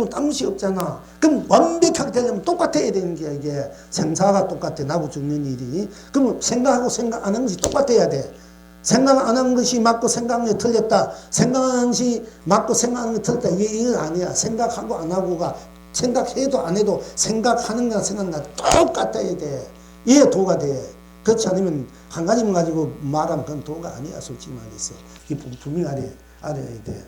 땀이 없잖아. 그럼 완벽하게 되려면 똑같아야 되는 게 이게 생사가 똑같아. 나고 죽는 일이. 그럼 생각하고 생각 안 하는 것이 똑같아야 돼. 생각 안 한 것이 맞고 생각하는 게 틀렸다. 생각하는 것이 맞고 생각하는 게 틀렸다. 이건 아니야. 생각하고 안 하고가 생각해도 안 해도 생각하는 거나 생각나 똑같아야 돼. 이게 도가 돼. 그렇지 않으면 한 가지만 가지고 말하면 그건 도가 아니야. 솔직히 말해서. 이게 분명히 알아야 돼.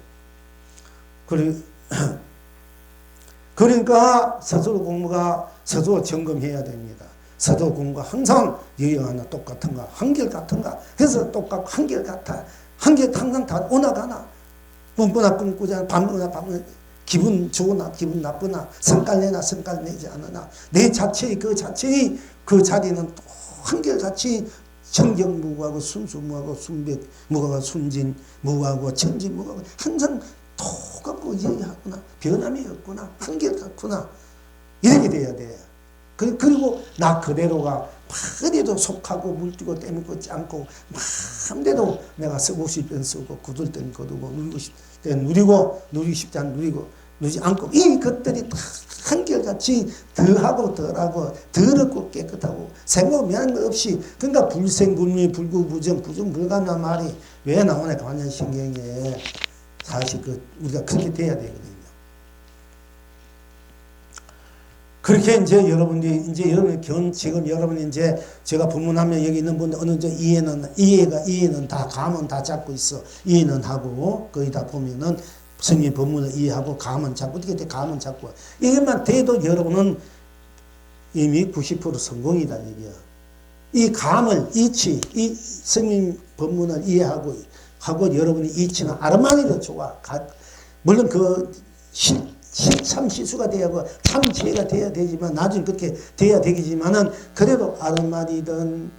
그러니까 스스로 공부가 스스로 점검해야 됩니다. 서도 공부가 항상 여기 하나 똑같은가 한결같은가 해서 똑같고 한결같아 항상 다 오나가나 꿈꾸나 꿈꾸지 밤꾸나 밤꾸나 기분 좋으나 기분 나쁘나 성깔내나 성깔내지 않으나 내 자체의 그 자리는 또 한결같이 청경무구하고 순수무구하고 순백무구하고 순진무구하고 천진무구하고 항상 똑같고 여기하구나 변함이 없구나 한결같구나 이렇게 돼야 돼. 그리고 나 그대로가 마음대로 속하고 물뛰고 떼먹고 짬고 마음대로 내가 쓰고 싶은 쓰고 굳을 땐 거두고 누리고 싶을 땐 누리고 누리고 싶지 않으면 누리지 않고 이 것들이 다 한결같이 덜하고 덜하고 더럽고 깨끗하고 생각 미안한 거 없이 그러니까 불생불미 불구부정 부정불가능한 말이 왜 나오냐 관념신경에 사실 우리가 그렇게 돼야 되거든요. 그렇게 이제 여러분들이 이제 지금 여러분이 이제 제가 본문하면 여기 있는 분들 어느 정도 이해는 다 감은 다 잡고 있어. 이해는 하고 거의 다 보면은 성경 본문을 이해하고 감은 잡고 어떻게 돼 감은 잡고 이것만 돼도 여러분은 이미 90% 성공이다 얘기야. 이 감을 이치 이 성경 본문을 이해하고 여러분이 이치는 아르마니도 좋아. 물론 그 참 시수가 돼야 하고 참 지혜가 돼야 되지만 나중에 그렇게 돼야 되겠지만은 그래도 아르마니든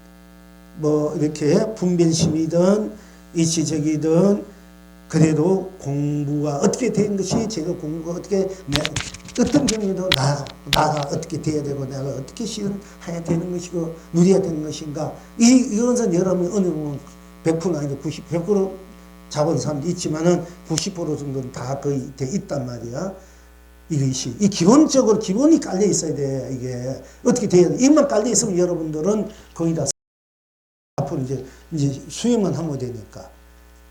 뭐 이렇게 분별심이든 이치적이든 그래도 공부가 어떻게 된 것이 제가 공부가 어떻게 어떤 경우에도 나가 어떻게 돼야 되고 내가 어떻게 실현해야 되는 것이고 누려야 되는 것인가 이것은 여러분이 어느 부분 100%는 아니고 100% 잡은 사람도 있지만은 90% 정도는 다 거의 돼 있단 말이야. 이것이 이 기본적으로 기본이 깔려 있어야 돼. 이게 어떻게 돼야 돼? 이만 깔려 있으면 여러분들은 거의 다 앞으로 이제 수행만 하면 되니까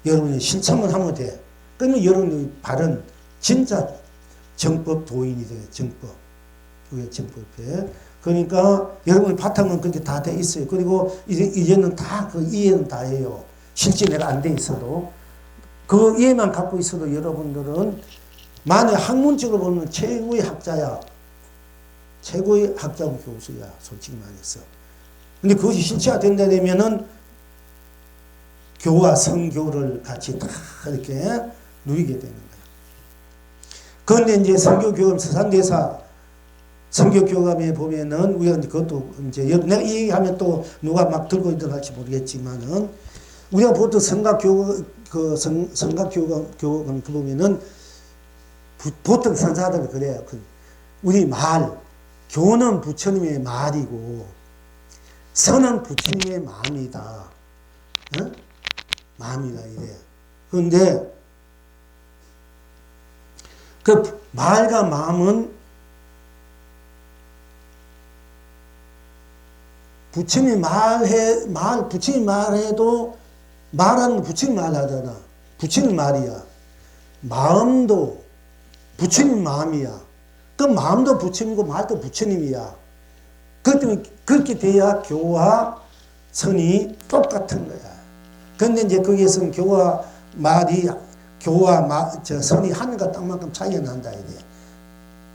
여러분이 실천만 하면 돼. 그러면 여러분이 바른 진짜 정법 도인이 돼. 정법 그게 정법에. 그러니까 여러분의 바탕은 그렇게 다 돼 있어요. 그리고 이제는 다 그 이해는 다 해요. 실제 내가 안 돼 있어도 그 이해만 갖고 있어도 여러분들은 만약 학문적으로 보면 최고의 학자야. 최고의 학자고 교수야. 솔직히 말해서. 근데 그것이 실체가 된다면은 교와 성교를 같이 다 이렇게 누리게 되는 거야. 그런데 이제 성교교감 서산대사 성교교감에 보면은 우리가 그것도 이제 내가 이 얘기하면 또 누가 막 들고 있더랄지 모르겠지만은 우리가 보통 성각교감 보면은 보통 선사들은 그래요. 우리 말, 교는 부처님의 말이고, 선은 부처님의 마음이다. 어? 마음이다, 이래. 그런데, 그 말과 마음은 부처님이 부처님이 말해도, 말하는 거 부처님 말하잖아. 부처님 말이야. 마음도 부처님 마음이야. 그 마음도 부처님이고 말도 부처님이야. 그렇기 때문에 그렇게 돼야 교와 선이 똑같은 거야. 그런데 이제 거기에서는 교와 선이 하늘과 땅만큼 차이가 난다 이래.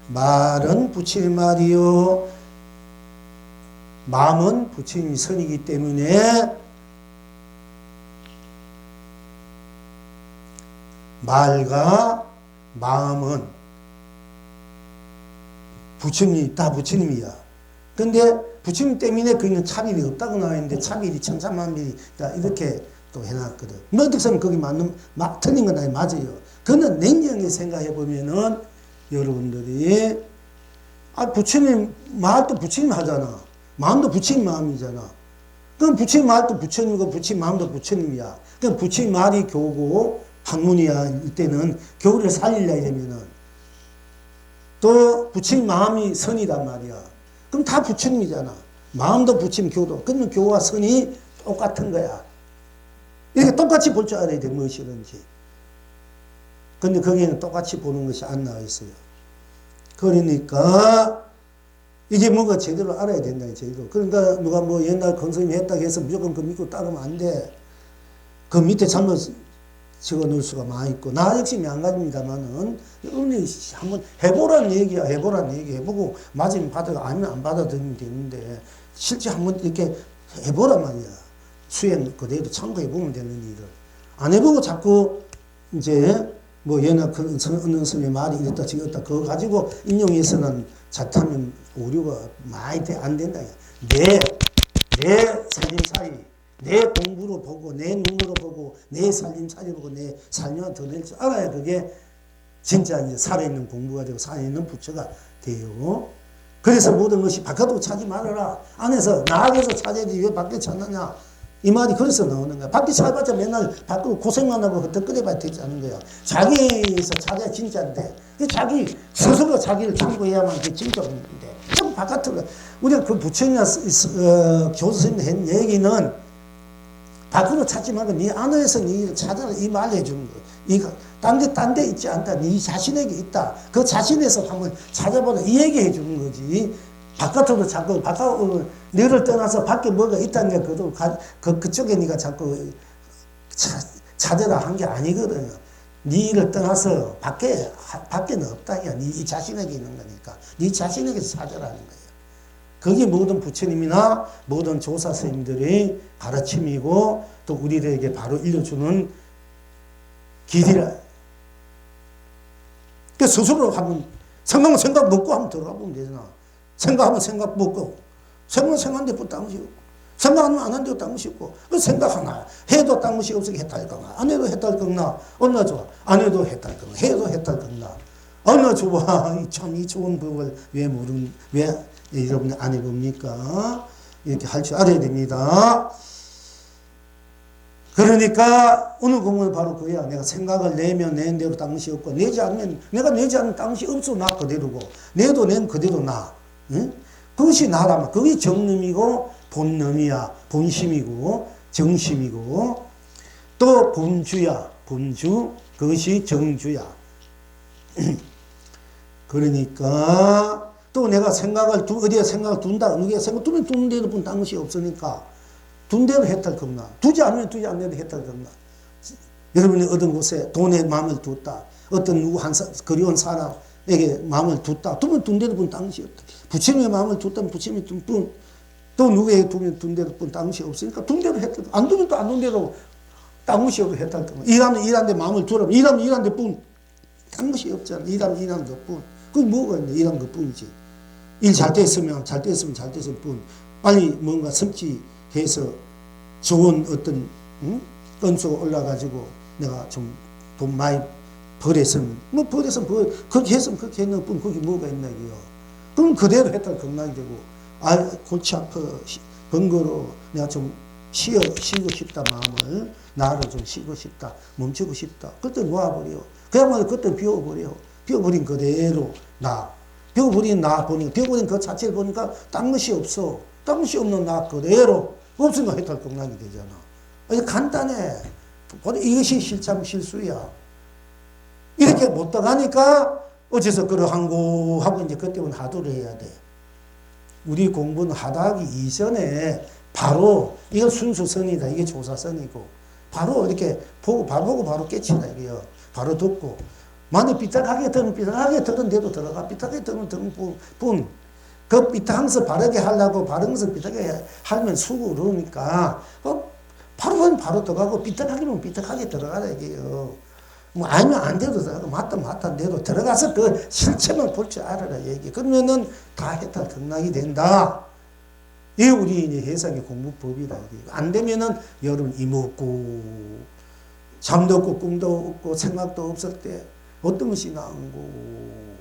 말은 부처님 말이요. 마음은 부처님 선이기 때문에 말과 마음은 다 부처님이야. 근데 부처님 때문에 거기는 차별이 없다고 나와 있는데 차별이 천차만별이다 이렇게 또 해놨거든. 뭐 어떻게 거기 막 틀린 건 아니 맞아요. 그는 냉정하게 생각해 보면은 여러분들이 부처님 말도 부처님 하잖아. 마음도 부처님 마음이잖아. 그럼 부처님 말도 부처님이고 부처님 마음도 부처님이야. 그럼 부처님 말이 교고 학문이야. 이때는 교를 살리려 이러면은 또 부처님 마음이 선이란 말이야. 그럼 다 부처님이잖아. 마음도 부처님, 교도. 그러면 교와 선이 똑같은 거야. 이렇게 똑같이 볼 줄 알아야 돼, 무엇이든지. 근데 거기에는 똑같이 보는 것이 안 나와 있어요. 그러니까 이제 뭔가 제대로 알아야 된다, 제대로. 그러니까 누가 뭐 옛날 건설이 했다고 해서 무조건 그 믿고 따르면 안 돼. 그 밑에 잘못 적어 놓을 수가 많이 있고, 나 역시 명가입니다만은, 한번 해보라는 얘기야, 해보라는 얘기 해보고, 맞으면 받아가, 아니면 안 받아들이면 되는데, 실제 한번 이렇게 해보란 말이야. 수행 그대로 참고해보면 되는 일을. 안 해보고 자꾸, 이제, 뭐, 옛날 어느 스님의 말이 이랬다, 저랬다, 그거 가지고 인용해서는 자타면 오류가 많이 안 된다. 내 살림살이, 내 공부로 보고 내 눈으로 보고 내 살림살이 보고 내 삶을 드러낼 줄 알아야 그게 진짜 이제 살아있는 공부가 되고 살아있는 부처가 돼요. 그래서 모든 것이 바깥으로 찾지 말아라. 안에서 나에서 찾아야지 왜 밖에 찾느냐. 이 말이 그래서 나오는 거야. 밖에 찾아봤자 맨날 밖으로 고생만 하고 덧거려봐야 되지 않은 거야. 자기에서 찾아야 진짜인데. 자기 스스로 자기를 참고해야만 그게 진짜인데. 좀 바깥으로. 우리가 그 부처님이나 교수님이 한 얘기는 밖으로 찾지 말고 네 안에서 네 일을 찾아라 이 말을 해주는 거예요. 이거 딴 데 있지 않다. 네 자신에게 있다. 그 자신에서 한번 찾아보라 이 얘기 해주는 거지. 바깥으로 자꾸 너를 떠나서 밖에 뭐가 있다는 게 그쪽에 네가 자꾸 찾으라 한 게 아니거든요. 네 일을 떠나서 밖에는 없다. 네 자신에게 있는 거니까 네 자신에게서 찾으라는 거예요. 그게 모든 부처님이나 모든 조사 스님들의 가르침이고 또 우리들에게 바로 일러주는 길이라. 그 스스로 한번 생각하면 생각 먹고 한번 들어가 보면 되잖아. 생각하면 생각 먹고 생각하는데 뭐 딴 것이 없고 생각하면 안 하는데도 딴 것이 없고 생각 하나 해도 딴 것이 없으니까 해탈 거나 안 해도 해탈 거나 얼마나 좋아. 안 해도 해탈 거나 해도 해탈 거나 얼마나 좋아. 참 이 좋은 법을 왜 여러분이 안 해봅니까? 이렇게 할 줄 알아야 됩니다. 그러니까 오늘 공부는 바로 그야. 내가 생각을 내면 낸 대로 딴 것이 없고 내지 않으면 내가 내지 않는 딴 것이 없어 나 그대로고 내도 낸 그대로 나. 응? 그것이 나라면 그게 정념이고 본념이야. 본심이고 정심이고 또 본주야. 본주 그것이 정주야. 그러니까 또 내가 어디에 생각을 둔다. 어디에 생각 두면 두는 데도 본 딴 것이 없으니까 둔 대로 해탈 겁나. 두지 않으면 두지 않는 해탈 겁나. 여러분이 어떤 곳에 돈에 마음을 뒀다. 어떤 누구 그리운 사람에게 마음을 뒀다. 두면 둔 대로 본 딴 것이 없다. 부처님의 마음을 뒀다면 부처님이 둔 뿐. 또 누구에게 두면 둔 대로 본 딴 것이 없으니까 둔 대로 해탈. 안 두면 또 안 둔 대로 딴 것이 없고 해탈 겁나. 일하는데 마음을 두라면 일하는데 뿐. 딴 것이 없잖아. 일하는 것 뿐. 그게 뭐가 있냐. 일하는 것 뿐이지. 일 잘 됐으면 잘 됐을 뿐. 빨리 뭔가 성취해서 좋은 어떤 건수가 올라가지고 내가 좀 돈 많이 벌었으면 그렇게 했으면 그렇게 했는 뿐. 그게 뭐가 있나 이게요. 그럼 그대로 했다가 건강이 되고 골치 아파 번거로 내가 좀 쉬고 싶다 마음을 나를 좀 쉬고 싶다 멈추고 싶다. 그때 놓아버려. 그야말로 그때 비워버린 그대로 비워버린 나 보니까 비워버린 그 자체를 보니까 딴 것이 없어. 딴 것이 없는 나 그대로 없으니까 해탈 극락이 되잖아. 이게 간단해. 이것이 실수야. 이렇게 못 떠가니까 어째서 그러한고 하고 이제 그때부터 하도를 해야 돼. 우리 공부는 하다하기 이전에 바로 이거 순수선이다. 이게 조사선이고 바로 이렇게 바로 깨친다 이게요. 바로 듣고 만약 삐딱하게 들은 데도 들어가. 삐딱하게 들은 뿐. 그 삐딱하면서 바르게 하려고 바르면서 삐딱하게 하면 수고 그러니까 바로 들어가고 삐딱하게는 삐딱하게 들어가라 이게요. 뭐 아니면 안 돼도 들어가고 맞다 안 돼도 들어가서 그 실체만 볼 줄 알아라 얘기. 그러면은 다 해탈 극락이 된다. 이게 우리 이제 해상의 공부법이라 이게. 안 되면은 여러분 이먹고 잠도 없고 꿈도 없고 생각도 없을 때 어떤 것이 나은 거고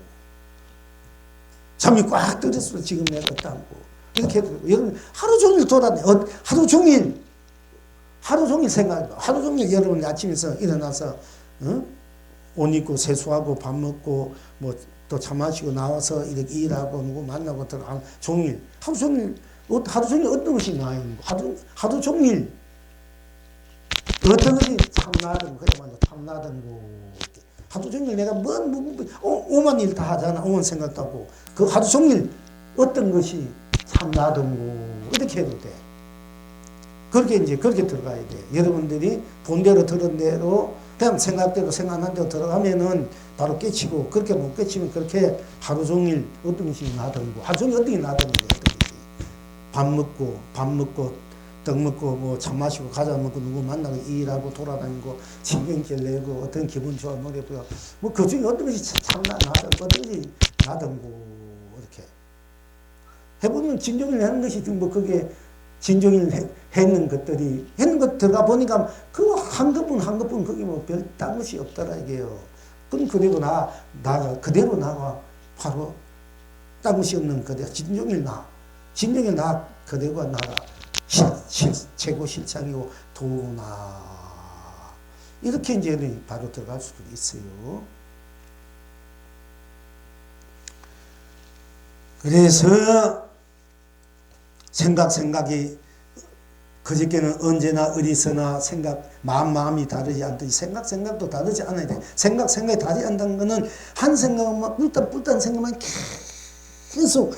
잠이 꽉 들었어 지금 내가 딴거 이렇게 해도 여러분 하루 종일 하루 종일 생각해봐. 하루 종일 여러분 아침에서 일어나서 옷 입고 세수하고 밥 먹고 뭐 또 차 마시고 나와서 이렇게 일하고 누구 만나고 들어가 하루 종일 어떤 것이 나은 거 하루 종일 어떤 것이 참나든 그야말로 참나든 거 하루 종일 내가 오만 일 다 하잖아. 오만 생각도 하고 그 하루 종일 어떤 것이 참나든 거 이렇게 해도 돼. 그렇게 들어가야 돼. 여러분들이 본대로 들은 대로 그냥 생각대로 생각한 대로 들어가면은 바로 깨치고 그렇게 못 깨치면 그렇게 하루 종일 어떤 것이 나든 거 하루 종일 어떤 게 나든 거 어떤 것이 밥 먹고 떡 먹고 뭐 차 마시고 과자 먹고 누구 만나고 일하고 돌아다니고 신경질 내고 어떤 기분 좋아 노래 부르고 뭐 그 중에 어떤 것이 참나 나든 어떤 것이 나든 거 이렇게 해보면 진종일 하는 것이 뭐 그게 진종일 했는 것 들어가 보니까 그 한 것뿐 그게 뭐 별 딴 것이 없더라 이게요. 그럼 그대로 그대로 나가 바로 딴 것이 없는 그대로 진종일 나 그대로가 나가 최고 실상이고 도나 이렇게 이제 바로 들어갈 수도 있어요. 생각이 그저께는 언제나 어디서나 마음이 다르지 않듯이 생각도 다르지 않아야 돼. 생각이 다르지 않다는 거는 한 생각만, 뿔단 생각만 계속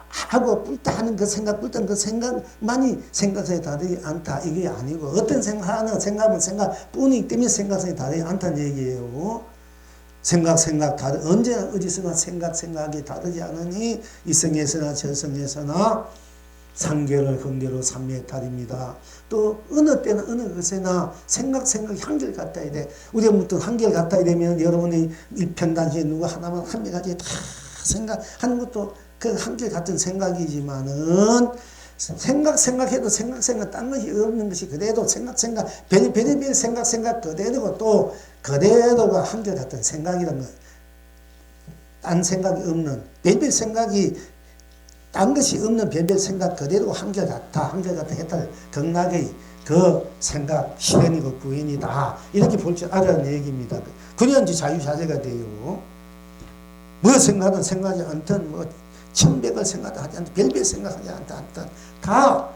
하고 뿔다는 그 생각만이 생각성이 다르지 않다. 이게 아니고 어떤 생각하는 생각은 생각뿐이기 때문에 생각성이 다르지 않다는 얘기예요. 언제나 어디서나 생각이 다르지 않으니 이성에서나 저성에서나 상계를 근계로 삼매탈입니다. 또 어느 때나 어느 것에나 생각이 한결같아야 돼. 우리가 무슨 한결같아야 되면 여러분이 일편단심에 누가 하나만 한 가지 다 생각하는 것도 그 한결같은 생각이지만은 생각해도 생각 딴 것이 없는 것이 그대로 별의별 생각 그대로고 또 그대로가 한결같은 생각이라는 거. 딴 생각이 없는 별별 생각이 딴 것이 없는 별별 생각 그대로 한결같은 해탈 극락의 그 생각 실현이고 구현이다. 이렇게 볼 줄 알아는 얘기입니다. 그래야 이제 자유자재가 돼요. 뭐 생각하든 생각하지 않든 뭐 천백을 생각하지 않든 별별 생각하지 않든 다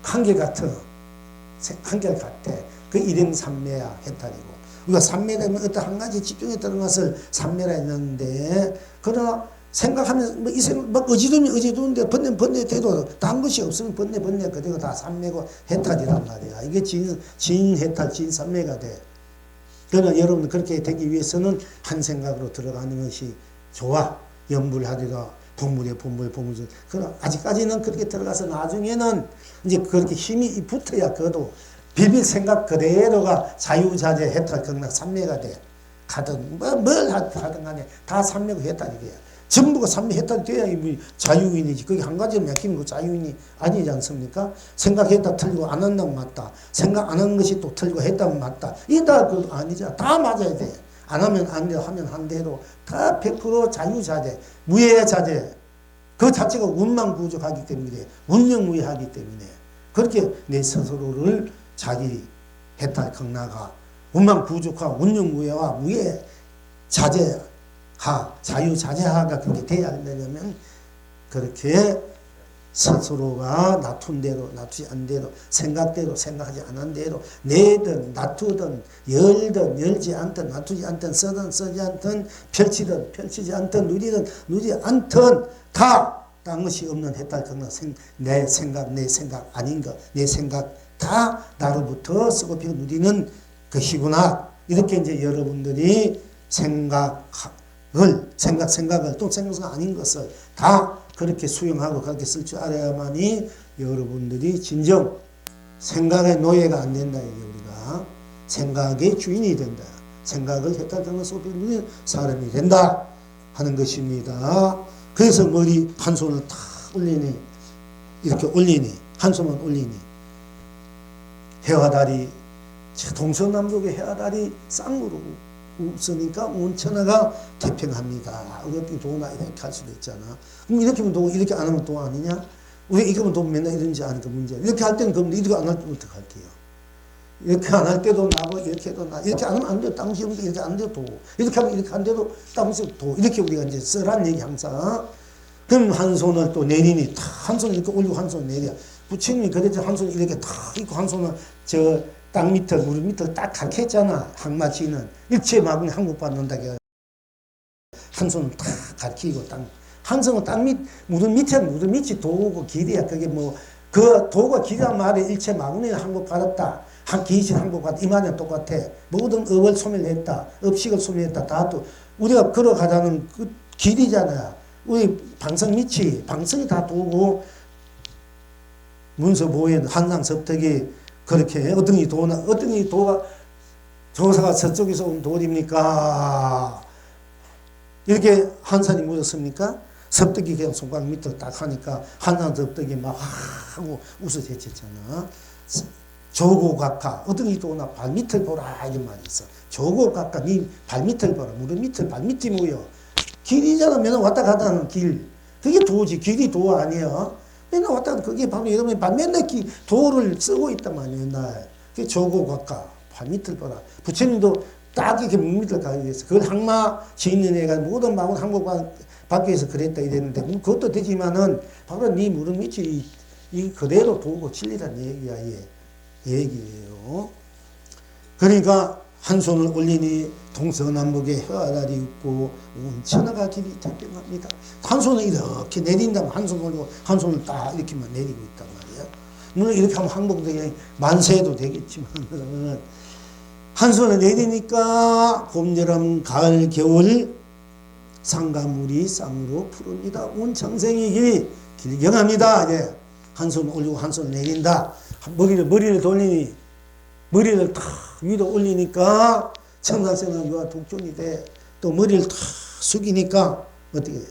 한결같아. 그 일행삼매야 해탈이고 우리가 삼매라면 어떤 한 가지 집중에 들어가서 삼매라 했는데 그러나 생각하면서 이 생각 어지두는데 번뇌 돼도 딴 것이 없으면 번뇌 그대로 다 삼매고 해탈이란 말이야. 이게 진 해탈 진 삼매가 돼. 그러나 여러분 그렇게 되기 위해서는 한 생각으로 들어가는 것이 좋아. 염불하리라 본물에 본물. 그러나 아직까지는 그렇게 들어가서 나중에는 이제 그렇게 힘이 붙어야 그도 비빌 생각 그대로가 자유자재 해탈 극락 삼매가 돼. 가든 뭘 하든 간에 다 삼매고 해탈이게. 전부가 삼매 해탈이 돼야 자유인이지. 그게 한 가지를 맡기면 그 자유인이 아니지 않습니까? 생각했다 틀리고 안 한다면 맞다. 생각 안 하는 것이 또 틀리고 했다면 맞다. 이게 다 그 아니잖아. 다 맞아야 돼. 안 하면 안 돼. 하면 한 대로 다 100% 자유자재, 무예자재. 그 자체가 운만부족하기 때문에 운명무예하기 때문에 그렇게 내 스스로를 자기 해탈 극락하 운만부족하 운명무예와 무예자재 자유자재하가 그렇게 돼야 하려면 그렇게 스스로가 놔둔 대로 놔두지 않은 대로 생각대로 생각하지 않은 대로 내든 놔두든 열든 열지 않든 놔두지 않든 쓰든 쓰지 않든 펼치든 펼치지 않든 누리든 누리지 않든 다 딴 것이 없는 해탈 극락 내 생각 아닌 것 내 생각 다 나로부터 쓰고 피고 누리는 것이구나. 이렇게 이제 여러분들이 생각을 또 생각 아닌 것을 다 그렇게 수용하고 그렇게 쓸 줄 알아야만이 여러분들이 진정 생각의 노예가 안 된다. 이게 우리가 생각의 주인이 된다. 생각을 해탈하는 속에 누리는 사람이 된다 하는 것입니다. 그래서 머리 한 손을 탁 올리니 이렇게 올리니 한 손만 올리니 해와 달이 동서남북의 해와 달이 쌍으로 웃으니까 온 천하가 태평합니다. 어떻게 도나 이렇게 할 수도 있잖아. 그럼 이렇게 하면 도 이렇게 안 하면 도 아니냐? 왜 이거 하면 도 맨날 이런지 아니까 문제. 이렇게 할 때는 그럼 이렇게 안 할 때는 어떻게 할게요? 이렇게 안 할 때도 나고 이렇게 해도 나. 이렇게 안 하면 안 돼요. 땅시 없는데 이렇게 안 돼도 도. 이렇게 하면 이렇게 안 돼도 땅시 도. 이렇게 우리가 이제 쓰란 얘기 항상. 그럼 한 손을 또 내리니 한 손을 이렇게 올리고 한 손을 내려. 부처님이 그랬죠. 한 손을 이렇게 탁 있고 한 손을 땅 밑을 무릎 밑을 딱 가르쳤잖아. 항마치는 일체 마군에 한국 받는다. 한 손을 탁 가르치고 한 손은 무릎 밑이 도고 길이야. 그게 그 도가 길이란 말에 일체 마군에 한국 받았다. 기신 한국 받았다. 이 말이랑 똑같아. 모든 업을 소멸했다. 업식을 소멸했다. 다 또 우리가 걸어가자는 그 길이잖아요. 우리 방성이 다 도고 문서보현 한상섭택이 그렇게 어떤 도가 조사가 저쪽에서 온 돌입니까? 이렇게 한산이 묻었습니까? 섭득이 그냥 손가락 밑으로 딱 하니까 한산 섭득이 막 하고 웃어제쳤잖아. 조고각하 어떤 이 도나 발밑을 보라 이런 말이 있어. 조고각하 네 발밑을 보라. 무릎 밑을 발밑이 뭐여? 길이잖아. 맨날 왔다 갔다 하는 길. 그게 도지. 길이 도 아니야. 맨날 왔다 갔다 그게 바로 여러분이 맨날 도를 쓰고 있단 말이야. 맨날. 그게 조고각하 발밑을 보라. 부처님도 딱 이렇게 물밑을 가기 위해서 그걸 항마 지있는 애가 모든 마음 한국 밖에서 그랬다 이랬는데 그것도 되지만은 바로 네 무릎 밑이 이 그대로 두고 진리란 얘기야, 얘기예요. 그러니까 한 손을 올리니 동서남북에 해와달이 있고 온 천하가 길이 태평합니다. 한 손을 이렇게 내린다면 한 손 올리고 한 손을 딱 이렇게만 내리고 있단 말이야. 물론 이렇게 하면 한국도 만세도 되겠지만 한 손을 내리니까 봄, 여름, 가을, 겨울 상가물이 쌍으로 푸릅니다. 온 창생이 길이 길경합니다. 이제 한 손 올리고 한 손을 내린다. 머리를 돌리니 머리를 탁 위로 올리니까 청산생활 유아 독존이 돼. 또 머리를 탁 숙이니까 어떻게 돼?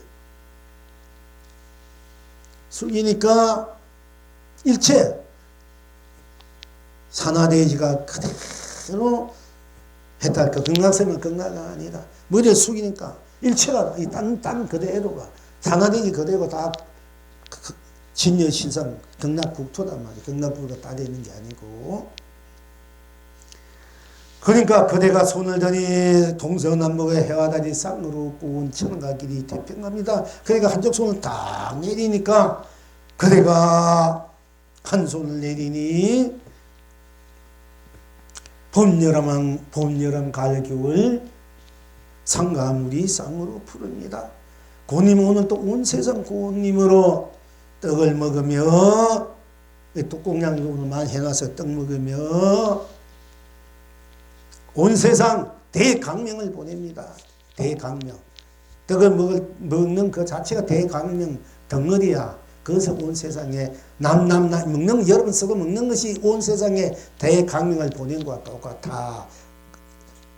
숙이니까 일체 산화대지가 그대로 해탈까 극락세면 극락가 아니라 머리를 숙이니까 일체가 이 땅 그대로가 산화대지 그대로 다 진여신상 극락국토단 말이야. 극락국토가 다 되는 게 아니고. 그러니까 그대가 손을 드니 동서남북의 해와 달이 쌍으로 온 천하가 길이 태평합니다. 그러니까 한쪽 손을 딱 내리니까 그대가 한 손을 내리니 봄, 여름, 가을, 겨울 상가물이 쌍으로 푸릅니다. 고님은 오늘 또 온 세상 고님으로 떡을 먹으며 떡공양이 오늘 많이 해놔서 떡 먹으며 온 세상 대강명을 보냅니다. 대강명. 떡을 먹는 그 자체가 대강명 덩어리야. 그래서 온 세상에 먹는 여러분 쓰고 먹는 것이 온 세상에 대강명을 보낸 것과 똑같아.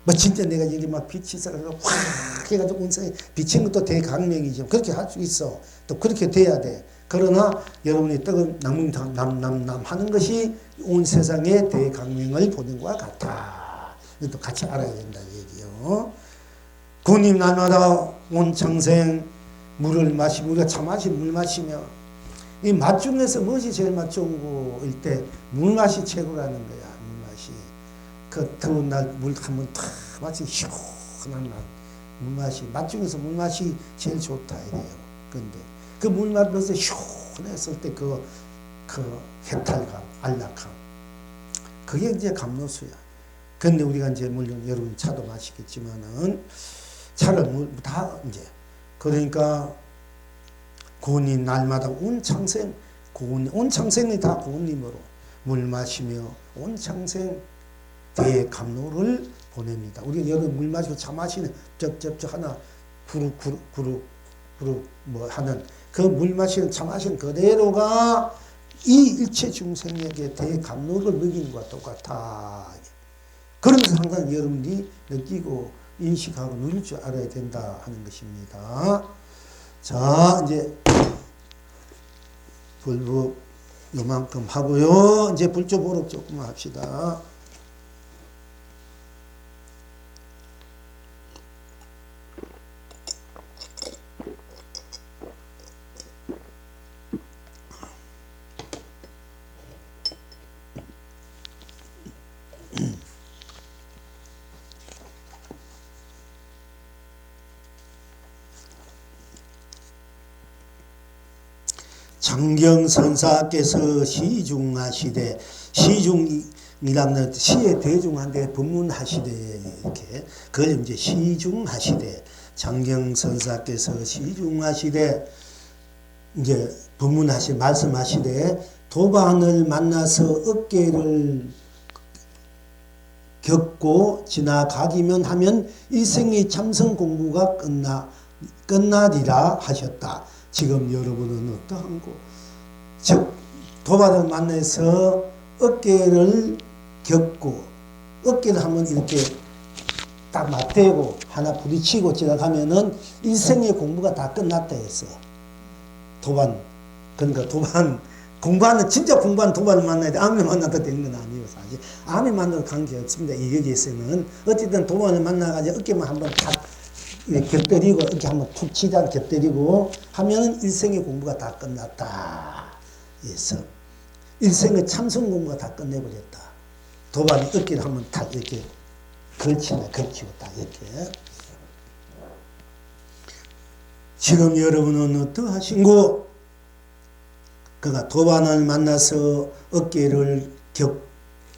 뭐 진짜 내가 이게 막 빛이 있어가지고 확 해가지고 온 세상에 비친 것도 대강명이죠. 그렇게 할 수 있어. 또 그렇게 돼야 돼. 그러나 여러분이 떡을 남 하는 것이 온 세상에 대강명을 보낸 것과 같아. 또 같이 알아야 된다 얘기요. 군님 날마다 온 창생 물을 마시고 우리가 차 마시면 물 마시며 이 맛 중에서 무엇이 제일 맛 좋은 거일 때 물맛이 최고라는 거야. 물맛이 그 더운 날 물 한번 탁 마시 시원한 물맛이 맛 중에서 물맛이 제일 좋다 이래요. 근데 그 물맛 넣어서 시원했을 때 그 해탈감, 안락함 그게 이제 감로수야. 근데 우리가 이제 물론 여러분 차도 마시겠지만은 차를 다 이제 그러니까 고님 날마다 온 창생 온 창생이 다 고님으로 물 마시며 온 창생 대감로를 보냅니다. 우리가 여러분 물 마시고 차 마시는 쩍쩍쩍 하나 구룩 뭐 하는 그 물 마시는 차 마시는 그대로가 이 일체 중생에게 대감로를 먹이는 것과 똑같아. 그러면서 항상 여러분이 느끼고 인식하고 누릴 줄 알아야 된다 하는 것입니다. 자, 이제 불부 요만큼 하고요. 이제 불조보록 조금 합시다. 장경선사께서 시중하시되 시중이라는 시에 대중한데 법문하시되 이렇게 그걸 이제 시중하시되 장경선사께서 시중하시되 이제 법문하시 말씀하시되 도반을 만나서 어깨를 겪고 지나가기면 하면 일생의 참선 공부가 끝나리라 하셨다. 지금 여러분은 어떠한고? 즉 도반을 만나서 어깨를 겪고 어깨를 한번 이렇게 딱 맞대고 하나 부딪히고 지나가면은 일생의 공부가 다 끝났다 했어. 도반 그러니까 도반 공부하는 진짜 공부하는 도반을 만나야 돼. 암에 만나도 되는 건 아니에요. 사실 암에 만나도 관계없습니다. 이 여기에서는 어쨌든 도반을 만나가지고 어깨만 한번 탁 이렇게 곁들이고 이렇게 한번 툭 치다 곁들이고 하면은 일생의 공부가 다 끝났다. 그래서 일생의 참선 공부가 다 끝내버렸다. 도반이 어깨를 한번 탁 이렇게 걸치고 딱 이렇게. 지금 여러분은 어떠하신고? 그가 도반을 만나서 어깨를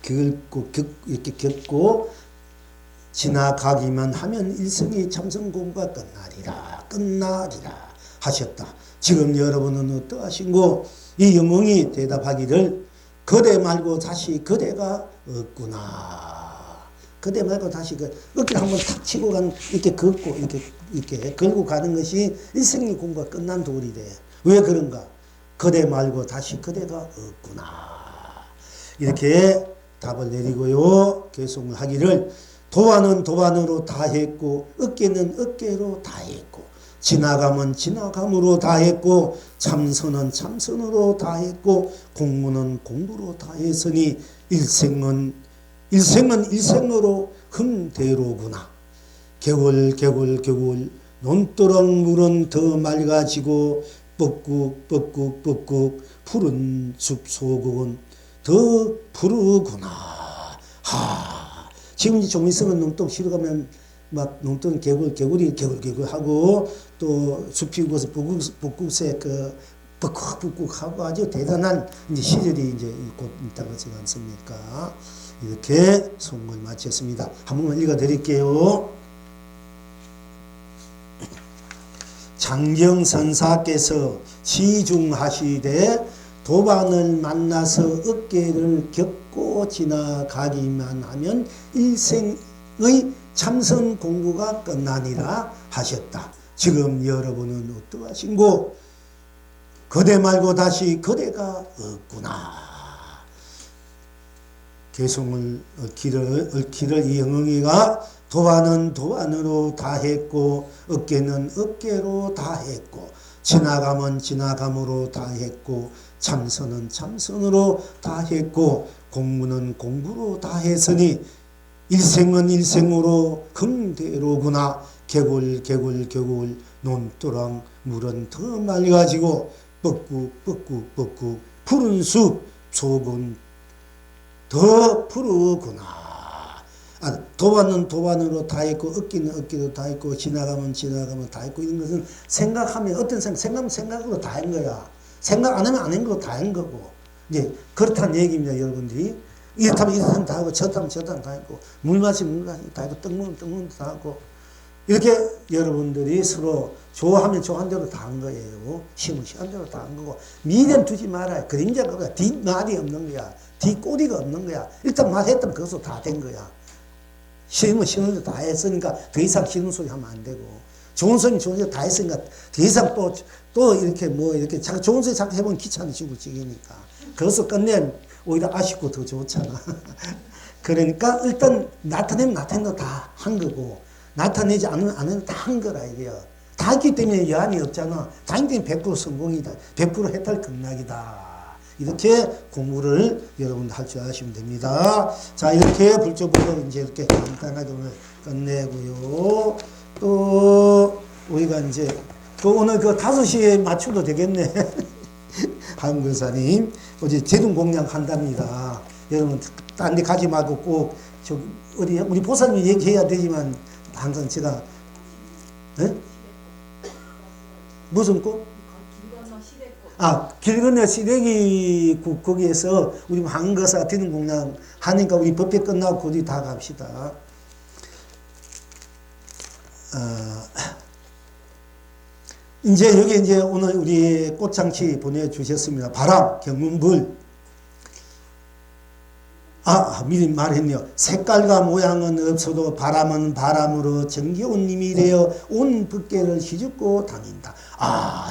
이렇게 겪고 지나가기만 하면 일생의 참선 공부가 끝나리라 하셨다. 지금 여러분은 어떠하신고? 이 영웅이 대답하기를 그대 말고 다시 그대가 없구나. 그대 말고 다시 어깨를 한번 탁 치고 이렇게 걷고 이렇게 걸고 가는 것이 일생의 공부가 끝난 도리래. 왜 그런가? 그대 말고 다시 그대가 없구나. 이렇게 답을 내리고요. 개송을 하기를 도안은 도안으로 다 했고 어깨는 어깨로 다 했고 지나감은 지나감으로 다 했고 참선은 참선으로 다 했고 공부는 공부로 다 했으니 일생은 일생으로 흥대로구나. 겨울 논두렁 물은 더 맑아지고 뻐꾹 푸른 숲 속은 더 푸르구나. 지금 이제 좀 있으면 논둑 쉬러 가면 막 논둑 개구리 하고 또 숲이 우거서 뻐꾹새 뻐꾹 하고 아주 대단한 이제 시절이 이제 곧 있다고 하지 않습니까? 이렇게 송을 마쳤습니다. 한 번만 읽어 드릴게요. 장경선사께서 시중하시되 도반을 만나서 어깨를 겪고 지나가기만 하면 일생의 참선 공부가 끝나니라 하셨다. 지금 여러분은 어떠하신고? 그대 말고 다시 그대가 없구나. 개송을 얽히를 이 영웅이가 도안은 도안으로 다 했고 어깨는 어깨로 다 했고 지나감은 지나감으로 다 했고 참선은 참선으로 다 했고 공부는 공부로 다 했으니 일생은 일생으로 흥대로구나. 개굴 논두렁 물은 더 맑아지고 뻐꾹 푸른 숲 속은 더 푸르구나. 도반은 도반으로 다 했고 어깨는 어깨로 다 했고 지나가면 다 했고 이런 것은 생각하면 어떤 생각하면 생각으로 다 한 거야. 생각 안 하면 안 한 거 다 한 거고 이제 그렇다는 얘기입니다. 여러분들이 이렇다면 다 하고 저렇다면 다 했고 물 마시면 다 했고 떡 먹으면 다 하고 이렇게 여러분들이 서로 좋아하면 좋아한 대로 다 한 거예요. 시험은 시한 대로 다 한 거고 미련 두지 말아요. 그림자가 없어. 뒷말이 없는 거야. 뒷꼬리가 없는 거야. 일단 말했다면 그것도 다 된 거야. 시험은 시험은 대로 다 했으니까 더 이상 싫은 소리 하면 안 되고 좋은 소리 다 했으니까 더 이상 또 이렇게 이렇게 자꾸 좋은 소리 자꾸 해보면 귀찮아지고 지기니까 그것을 끝내면 오히려 아쉽고 더 좋잖아. 그러니까 일단 나타내면 나타낸 거 다 한 거고 나타내지 않으면 다 한 거라 이게요. 다 했기 때문에 여한이 없잖아. 당연히 100% 성공이다. 100% 해탈 극락이다. 이렇게 공부를 여러분 할 줄 아시면 됩니다. 자, 이렇게 불조법을 이제 이렇게 간단하게 오늘 끝내고요. 또 우리가 이제 오늘 5시에 맞춰도 되겠네. 한근사님 어제 제등공양 한답니다. 여러분 딴 데 가지 말고 꼭 우리 보사님 얘기해야 되지만 항상 제가 무슨 꽃? 길 건너 시래기 거기에서 우리 한거사 대등공양 하니까 우리 법회 끝나고 거기 다 갑시다. 이제 여기 이제 오늘 우리 꽃장치 보내주셨습니다. 바람, 경문불. 미리 말했네요. 색깔과 모양은 없어도 바람은 바람으로 정겨운 님이 되어 온 법계를 휘젓고 다닌다.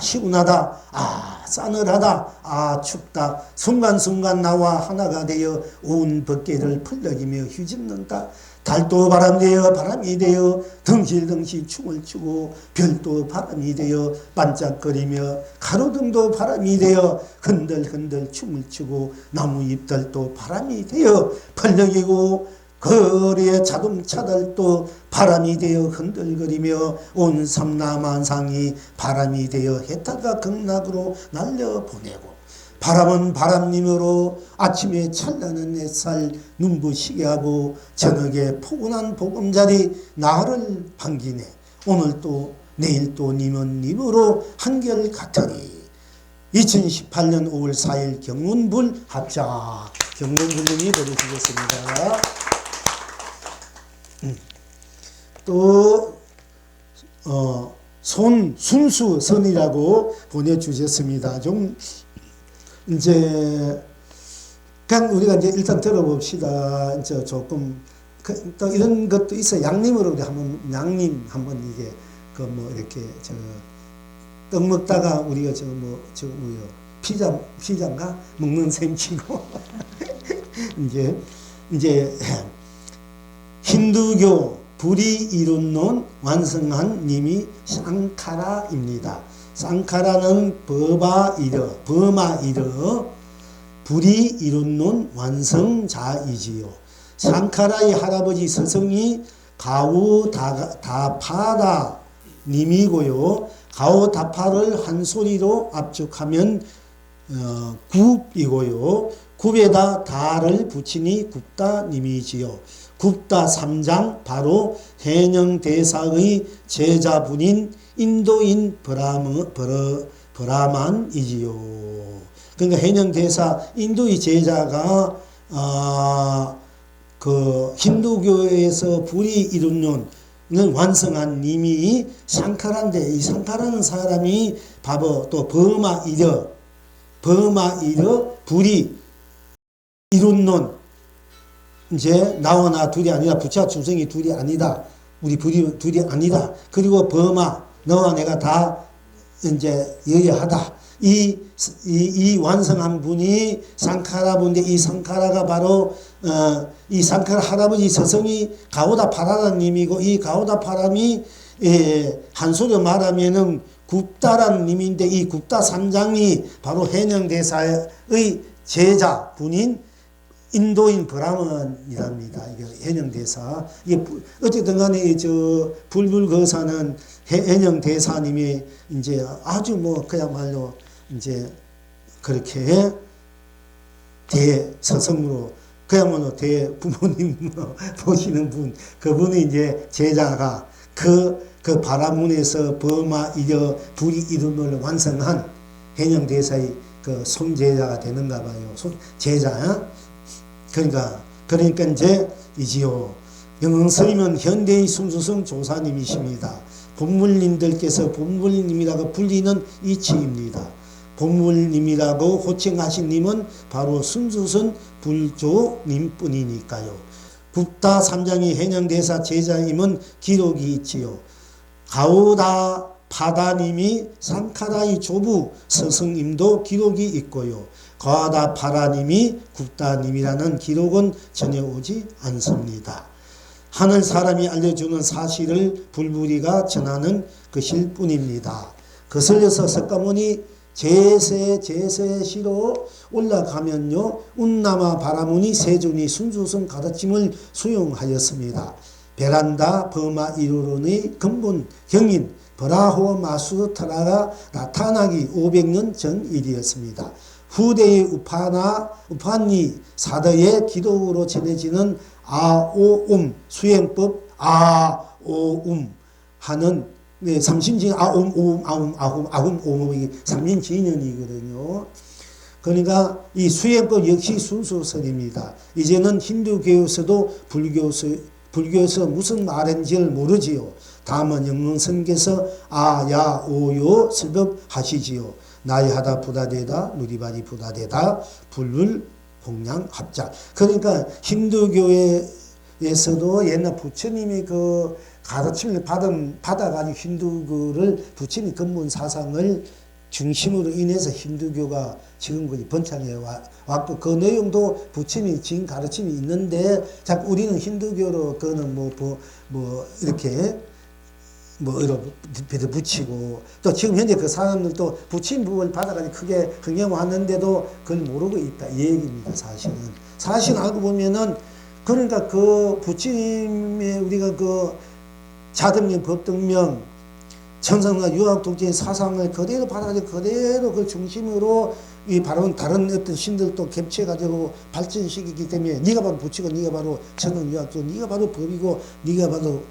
시원하다. 싸늘하다. 춥다. 순간순간 나와 하나가 되어 온 법계를 풀럭이며 휘젓는다. 달도 바람이 되어 덩실덩실 춤을 추고 별도 바람이 되어 반짝거리며 가로등도 바람이 되어 흔들흔들 춤을 추고 나무 잎들도 바람이 되어 펄럭이고 거리의 자동차들도 바람이 되어 흔들거리며 온 삼라만상이 바람이 되어 해탈과 극락으로 날려보내고 바람은 바람님으로 아침에 찬란한 햇살 눈부시게 하고 저녁에 포근한 보금자리 나를 반기네. 오늘 또 내일 또 님은 님으로 한결 같으니 2018년 5월 4일 경운불 합작 경운불님이 보내주셨습니다. 또 손순수선이라고 보내주셨습니다. 좀 이제 그냥 우리가 이제 일단 들어봅시다. 이제 조금 또 이런 것도 있어요. 양님으로 우리 한번 양님 한번 이게 그 뭐 이렇게 저 떡 먹다가 우리가 저 뭐요 피자인가 먹는 셈 치고 이제 힌두교 불이 이룬론 완성한 님이 쌍카라입니다. 쌍카라는 버마이르 불이 이룬론 완성자이지요. 쌍카라의 할아버지 스승이 가우다파라 님이고요. 가우다파를 한 소리로 압축하면 굽이고요. 굽에다 다를 붙이니 굽다님이지요. 굽다 3장 바로 해녕대사의 제자분인 인도인 브라만이지요. 그러니까 해녕대사 인도의 제자가 그 힌두교에서 불이 이룬론 을 완성한 님이 샹카라인데, 이 샹카라는 사람이 바로 또 버마이르 불이 이룬론, 이제 나와 나 둘이 아니라 부처 중생이 둘이 아니다. 우리 불이 둘이 아니다. 그리고 버마 너와 내가 다 이제 여여하다. 이 완성한 분이 쌍카라 분인데, 이 쌍카라가 바로 이 쌍카라 할아버지 스승이 가오다파라는 님이고, 이 가오다파람이 한 소리로 말하면은 굽다라는 님인데, 이 굽다 3장이 바로 해녕대사의 제자 분인 인도인 브라만이랍니다. 이게 해녕대사. 이게 어쨌든 간에 저 불불거사는 해녕대사님이 이제 아주 뭐 그야말로 이제 그렇게 대스승으로 그야말로 대부모님 보시는 분, 그분이 이제 제자가 그 바라문에서 버마이르 불이 이름을 완성한 해녕대사의 그 손제자가 되는가 봐요. 제자. 그러니까 이제 이지요. 영흥스님은 현대의 순수성 조사님이십니다. 본물님들께서 본물님이라고 불리는 이치입니다. 본물님이라고 호칭하신 님은 바로 순수선 불조님 뿐이니까요. 굽다 3장이 해녕대사 제자임은 기록이 있지요. 가오다 파다님이 쌍카라의 조부 스승님도 기록이 있고요. 가오다 파라님이 굽다님이라는 기록은 전혀 오지 않습니다. 하늘 사람이 알려주는 사실을 불부리가 전하는 것일 뿐입니다. 거슬려서 석가모니 제세시로 올라가면요, 운나마 바라문이 세존이 순수성 가르침을 수용하였습니다. 베란다 버마이르론의 근본 경인 브라호 마수타라가 나타나기 500년 전 일이었습니다. 후대의 우파니 사더의 기록으로 전해지는 아오움 수행법 아오움 하는 삼신진 아옴이 삼신진연이거든요. 그러니까 이 수행법 역시 순수설입니다. 이제는 힌두교에서도 불교에서 무슨 말인지를 모르지요. 다만 영흥선께서 아야오요 설법하시지요. 나이하다 부다되다 누리바니 부다되다 불불 공양 합작. 그러니까 힌두교에서도 옛날 부처님이 그 가르침을 받아가지고 힌두교를 부처님 근본 사상을 중심으로 인해서 힌두교가 지금까지 번창해 왔고, 그 내용도 부처님이 지금 가르침이 있는데 자꾸 우리는 힌두교로 그거는 이렇게 이렇게 붙이고, 또 지금 현재 그 사람들도 부처님 부분을 받아가지고 크게 흥행하는데도 그걸 모르고 있다 이 얘기입니다. 사실 알고 보면은, 그러니까 그 부처님의 우리가 그 자등명 법등명 천성과 유학독재의 사상을 그대로 받아가지고 그대로 그 중심으로 이 바로 다른 어떤 신들도 겹쳐가지고 발전시키기 때문에, 네가 바로 부처고 네가 바로 천성 유학독, 네가 바로 법이고 네가 바로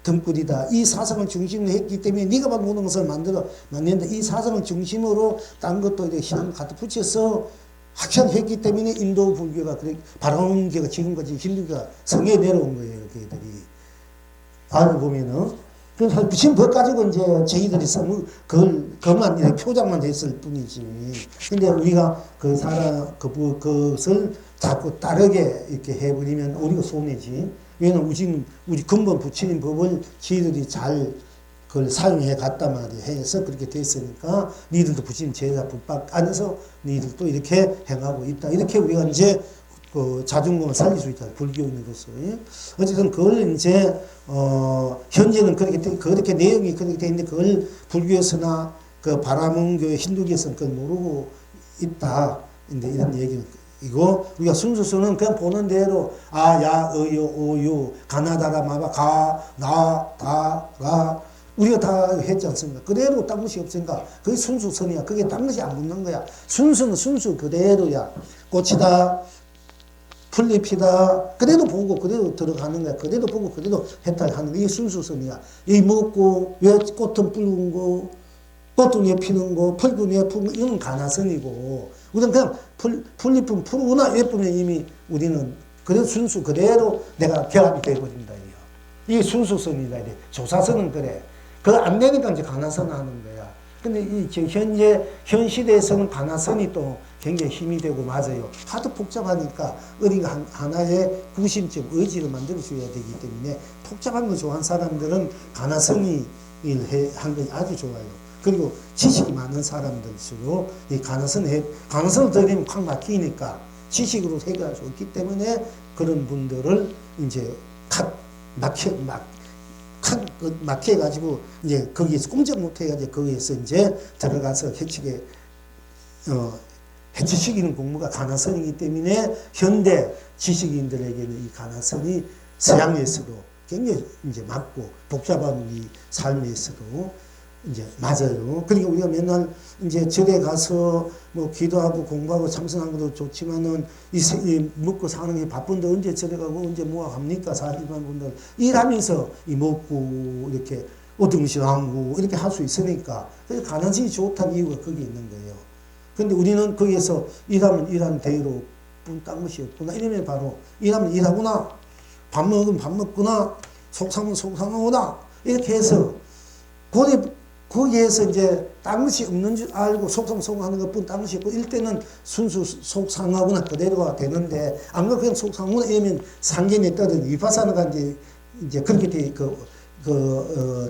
등불이다. 이 사상을 중심으로 했기 때문에 네가 막 모든 것을 만든다. 이 사상을 중심으로 딴 것도 이렇게 신앙을 갖다 붙여서 확산했기 때문에 인도 불교가 그래 바라온교가 지금까지 힌두교가 성에 내려온 거예요. 걔들이 알고 보면은 그래서 지금 그것 가지고 이제 저희들이 그것만 이렇게 표장만 됐을 뿐이지. 근데 우리가 그 사람 그것을 자꾸 따르게 이렇게 해버리면 우리가 손해지. 왜냐면 우리 근본 부처님 법을 저희들이 잘 그걸 사용해 갔단 말이에요. 해서 그렇게 됐으니까 니들도 부처님 제자 붙박 안에서 니들도 이렇게 행하고 있다. 이렇게 우리가 이제 그 자존감을 살릴 수 있다. 불교인으로서. 어쨌든 그걸 이제 현재는 그렇게 내용이 그렇게 돼 있는데 그걸 불교에서나 그 바라문교 힌두교에서는 그걸 모르고 있다. 근데 이런 얘기는 이거 우리가 순수수는 그냥 보는 대로 야, 어요, 오요, 가나다라, 마바, 가, 나, 다, 라 우리가 다 했지 않습니까? 그대로 딴 것이 없으니까 그게 순수선이야. 그게 딴 것이 안 붙는 거야. 순수는 순수 그대로야. 꽃이다, 풀잎이다. 그대로 보고 그대로 들어가는 거야. 그대로 보고 그대로 해탈하는 거야. 이게 순수선이야. 이 먹고 왜 꽃은 붉은 거, 꽃은 왜 피는 거, 풀은 왜 푸는 거 이건 가나선이고 우리는 그냥 풀잎은 푸르구나 예쁘면 이미 우리는 그대로 순수 그대로 내가 결합이 되어버린다. 이게 순수선이다. 이래. 조사선은 그래. 그거 안 되니까 이제 가나선 하는 거야. 근데 현 시대에서는 가나선이 또 굉장히 힘이 되고 맞아요. 하도 복잡하니까 어디가 하나의 구심점, 의지를 만들어줘야 되기 때문에 복잡한 거 좋아하는 사람들은 가나선이 한 게 아주 좋아요. 그리고 지식이 많은 사람들수록 이 가나선을 들이면 확 막히니까 지식으로 해결할 수 없기 때문에 그런 분들을 이제 막혀가지고, 이제 거기에서 꼼짝 못해가지고, 거기에서 이제 들어가서 해치시키는 공부가 가나선이기 때문에, 현대 지식인들에게는 이 가나선이 서양에서도 굉장히 이제 맞고, 복잡한 이 삶에서도 이제 맞아요. 그러니까 우리가 맨날 이제 절에 가서 뭐 기도하고 공부하고 참선하는 것도 좋지만은 이 먹고 사는 게 바쁜데 언제 절에 가고 언제 뭐가 갑니까? 사실만 분들 일하면서 이 먹고 이렇게 어등시하고 이렇게 할 수 있으니까 그래서 가난성이 좋다는 이유가 거기 있는 거예요. 근데 우리는 거기에서 일하면 일하는 대로 딴 것이 없구나. 이러면 바로 일하면 일하구나. 밥 먹으면 밥 먹구나. 속상하면 속상하구나. 이렇게 해서 거기에서 이제 딴 것이 없는 줄 알고 속상하는 것뿐 딴 것이 없고 일때는 순수 속상하구나 그대로가 되는데 안 그러면 그냥 속상하구나 이러면 상견에 떠든 위파사나가 이제 그렇게 돼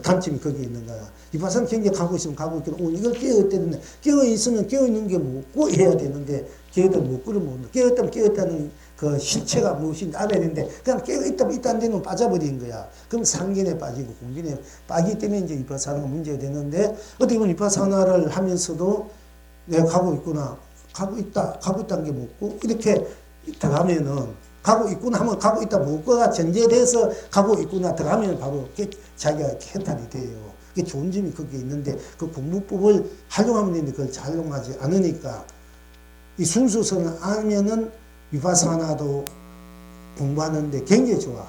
단점이 거기 있는 거야. 위파사는 굉장히 가고 있으면 가고 있고 이걸 깨어있다는데 깨어있으면 깨어있는 게 뭐고 해야 되는데 깨어있다 못 그러면 못 깨어있다면 깨어있다는 그 실체가 무엇인지 알아야 되는데 그냥 깨어있다면 있다는 데는 빠져버린 거야. 그럼 상견에 빠지고 공견에 빠지기 때문에 이제 위파사나가 문제가 되는데 어떻게 보면 위파사나를 하면서도 내가 가고 있구나 가고 있다는 게 뭐고 이렇게 들어가면은 가고 있구나 하면 가고 있다 뭐고가 전제돼서 가고 있구나 들어가면 바로 자기가 해탈이 돼요. 그게 좋은 점이 거기에 있는데 그 공부법을 활용하면 되는데 그걸 잘 활용하지 않으니까 이 순수선을 알면은 위파사나도 공부하는데 굉장히 좋아.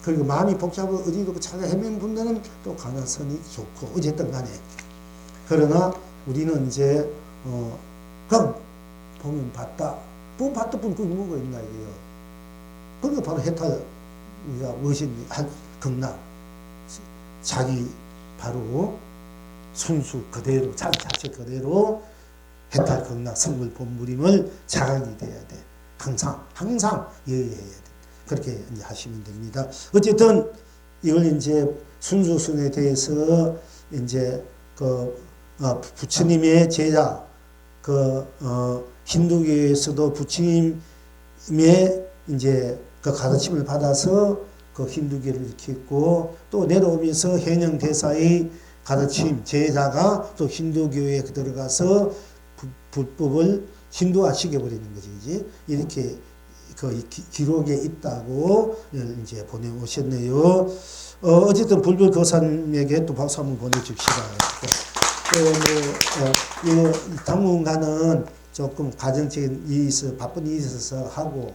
그리고 마음이 복잡하고 어디로 찾아 헤매는 분들은 또 가나선이 좋고 어쨌든 간에 그러나 우리는 이제 그럼 보면 봤다 뿐 그게 뭐가 있나 이게요. 그게 바로 해탈 우리가 무엇인지 극락 자기 바로 순수 그대로 자기 자체 그대로 해탈 극락 성불 본무림을 자각이 돼야 돼. 항상 여의해야 돼. 그렇게 이제 하시면 됩니다. 어쨌든 이걸 이제 순수순에 대해서 이제 부처님의 제자 힌두교에서도 부처님의 이제 그 가르침을 받아서 그 힌두교를 일으켰고 또 내려오면서 현영 대사의 가르침 제자가 또 힌두교에 들어가서 불법을 힌두화 시켜버리는 거지. 이렇게 그 기록에 있다고 이제 보내오셨네요. 어쨌든 불불 거사님에게 또 박수 한번 보내줍시다. 당분간은 조금 가정적인 일이 있어 바쁜 일이 있어서 하고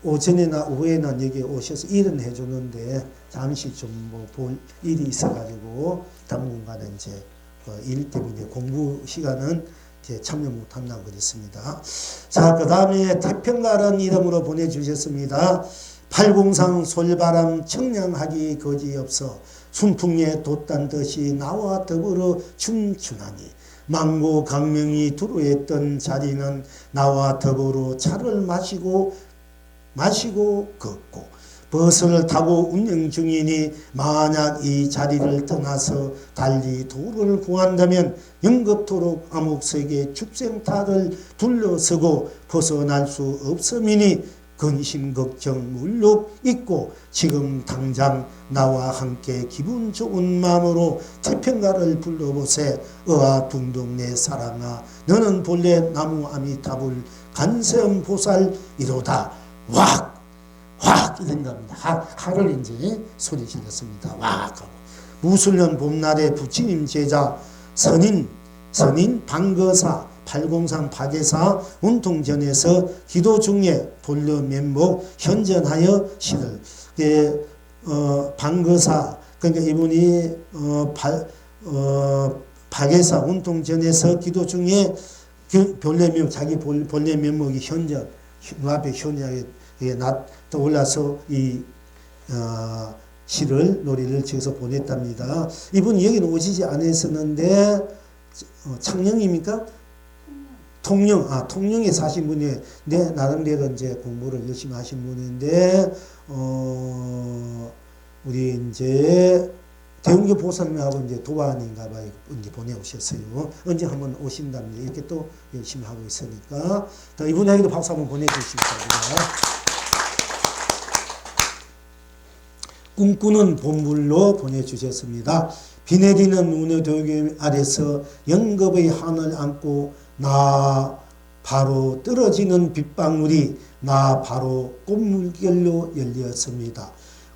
오전이나 오후에는 여기 오셔서 일은 해주는데 잠시 좀 뭐 볼 일이 있어가지고 당분간은 이제 일 때문에 공부 시간은 이제 참여 못한다고 그랬습니다. 자, 그 다음에 태평가라는 이름으로 보내주셨습니다. 팔공상 솔바람 청량하기 거지없어 순풍에 돛단 듯이 나와 더불어 춤추나니 망고 강명이 두루했던 자리는 나와 더불어 차를 마시고 걷고 버스를 타고 운행 중이니 만약 이 자리를 떠나서 달리 도를 구한다면 영겁토록 암흑색의 축생타를 둘러서고 벗어날 수 없음이니 근심 걱정 물욕 있고 지금 당장 나와 함께 기분 좋은 마음으로 태평가를 불러보세. 어아둥둥 내 사랑아 너는 본래 나무 아미타불 간세음 보살이로다. 왁! 이런 겁니다. 하를 이제 소리 질렀습니다. 왁! 하고. 무술년 봄날에 부처님 제자 선인 방거사 팔공산 박예사 운통전에서 기도 중에 본려 면목 현전하여 시를 방거사 그러니까 이분이 박예사 운통전에서 기도 중에 본래 면 자기 본래 면목이 현전 눈앞에 현전하게 떠올라서 이 시를 노래를 지어서 보냈답니다. 이분이 여기는 오시지 않았었는데 창녕입니까? 통영에 사신 분이 내 나름대로 이제 공부를 열심히 하신 분인데 우리 이제 대웅교 보살님하고 이제 도반인가 봐요. 이제 보내오셨어요. 언제 한번 오신답니다. 이렇게 또 열심히 하고 있으니까 이분에게도 박수 한번 보내주시기 바랍니다. 꿈꾸는 봄물로 보내주셨습니다. 비 내리는 운의 도교 아래서 영겁의 하늘 안고 나 바로 떨어지는 빗방울이 나 바로 꽃물결로 열렸습니다.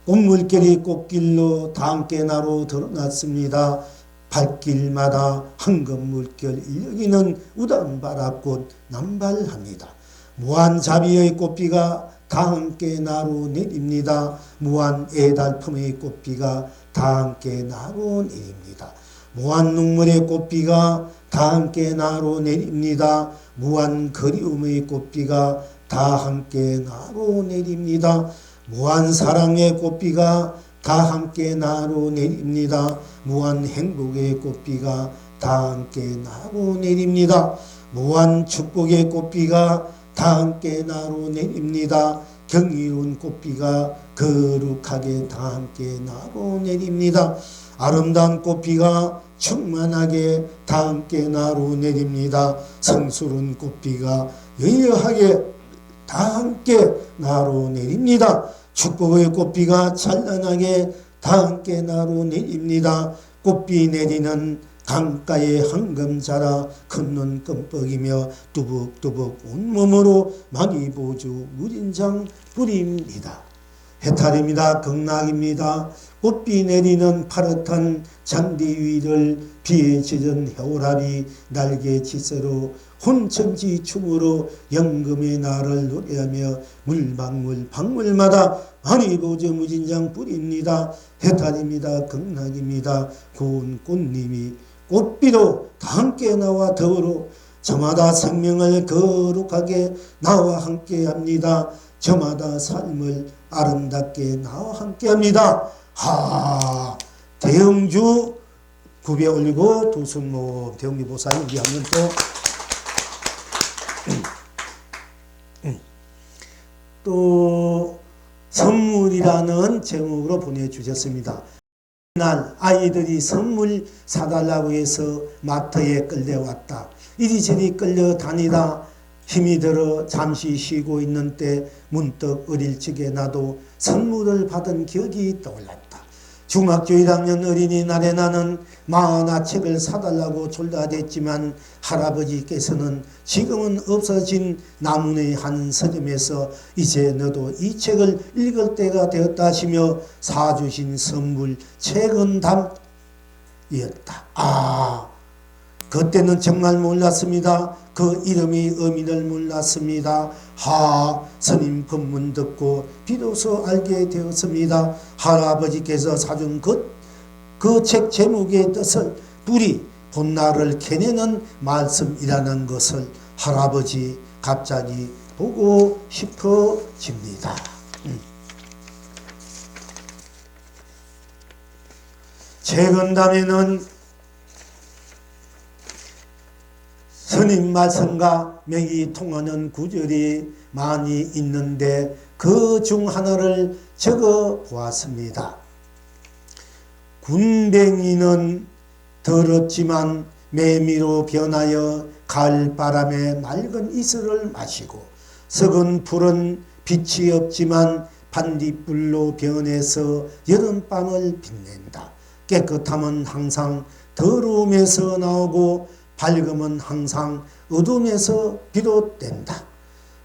꽃물결이 꽃길로 다 함께 나로 드러났습니다. 발길마다 황금물결 일력이는 우단바라꽃 남발합니다. 무한자비의 꽃비가 다 함께 나로 내립니다. 무한 애달픔의 꽃비가 다 함께 나로 내립니다. 무한 눈물의 꽃비가 다 함께 나로 내립니다. 무한 그리움의 꽃비가 다 함께 나로 내립니다. 무한 사랑의 꽃비가 다 함께 나로 내립니다. 무한 행복의 꽃비가 다 함께 나로 내립니다. 무한 축복의 꽃비가 다 함께 나로 내립니다. 경이로운 꽃비가 거룩하게 다 함께 나로 내립니다. 아름다운 꽃비가 충만하게 다 함께 나로 내립니다. 성스러운 꽃비가 여여하게 다 함께 나로 내립니다. 축복의 꽃비가 찬란하게 다 함께 나로 내립니다. 꽃비 내리는 강가에 황금 자라 큰 눈 끔뻑이며 뚜벅뚜벅 온몸으로 많이 보주 무진장 뿌립니다. 해탈입니다. 극락입니다. 꽃비 내리는 파릇한 잔디 위를 비에 젖은 해오라비 날개 치세로 혼천지 춤으로 영금의 나를 노래하며 물방울 방울마다 많이 보주 무진장 뿌립니다. 해탈입니다. 극락입니다. 고운 꽃님이 꽃비도 다 함께 나와 더불어 저마다 생명을 거룩하게 나와 함께 합니다. 저마다 삶을 아름답게 나와 함께 합니다. 대영주 굽에 올리고 두순모 대영주 보살님 우리 한번 또 선물이라는 제목으로 보내주셨습니다. 날 아이들이 선물 사달라고 해서 마트에 끌려왔다. 이리저리 끌려다니다 힘이 들어 잠시 쉬고 있는 때 문득 어릴 적에 나도 선물을 받은 기억이 떠올랐다. 중학교 1학년 어린이날에 나는 만화책을 사달라고 졸라댔지만 할아버지께서는 지금은 없어진 나무의 한 서점에서 이제 너도 이 책을 읽을 때가 되었다 하시며 사주신 선물 책은 담이었다. 그때는 정말 몰랐습니다. 그 이름이 의미를 몰랐습니다. 스님 법문 듣고 비로소 알게 되었습니다. 할아버지께서 사준 그 책 제목의 뜻을 불이 본날을 캐내는 말씀이라는 것을 할아버지 갑자기 보고 싶어집니다. 최근담에는 스님 말씀과 명이 통하는 구절이 많이 있는데 그 중 하나를 적어 보았습니다. 군뱅이는 더럽지만 매미로 변하여 가을바람에 맑은 이슬을 마시고 썩은 풀은 빛이 없지만 반딧불로 변해서 여름밤을 빛낸다. 깨끗함은 항상 더러움에서 나오고 밝음은 항상 어둠에서 비롯된다.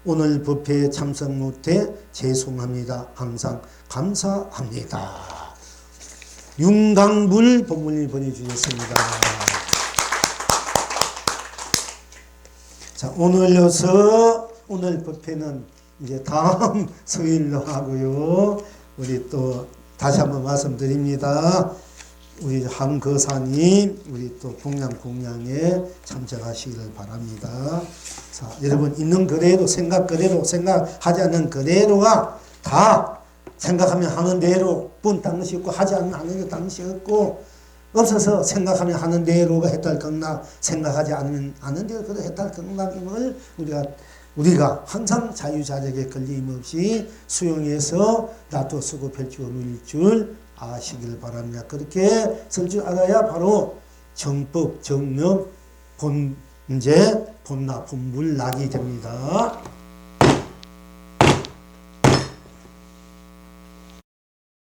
오늘 법회에 참석 못해 죄송합니다. 항상 감사합니다. 윤강불 법문을 보내주셨습니다. 자, 오늘 법회는 이제 다음 수요일로 하고요. 우리 또 다시 한번 말씀드립니다. 우리 한거사님, 우리 또 공양에 참석하시기를 바랍니다. 자, 여러분 있는 그대로, 생각 그대로, 생각하지 않는 그대로가 다 생각하면 하는 대로 본 당시 없고 하지 않으면 하는 게 당시 없고 없어서 생각하면 하는 대로가 해탈극락, 생각하지 않으면 하는 대로 그도 해탈극락임을 우리가 항상 자유자재에 걸림없이 수용해서 놔두쓰고 펼치고 누릴 줄 아시길 바랍니다. 그렇게 설 줄 알아야 바로 정법, 정력, 본제, 본나, 본불락이 됩니다.